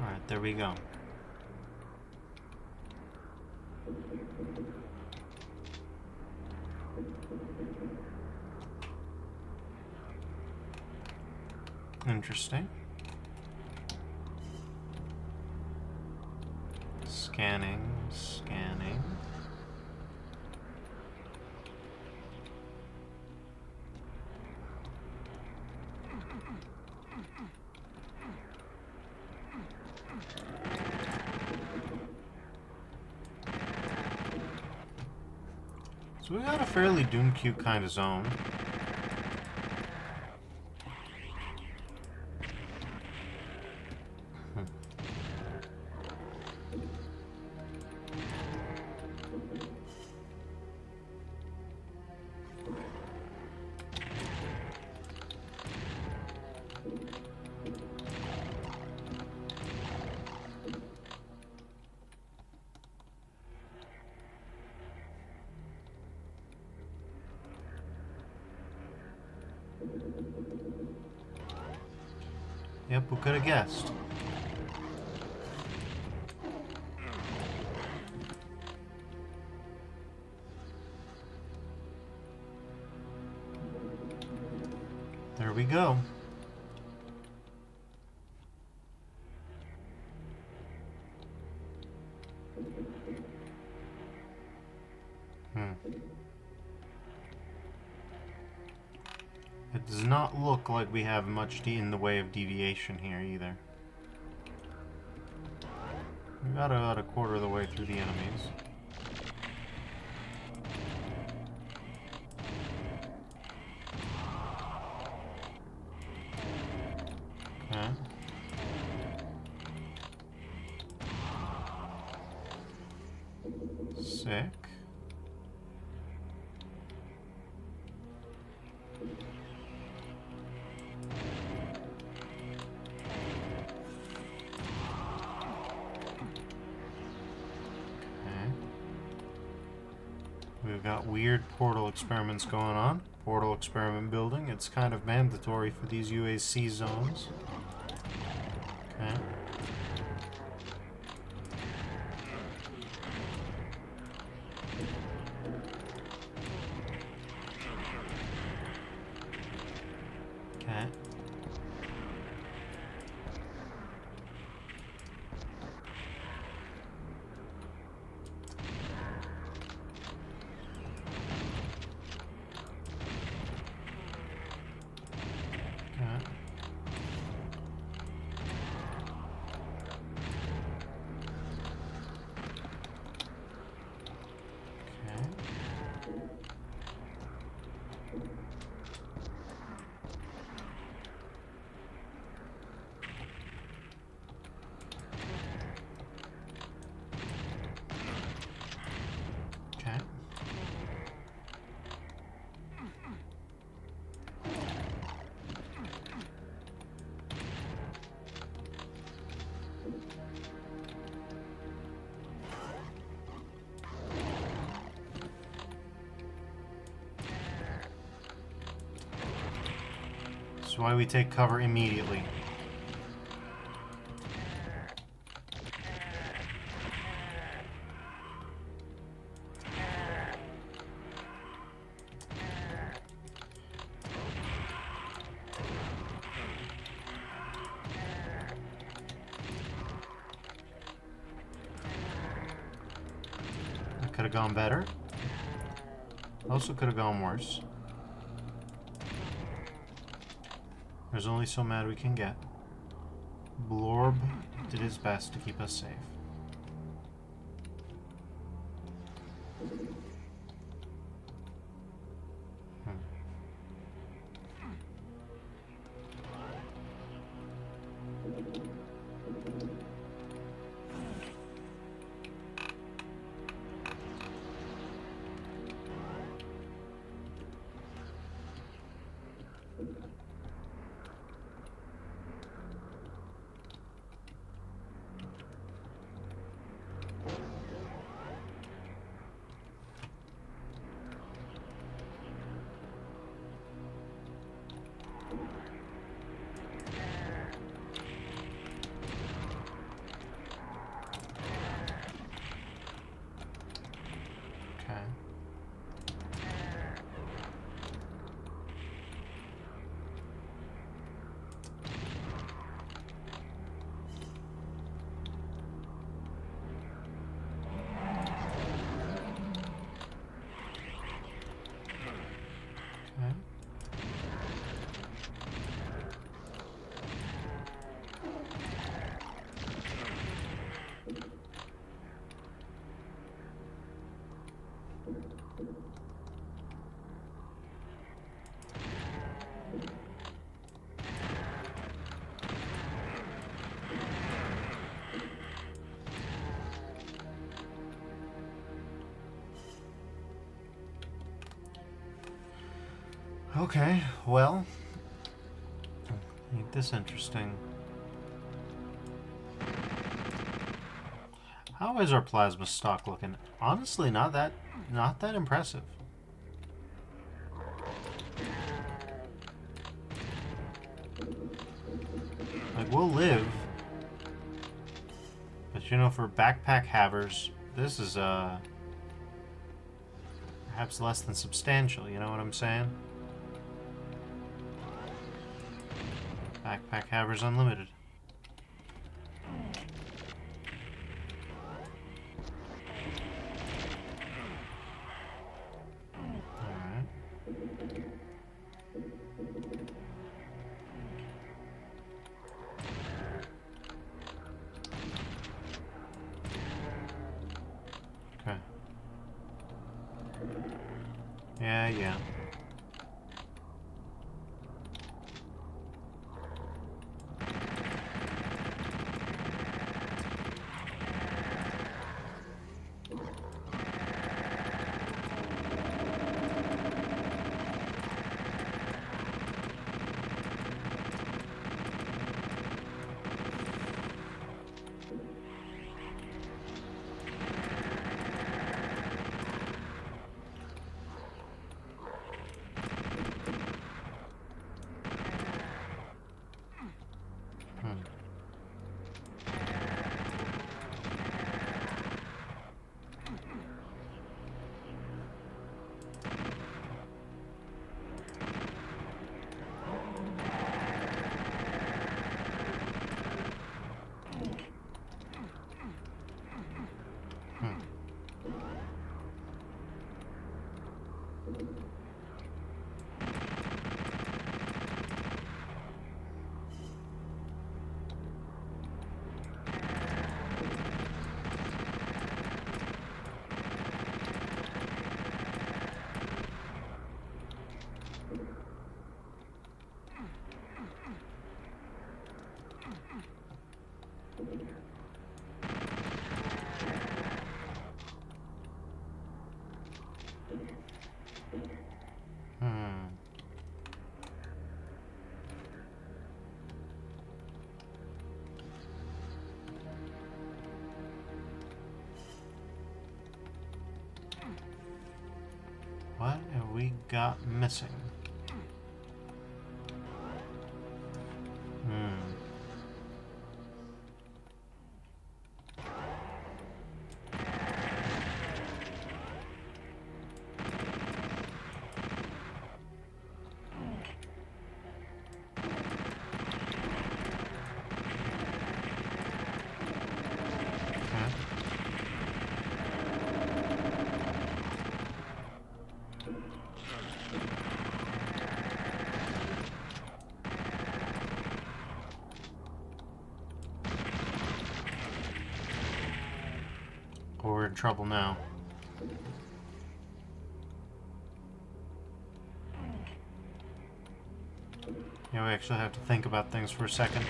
Alright, there we go. Interesting. Scanning, scanning. So we got a fairly Doom Q kind of zone. Yep, who could have guessed? There we go. It does not look like we have much in the way of deviation here either. We got about a quarter of the way through the enemies. Okay. Sick. We've got weird portal experiments going on. Portal experiment building. It's kind of mandatory for these UAC zones. Okay. Okay. That's why we take cover immediately. could have gone better. Also could have gone worse. There's only so mad we can get. Blorb did his best to keep us safe. Okay, well, ain't this interesting. How is our plasma stock looking? Honestly, not that impressive. Like, we'll live. But you know, for backpack havers, this is perhaps less than substantial, you know what I'm saying? Backpack havers unlimited. Yeah. What have we got missing? trouble now. Yeah, we actually have to think about things for a second.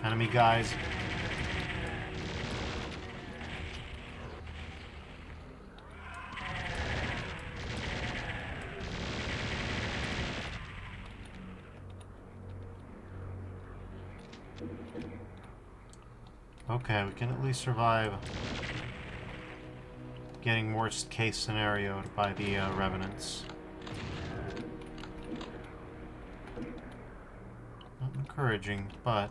Enemy guys. Okay, we can at least survive getting worst case scenarioed by the revenants. Not encouraging, but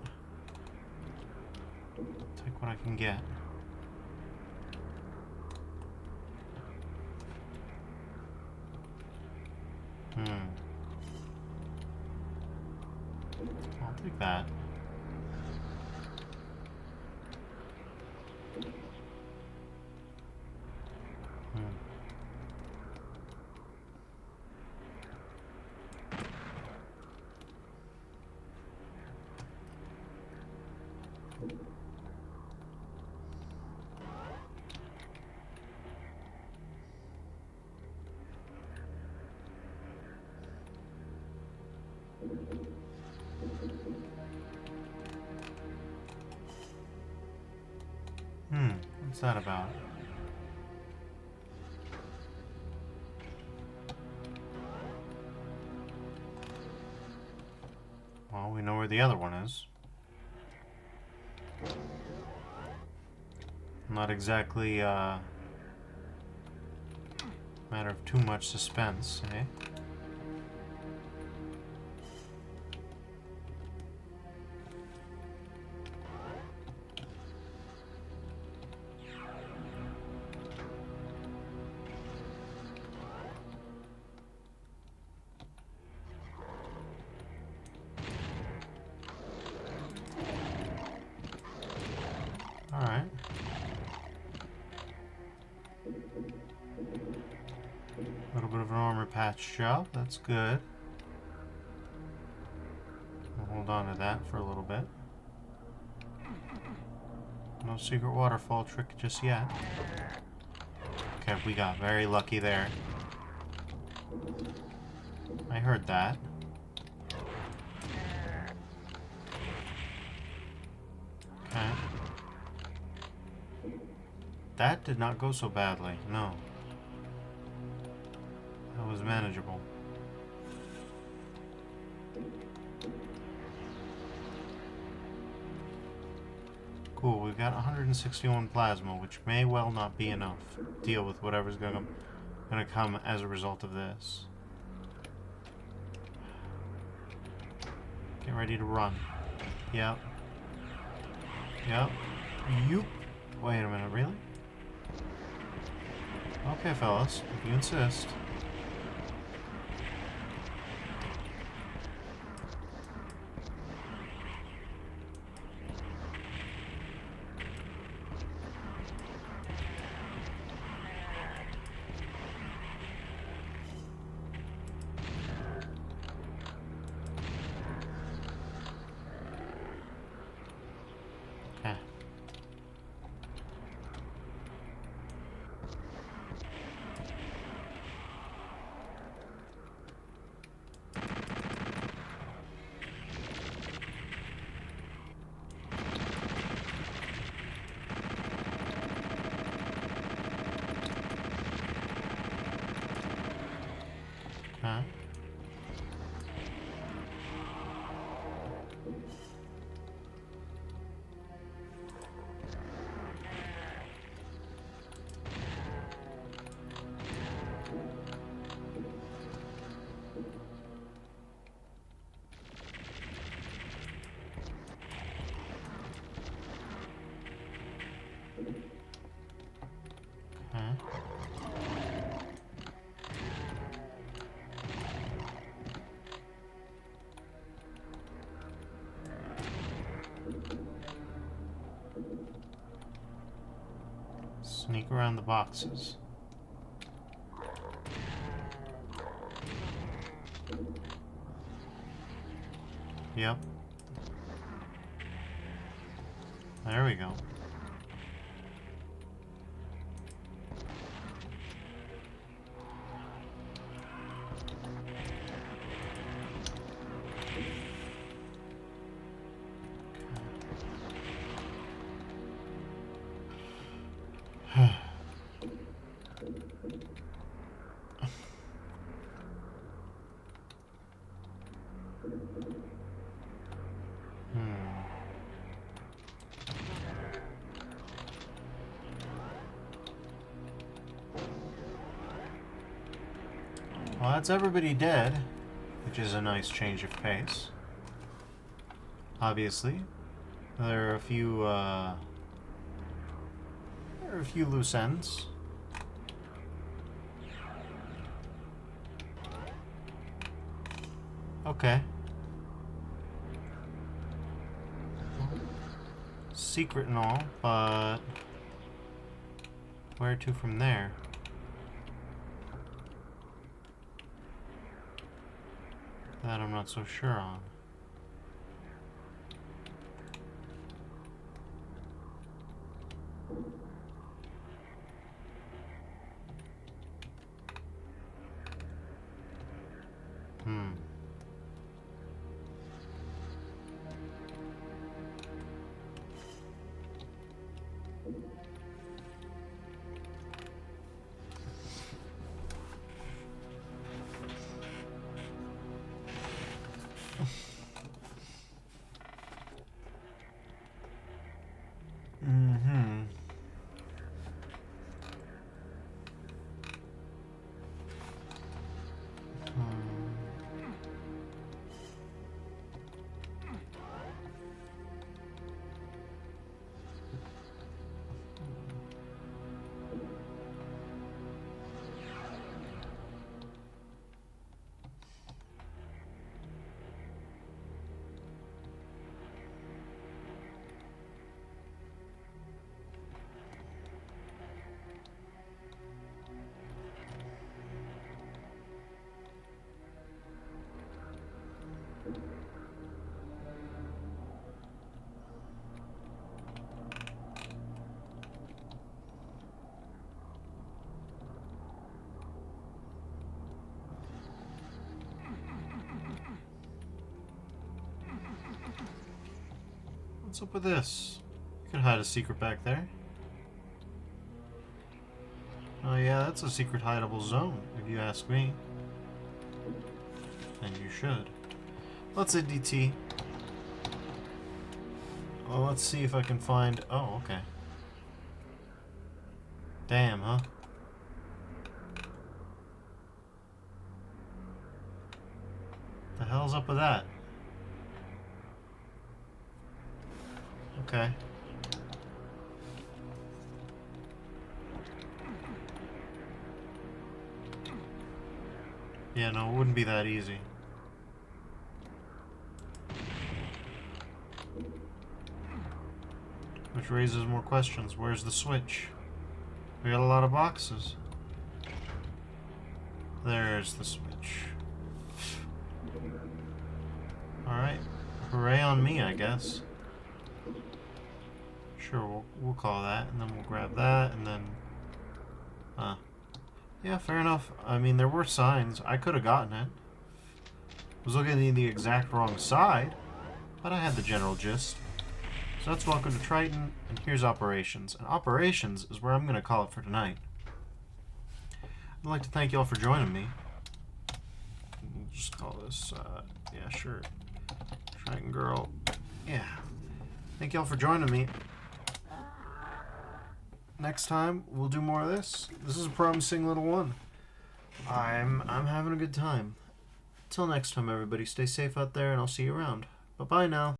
take what I can get. I'll take that. What's that about? Well, we know where the other one is. Not exactly a matter of too much suspense, eh? Alright. A little bit of an armor patch job, that's good. We'll hold on to that for a little bit. No secret waterfall trick just yet. Okay, we got very lucky there. I heard that. Okay. That did not go so badly, no. That was manageable. Cool, we've got 161 plasma, which may well not be enough to deal with whatever's gonna come as a result of this. Get ready to run. Yep. Yep. Yoop. Wait a minute, really? Okay, fellas, if you insist. Okay. Huh? Huh? Sneak around the boxes. Yep. There we go. Well, that's everybody dead, which is a nice change of pace. Obviously, there are a few loose ends. Okay. Secret and all, but where to from there? That I'm not so sure on. What's up with this? You could hide a secret back there. Oh yeah, that's a secret hideable zone, if you ask me. And you should. Let's hit DT. Well, let's see if I can find... Oh, okay. Damn, huh? The hell's up with that? Okay. Yeah, no, it wouldn't be that easy. Which raises more questions. Where's the switch? We got a lot of boxes. There's the switch. Alright. Hooray on me, I guess. Sure, we'll call that, and then we'll grab that, and then... Yeah, fair enough. I mean, there were signs. I could have gotten it. I was looking at the exact wrong side, but I had the general gist. So that's Welcome to Triton, and here's Operations. And Operations is where I'm going to call it for tonight. I'd like to thank you all for joining me. We'll just call this, yeah, sure. Triton Girl. Yeah. Thank you all for joining me. Next time, we'll do more of this. This is a promising little one. I'm having a good time. Till next time, everybody, stay safe out there, and I'll see you around. Bye-bye now.